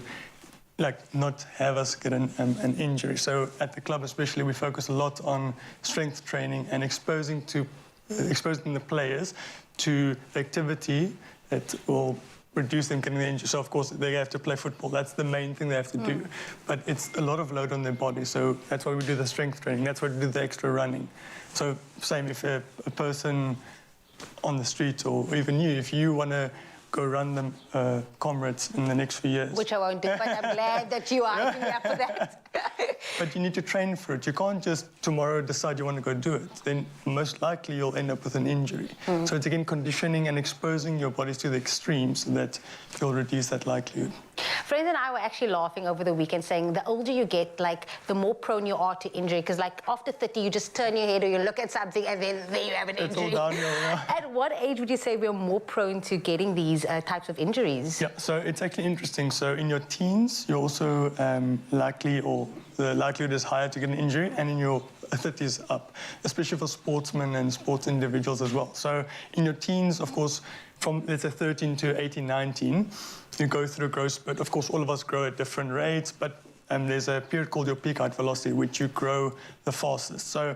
not have us get an injury. So at the club especially, we focus a lot on strength training and exposing the players to the activity that will reduce them getting the injury. So of course they have to play football. That's the main thing they have to do. But it's a lot of load on their body. So that's why we do the strength training. That's why we do the extra running. So same if a person on the street or even you, if you want to go run the comrades in the next few years. Which I won't do, but I'm glad that you are hyping me up for that. But you need to train for it. You can't just tomorrow decide you want to go do it. Then most likely you'll end up with an injury. So it's again conditioning and exposing your bodies to the extremes so that you'll reduce that likelihood. Friends and I were actually laughing over the weekend saying the older you get, the more prone you are to injury. Because after 30, you just turn your head or you look at something and then there you have an injury. It's all downhill, yeah. At what age would you say we're more prone to getting these types of injuries? Yeah, so it's actually interesting. So in your teens, you're also likely, or the likelihood is higher to get an injury, and in your 30s up, especially for sportsmen and sports individuals as well. So in your teens, of course, from, let's say, 13 to 18, 19, you go through a growth spurt. Of course, all of us grow at different rates, but there's a period called your peak height velocity, which you grow the fastest. So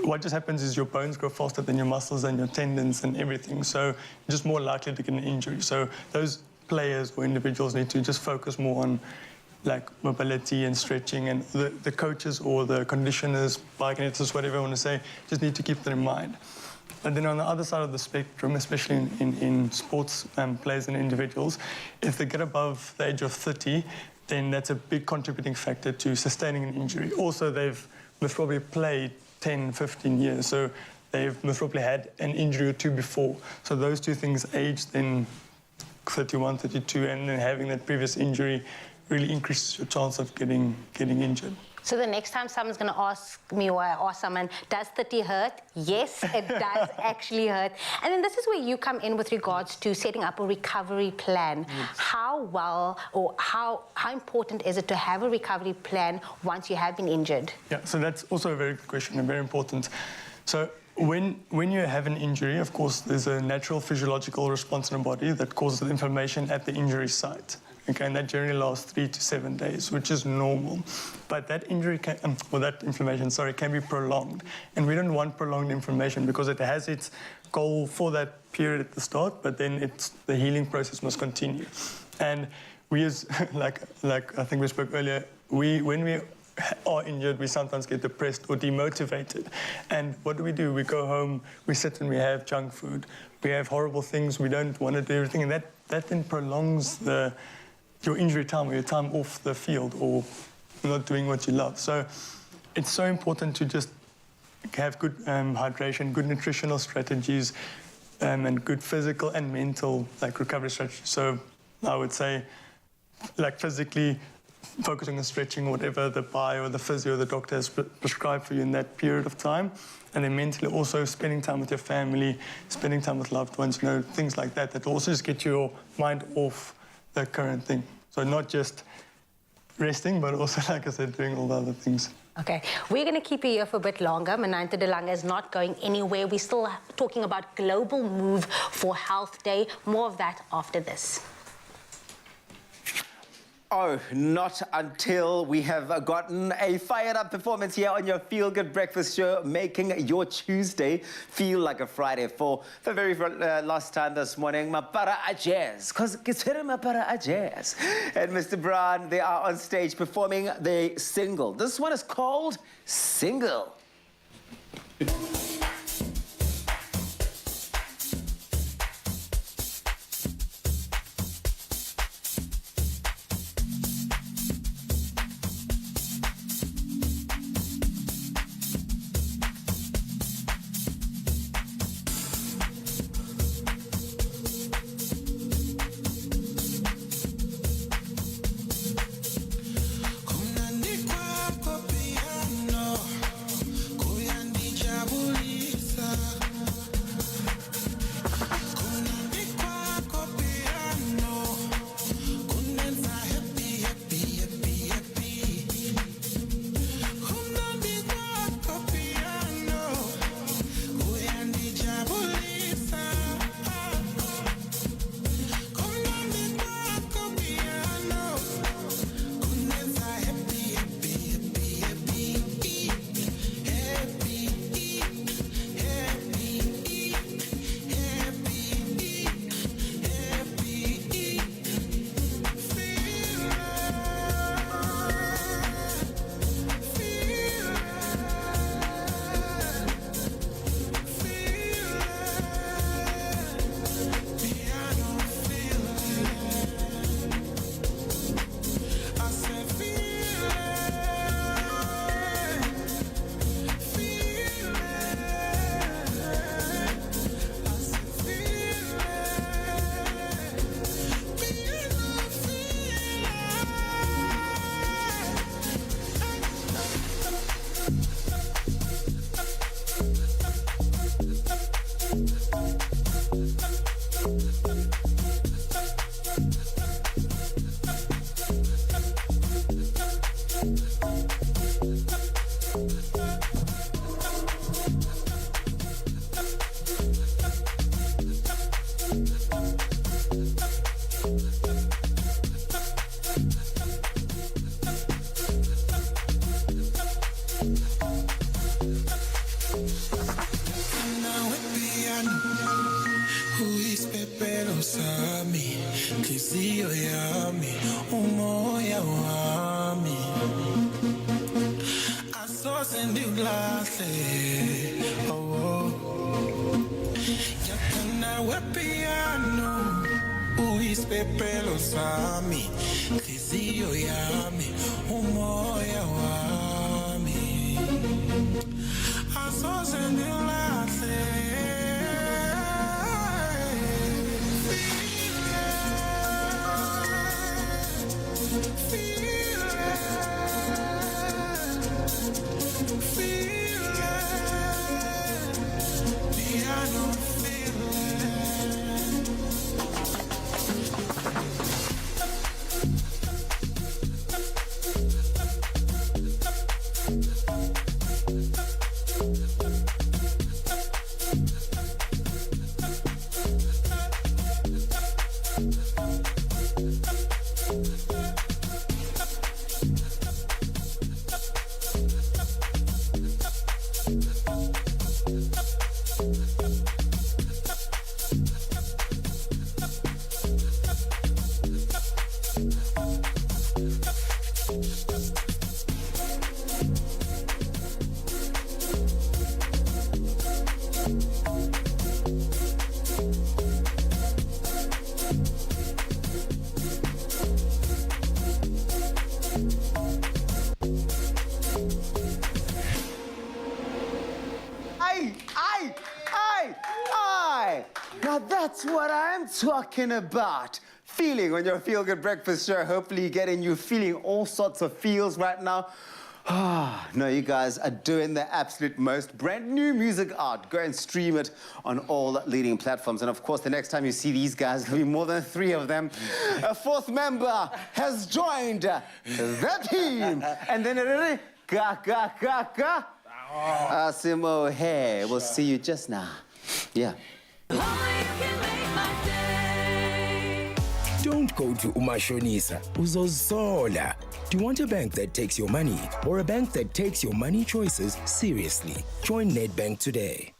what just happens is your bones grow faster than your muscles and your tendons and everything. So you're just more likely to get an injury. So those players or individuals need to just focus more on mobility and stretching, and the coaches or the conditioners, biokineticists, whatever you want to say, just need to keep that in mind. And then on the other side of the spectrum, especially in sports players and individuals, if they get above the age of 30, then that's a big contributing factor to sustaining an injury. Also, they've most probably played 10, 15 years, so they've most probably had an injury or two before. So those two things, age, then 31, 32, and then having that previous injury really increases your chance of getting injured. So the next time someone's going to ask me or I ask someone, does 30 hurt? Yes, it does actually hurt. And then this is where you come in with regards to setting up a recovery plan. Yes. How well or how important is it to have a recovery plan once you have been injured? Yeah, so that's also a very good question and very important. So when you have an injury, of course, there's a natural physiological response in the body that causes inflammation at the injury site. Okay, and that generally lasts 3 to 7 days, which is normal. But that injury that inflammation, can be prolonged. And we don't want prolonged inflammation because it has its goal for that period at the start, but then the healing process must continue. And we as, like I think we spoke earlier, when we are injured, we sometimes get depressed or demotivated. And what do? We go home, we sit and we have junk food. We have horrible things, we don't want to do everything, and that then prolongs your injury time or your time off the field or not doing what you love. So it's so important to just have good hydration, good nutritional strategies, and good physical and mental recovery strategies. So I would say physically focusing on stretching whatever the bio or the physio or the doctor has prescribed for you in that period of time. And then mentally also spending time with your family, spending time with loved ones, you know, things like that, that will also just get your mind off the current thing. So not just resting, but also, like I said, doing all the other things. Okay, we're going to keep you here for a bit longer. Mananta de Lange is not going anywhere. We're still talking about Global Move for Health Day. More of that after this. Oh, not until we have gotten a fired-up performance here on your Feel Good Breakfast Show, making your Tuesday feel like a Friday. For the very last time this morning, Mapara a Jazz, because Kisera Mapara a Jazz and Mr. Brown, they are on stage performing the single. This one is called Single. Now that's what I'm talking about. feeling on your Feel Good Breakfast Show. Hopefully you're getting you feeling all sorts of feels right now. No, you guys are doing the absolute most. Brand new music out. Go and stream it on all leading platforms. And of course, the next time you see these guys, there'll be more than 3 of them. A 4th member has joined the team. And then Asimo, hey, we'll see you just now. Yeah. Don't go to Umashonisa, uzozola. Do you want a bank that takes your money or a bank that takes your money choices seriously? Join Nedbank today.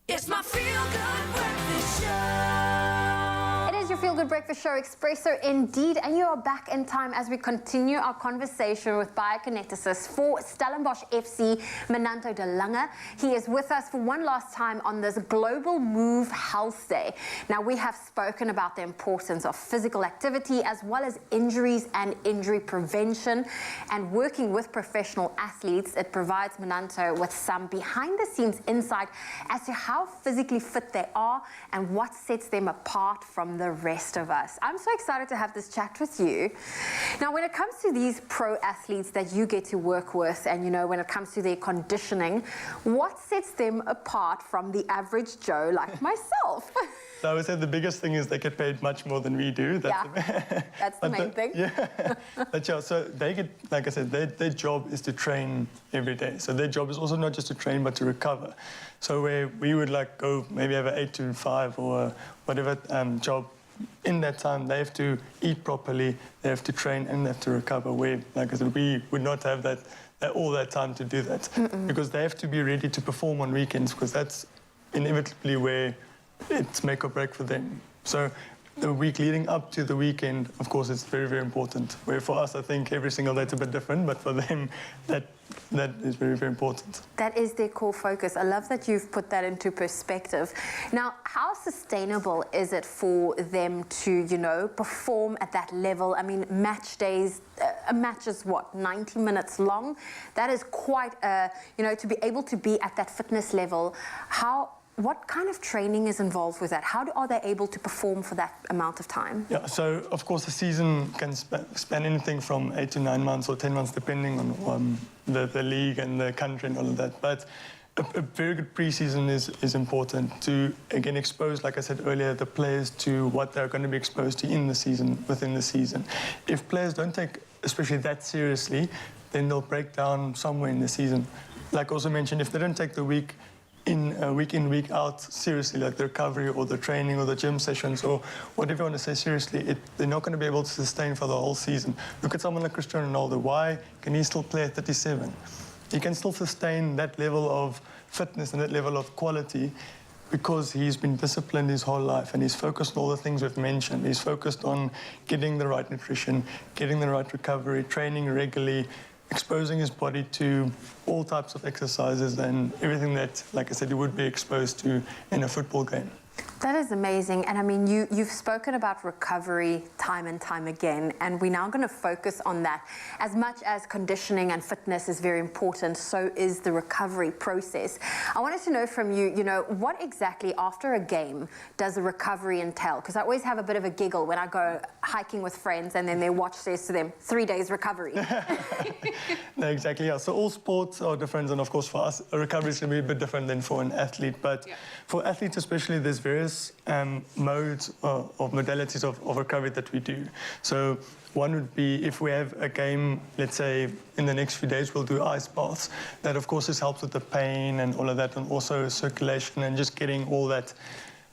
It's my Feel Good Breakfast Show. It is your Feel Good Breakfast Show, Expresso indeed, and you are back in time as we continue our conversation with biokineticist for Stellenbosch FC, Menanto de Lange. He is with us for one last time on this Global Move Health Day. Now, we have spoken about the importance of physical activity as well as injuries and injury prevention, and working with professional athletes. It provides Menanto with some behind-the-scenes insight as to how physically fit they are and what sets them apart from the rest of us. I'm so excited to have this chat with you. Now, when it comes to these pro athletes that you get to work with, and you know, when it comes to their conditioning, what sets them apart from the average Joe like myself? So I would say the biggest thing is they get paid much more than we do. That's the main thing. Yeah. But yeah, so they get, like I said, their job is to train every day. So their job is also not just to train, but to recover. So where we would like go maybe have an 8 to 5 or whatever job, in that time they have to eat properly, they have to train, and they have to recover. Where, like I said, we would not have all that time to do that. Because they have to be ready to perform on weekends, because that's inevitably where it's make or break for them. So the week leading up to the weekend, of course, it's very, very important. Where for us, I think every single day it's a bit different, but for them, that is very, very important. That is their core focus. I love that you've put that into perspective. Now, how sustainable is it for them to, you know, perform at that level? I mean, match days, a match is what, 90 minutes long? That is quite, you know, to be able to be at that fitness level. What kind of training is involved with that? How are they able to perform for that amount of time? Yeah, so of course the season can span anything from 8 to 9 months or 10 months, depending on the league and the country and all of that. But a very good pre-season is important to, again, expose, like I said earlier, the players to what they're going to be exposed to in the season, within the season. If players don't take, especially that seriously, then they'll break down somewhere in the season. Like also mentioned, if they don't take the week week in, week out, seriously, like the recovery or the training or the gym sessions or whatever you want to say seriously, they're not going to be able to sustain for the whole season. Look at someone like Cristiano Ronaldo. Why can he still play at 37? He can still sustain that level of fitness and that level of quality because he's been disciplined his whole life and he's focused on all the things we've mentioned. He's focused on getting the right nutrition, getting the right recovery, training regularly, exposing his body to all types of exercises and everything that, like I said, he would be exposed to in a football game. That is amazing. And I mean, you've spoken about recovery time and time again, and we're now going to focus on that. As much as conditioning and fitness is very important, so is the recovery process. I wanted to know from you, what exactly after a game does a recovery entail? Because I always have a bit of a giggle when I go hiking with friends and then their watch says to them, 3 days recovery. No, exactly, yeah. So all sports are different, and of course for us, a recovery is going to be a bit different than for an athlete. But for athletes especially, there's various modes or modalities of recovery that we do. So one would be if we have a game, let's say in the next few days, we'll do ice baths. That of course just helps with the pain and all of that, and also circulation and just getting all that,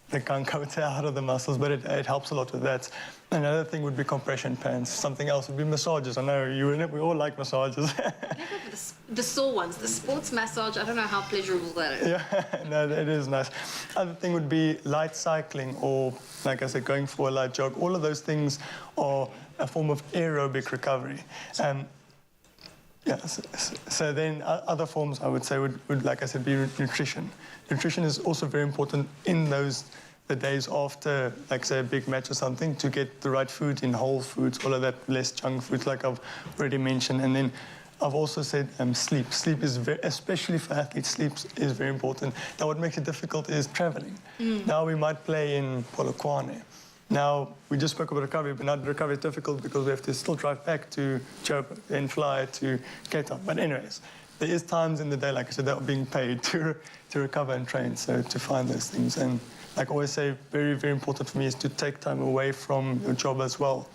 the gunk out of the muscles, but it helps a lot with that. Another thing would be compression pants. Something else would be massages. I know you and it, we all like massages. The sore ones, the sports massage, I don't know how pleasurable that is. Yeah, no, it is nice. Other thing would be light cycling or, like I said, going for a light jog. All of those things are a form of aerobic recovery. Yeah, so then other forms I would say would, like I said, be nutrition. Nutrition is also very important in the days after, like say, a big match or something, to get the right food in whole foods, all of that, less junk foods, like I've already mentioned. And then I've also said sleep. Sleep is especially for athletes, sleep is very important. Now, what makes it difficult is traveling. Now we might play in Polokwane. Now, we just spoke about recovery, but now the recovery is difficult because we have to still drive back to Joburg, then fly to Cape Town. But anyways, there is times in the day, like I said, that are being paid to recover and train, so to find those things. And like I always say, very, very important for me is to take time away from your job as well.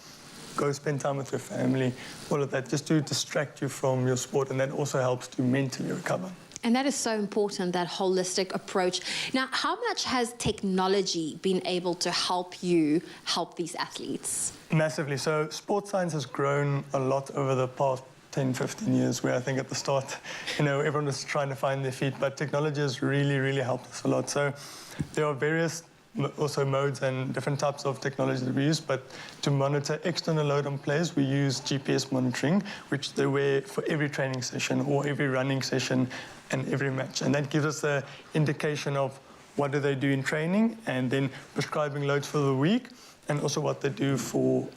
Go spend time with your family, all of that, just to distract you from your sport, and that also helps to mentally recover. And that is so important, that holistic approach. Now, how much has technology been able to help you help these athletes? Massively. So sports science has grown a lot over the past 10, 15 years, where I think at the start, everyone was trying to find their feet, but technology has really, really helped us a lot. So there are various also modes and different types of technology that we use, but to monitor external load on players, we use GPS monitoring, which they wear for every training session or every running session and every match. And that gives us an indication of what do they do in training and then prescribing loads for the week and also what they do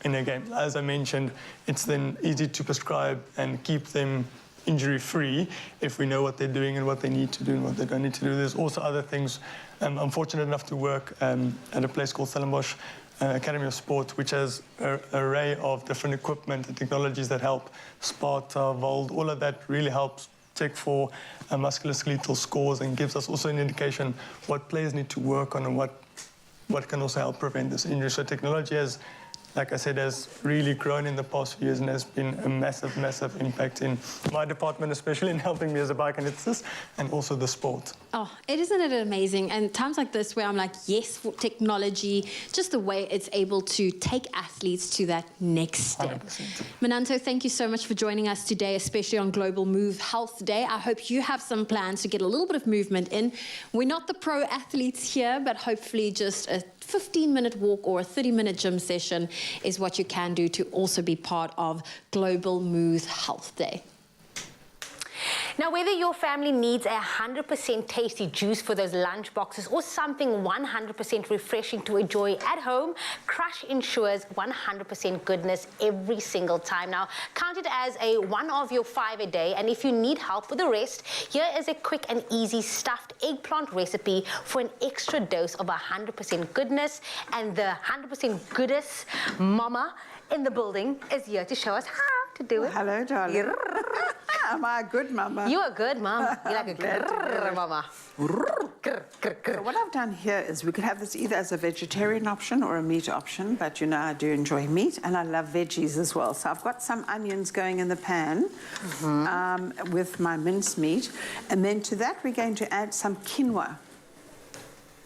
in a game. As I mentioned, it's then easy to prescribe and keep them injury-free if we know what they're doing and what they need to do and what they don't need to do. There's also other things. I'm fortunate enough to work at a place called Stellenbosch Academy of Sport, which has an array of different equipment and technologies that help Sparta, Vold, all of that really helps check for musculoskeletal scores and gives us also an indication what players need to work on and what can also help prevent this injury. So technology has, like I said, has really grown in the past few years and has been a massive, massive impact in my department, especially in helping me as a biokineticist and also the sport. Oh, isn't it amazing? And times like this where I'm like, yes, for technology, just the way it's able to take athletes to that next step. 100%. Mananto, thank you so much for joining us today, especially on Global Move Health Day. I hope you have some plans to get a little bit of movement in. We're not the pro athletes here, but hopefully just a 15-minute walk or a 30-minute gym session is what you can do to also be part of Global Move Health Day. Now, whether your family needs a 100% tasty juice for those lunch boxes or something 100% refreshing to enjoy at home, Crush ensures 100% goodness every single time. Now, count it as one of your 5 a day, and if you need help with the rest, here is a quick and easy stuffed eggplant recipe for an extra dose of 100% goodness, and the 100% goodness mama in the building is here to show us how to do it. Hello, darling. Am I a good mama? You're a good mom. You're like a good mama. So what I've done here is we could have this either as a vegetarian option or a meat option, but you know I do enjoy meat and I love veggies as well. So I've got some onions going in the pan with my minced meat, and then to that we're going to add some quinoa.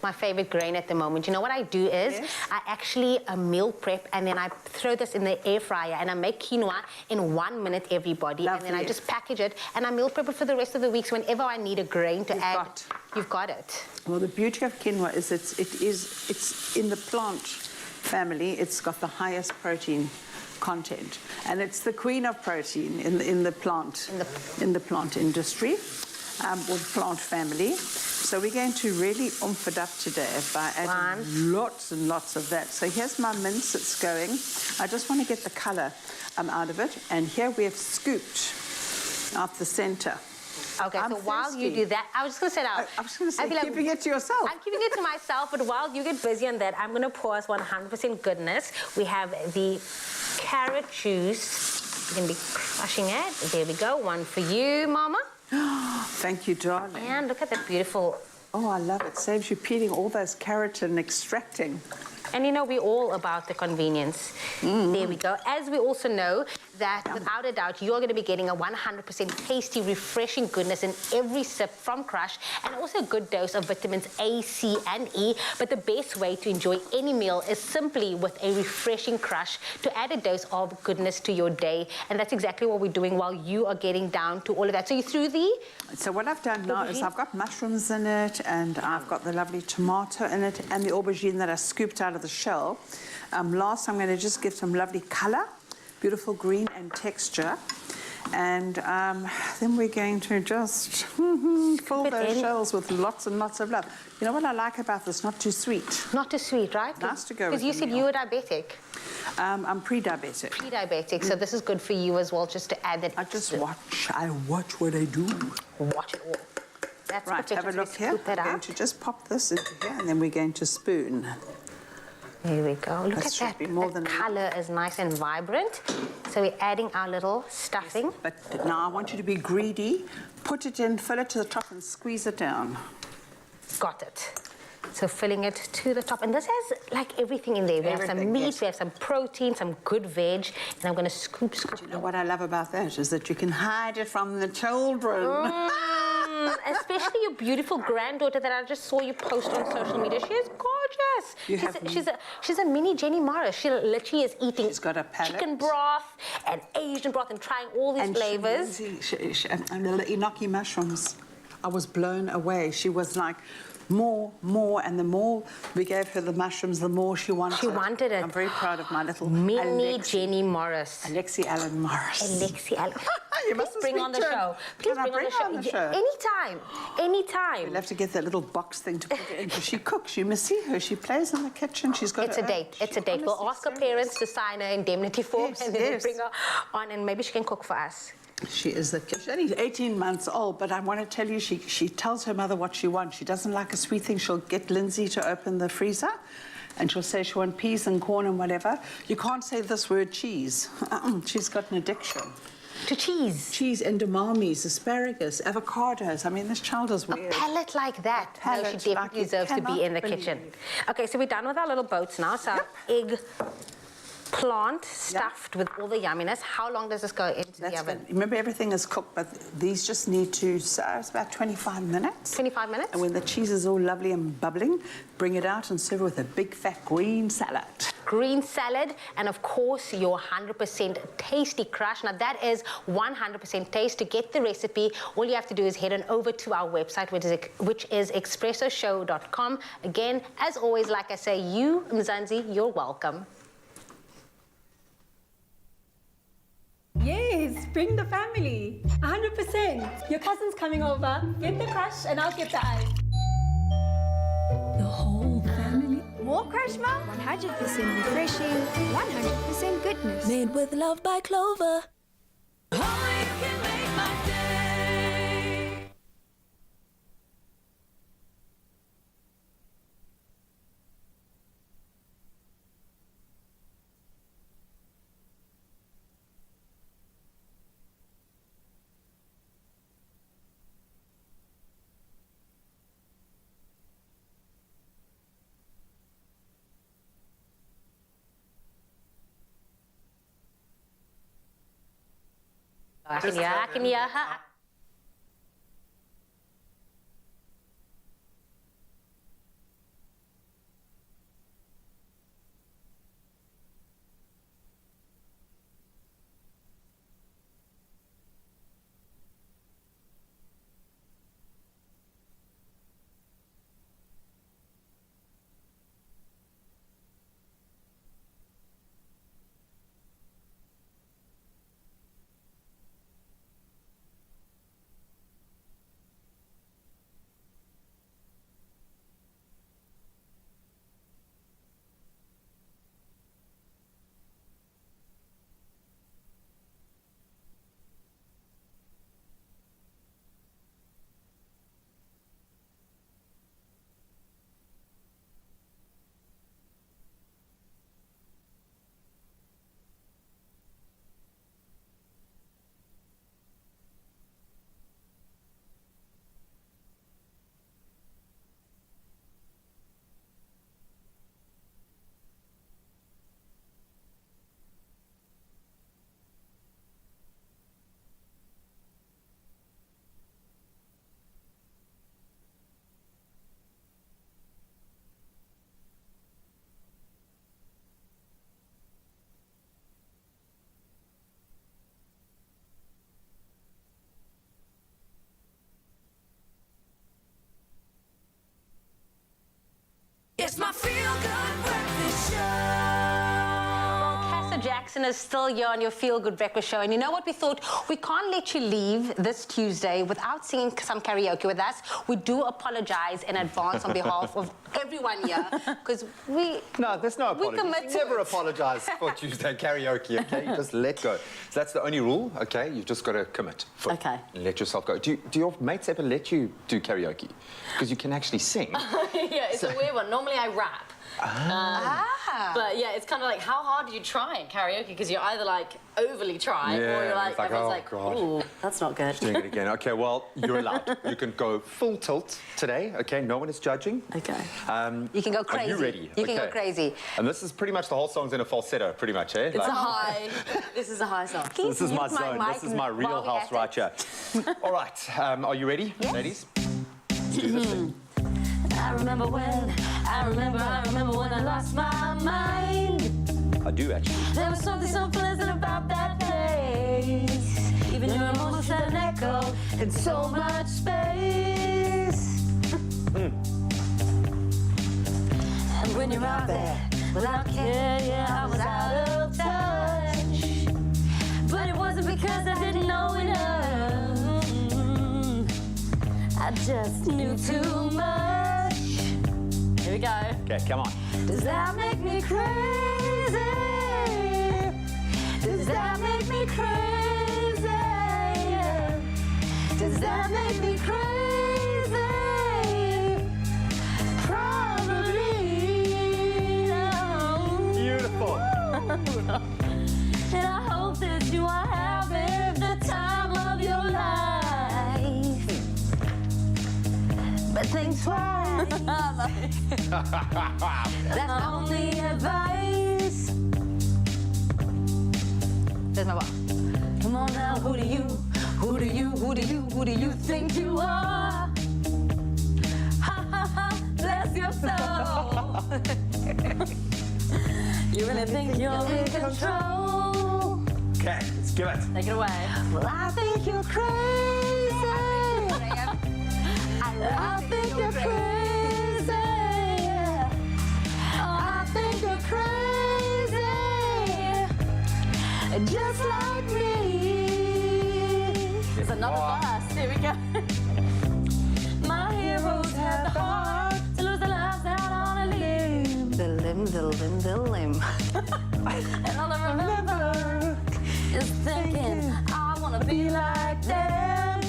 My favorite grain at the moment. You know what I do is I actually meal prep and then I throw this in the air fryer and I make quinoa in 1 minute, everybody. And then I just package it and I meal prep it for the rest of the week. So whenever I need a grain to add, you've got it. Well, the beauty of quinoa is it's in the plant family. It's got the highest protein content, and it's the queen of protein in the plant industry or plant family. So we're going to really oomph it up today by adding lots and lots of that. So here's my mince, it's going. I just want to get the color out of it. And here we have scooped out the center. Okay, so while you do that, I was just going to say that. I was going to say, keeping it to yourself. I'm keeping it to myself, but while you get busy on that, I'm going to pour us 100% goodness. We have the carrot juice. You're going to be crushing it. There we go. One for you, Mama. Thank you, darling. And look at that beautiful... Oh, I love it. Saves you peeling all those carrots and extracting. And you know, we're all about the convenience. There we go. As we also know that without a doubt, you're going to be getting a 100% tasty, refreshing goodness in every sip from Crush, and also a good dose of vitamins A, C, and E. But the best way to enjoy any meal is simply with a refreshing Crush to add a dose of goodness to your day. And that's exactly what we're doing while you are getting down to all of that. So you threw the... So what I've done now is I've got mushrooms in it, and I've got the lovely tomato in it, and the aubergine that I scooped out of the shell. Last, I'm going to just give some lovely color, beautiful green and texture, and then we're going to just fill those shells with lots and lots of love. You know what I like about this? Not too sweet. Not too sweet, right? Nice to go with because you said you were diabetic. I'm pre-diabetic. Pre-diabetic, so this is good for you as well, just to add that. I watch what I do. Watch it all. That's right, have a look here. We're going to just pop this into here, and then we're going to spoon. There we go. Look at that. The colour is nice and vibrant. So we're adding our little stuffing. Yes, but now I want you to be greedy. Put it in, fill it to the top, and squeeze it down. Got it. So filling it to the top. And this has like everything in there. We have some meat, we have some protein, some good veg. And I'm going to scoop. You know what I love about that is that you can hide it from the children. Especially your beautiful granddaughter that I just saw you post on social media. She is gorgeous. She's a mini Jenny Morris. She literally is eating chicken broth and Asian broth and trying all these flavors. And the enoki mushrooms. I was blown away. She was like, more, and the more we gave her the mushrooms, the more she wanted. She wanted it. I'm very proud of my little mini Jenny Morris. Alexi Allen Morris. Alexi Allen. You must bring on the show. Please bring on the show. Anytime. We'll have to get that little box thing to put it in, because she cooks. You must see her. She plays in the kitchen. She's got. It's a date. We'll ask her parents to sign her indemnity form, and then bring her on, and maybe she can cook for us. She is she's only 18 months old, but I want to tell you, she tells her mother what she wants. She doesn't like a sweet thing. She'll get Lindsay to open the freezer, and she'll say she wants peas and corn and whatever. You can't say this word cheese. She's got an addiction. To cheese? Cheese, edamames, asparagus, avocados. I mean, this child is weird. A palate like that. No, she definitely deserves to be in the kitchen. Okay, so we're done with our little boats now. So our egg plant stuffed with all the yumminess. How long does this go into the oven? Good. Remember, everything is cooked, but these just need to serve. It's about 25 minutes. 25 minutes? And when the cheese is all lovely and bubbling, bring it out and serve it with a big fat green salad. Green salad, and of course your 100% tasty Crush. Now that is 100% taste. To get the recipe, all you have to do is head on over to our website, which is expressoshow.com. Again, as always, like I say, you, Mzansi, you're welcome. Yes, bring the family. 100%. Your cousin's coming over. Get the Crush and I'll get the ice. The whole family? More Crush, Mom? 100% refreshing, 100% goodness. Made with love by Clover. I can hear her. It's my feel-good breakfast show. Jackson is still here on your Feel Good Breakfast Show. And you know what? We thought we can't let you leave this Tuesday without singing some karaoke with us. We do apologize in advance on behalf of everyone here because we... No, there's no apology. We commit to Never it. apologize for Tuesday karaoke, okay? You just let go. So that's the only rule, okay? You've just got to commit. Okay. And let yourself go. Do your mates ever let you do karaoke? Because you can actually sing. Yeah, it's a weird one. Normally I rap. But yeah, it's kind of like, how hard do you try in karaoke? Because you're either like overly trying, or you're like, everyone's like, God. ooh, that's not good. Doing it again. Okay, well, you're allowed. You can go full tilt today, okay? No one is judging. Okay. You can go crazy. Are you ready? You can go crazy. And this is pretty much the whole song's in a falsetto, pretty much, eh? It's a high. This is a high song. This is my zone. This is my real house right here. All right, are you ready, ladies? Let's do this thing. I remember when I lost my mind. I do, actually. There was something so pleasant about that place. Even your emotions had an echo in so much space. And when you're out there without care, yeah, I was out of touch. But it wasn't because I didn't know enough. I just knew too much. Here we go. Okay, come on. Does that make me crazy? Does that make me crazy? Does that make me crazy? Probably. No. Beautiful. And I hope that you are having the time of your life. But think twice. That's my only advice. There's my bar. Come on now, who do you think you are? Ha ha ha, bless your soul. You really think you're in control? Okay, let's give it. Take it away. Well, I think you're crazy. I think you're crazy. I think you're crazy. Just like me. It's another verse. Here we go. My heroes had the heart to lose their lives out on a limb. The limb. And all I remember is thinking, I want to be like them.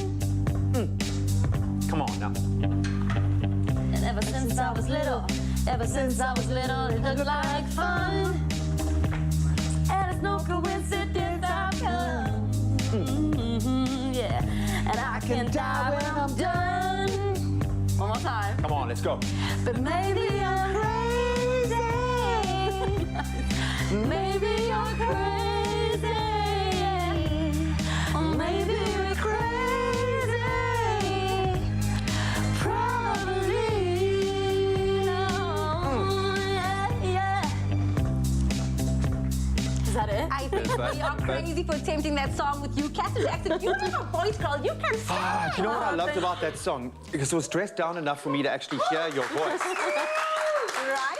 Come on now. And ever since I was little, it looked like fun. And it's no coincidence I've come. Yeah, and I can die when I'm done. One more time. Come on, let's go. But maybe I'm crazy. Maybe you're crazy. Or maybe We are crazy for attempting that song with you, Catherine Jackson. You're not a voice girl. You can sing. Do you know what I loved about that song? Because it was dressed down enough for me to actually hear your voice. Right?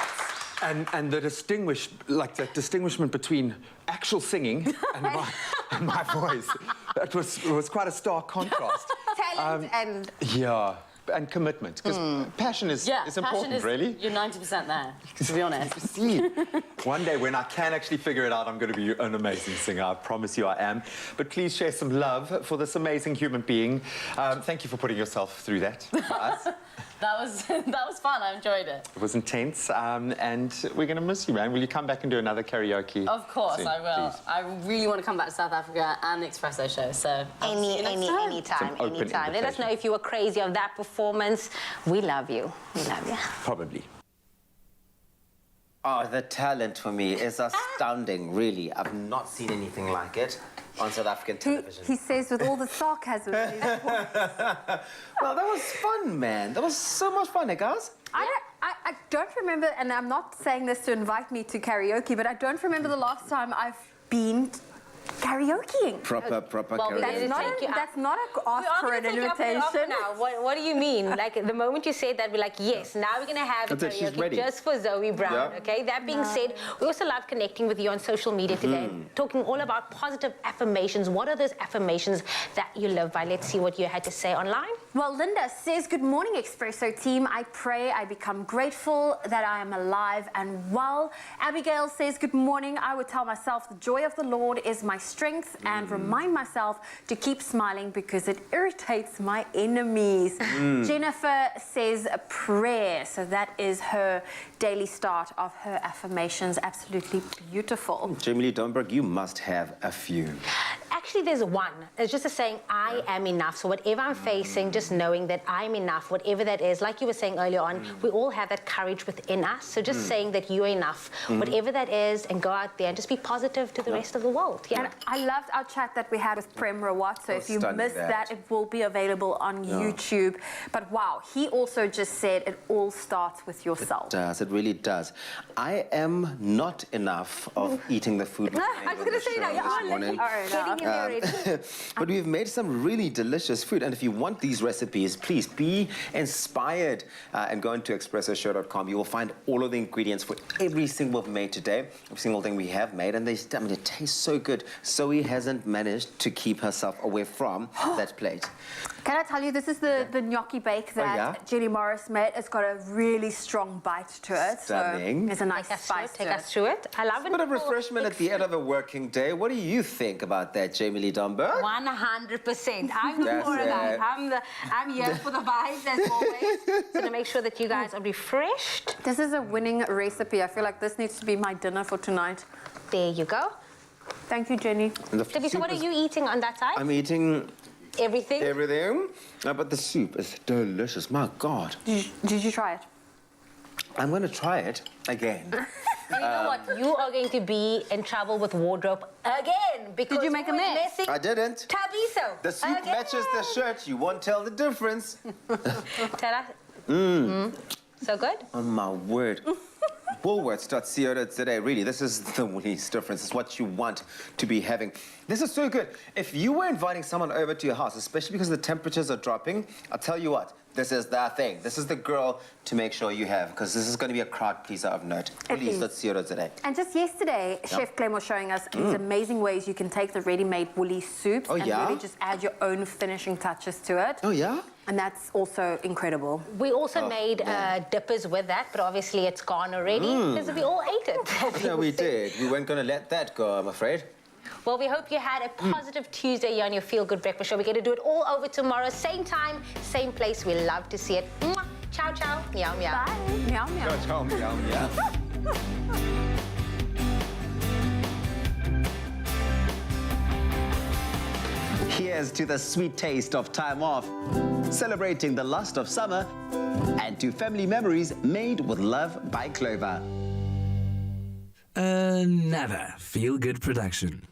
And the distinguishment between actual singing and my voice. It was quite a stark contrast. Talent and... Yeah. And commitment, because passion is important, really. You're 90% there, to be honest. See, one day when I can actually figure it out, I'm going to be an amazing singer. I promise you I am. But please share some love for this amazing human being. Thank you for putting yourself through that for us. That was fun. I enjoyed it. It was intense, and we're going to miss you, man. Will you come back and do another karaoke? Of course, soon, I will. please? I really want to come back to South Africa and the Expresso show, so... Anytime. Let us know if you were crazy of that performance. We love you. We love you. Probably. Oh, the talent for me is astounding, really. I've not seen anything like it on South African television. He says with all the sarcasm. Well, that was fun, man. That was so much fun, eh, guys? I don't remember, and I'm not saying this to invite me to karaoke, but I don't remember the last time I've been karaokeing. Proper karaoke. That's not a ask for an invitation. Now. What do you mean? Like, the moment you said that, we're like, yes, now we're going to have a karaoke just for Zoe Brown, okay? That being said, we also love connecting with you on social media today, talking all about positive affirmations. What are those affirmations that you live by? Let's see what you had to say online. Well, Linda says, good morning, Expresso team. I pray I become grateful that I am alive and well. Abigail says, good morning. I would tell myself the joy of the Lord is my strength and remind myself to keep smiling because it irritates my enemies. Jennifer says a prayer. So that is her daily start of her affirmations. Absolutely beautiful. Jamie Lee Domberg, you must have a few. Actually, there's one. It's just a saying, I am enough. So whatever I'm facing, just knowing that I'm enough, whatever that is. Like you were saying earlier on, we all have that courage within us. So just saying that you're enough, whatever that is, and go out there and just be positive to the rest of the world. Yeah. And I loved our chat that we had with Prem Rawat. So if you missed that, it will be available on YouTube. But wow, he also just said it all starts with yourself. It does. It really does. I am not enough of eating the food. I was going to say that. But we've made some really delicious food, and if you want these recipes, please be inspired and go into expressoshow.com. You will find all of the ingredients for every single made today, every single thing we have made, and it tastes so good. Zoe hasn't managed to keep herself away from that plate. Can I tell you, this is the gnocchi bake that Jenny Morris made. It's got a really strong bite to it. Stunning. So there's a nice spice Take us through it. I love it. A bit of refreshment at the end of a working day. What do you think about that, Jamie Lee Domberg? 100%. I'm the for that. I'm here for the vibes as always. So to make sure that you guys are refreshed. This is a winning recipe. I feel like this needs to be my dinner for tonight. There you go. Thank you, Jenny. Debbie, so what are you eating on that side? I'm eating... Everything? Everything. But the soup is delicious. My God. Did you try it? I'm going to try it again. You know what? You are going to be in trouble with wardrobe again because did you make a mess? I didn't. Tabiso. The suit matches the shirt. You won't tell the difference. Tell us. So good? On my word. Woolworths.co today. Really, this is the least difference. It's what you want to be having. This is so good. If you were inviting someone over to your house, especially because the temperatures are dropping, I'll tell you what, this is the thing. This is the girl to make sure you have, because this is going to be a crowd pleaser of note. Woolies.co today. And just yesterday, Chef Clem was showing us these amazing ways you can take the ready-made woolly soups and really just add your own finishing touches to it. Oh, yeah? And that's also incredible. We also made dippers with that, but obviously it's gone already because we all ate it. Yeah, we did. We weren't going to let that go, I'm afraid. Well, we hope you had a positive Tuesday here on your Feel Good Breakfast Show. We're going to do it all over tomorrow. Same time, same place. We love to see it. Mwah. Ciao, ciao. Meow, meow. Bye. Meow, meow. Ciao, ciao. Meow, meow. Here's to the sweet taste of time off, celebrating the lust of summer, and to family memories made with love by Clover. Another Feel Good production.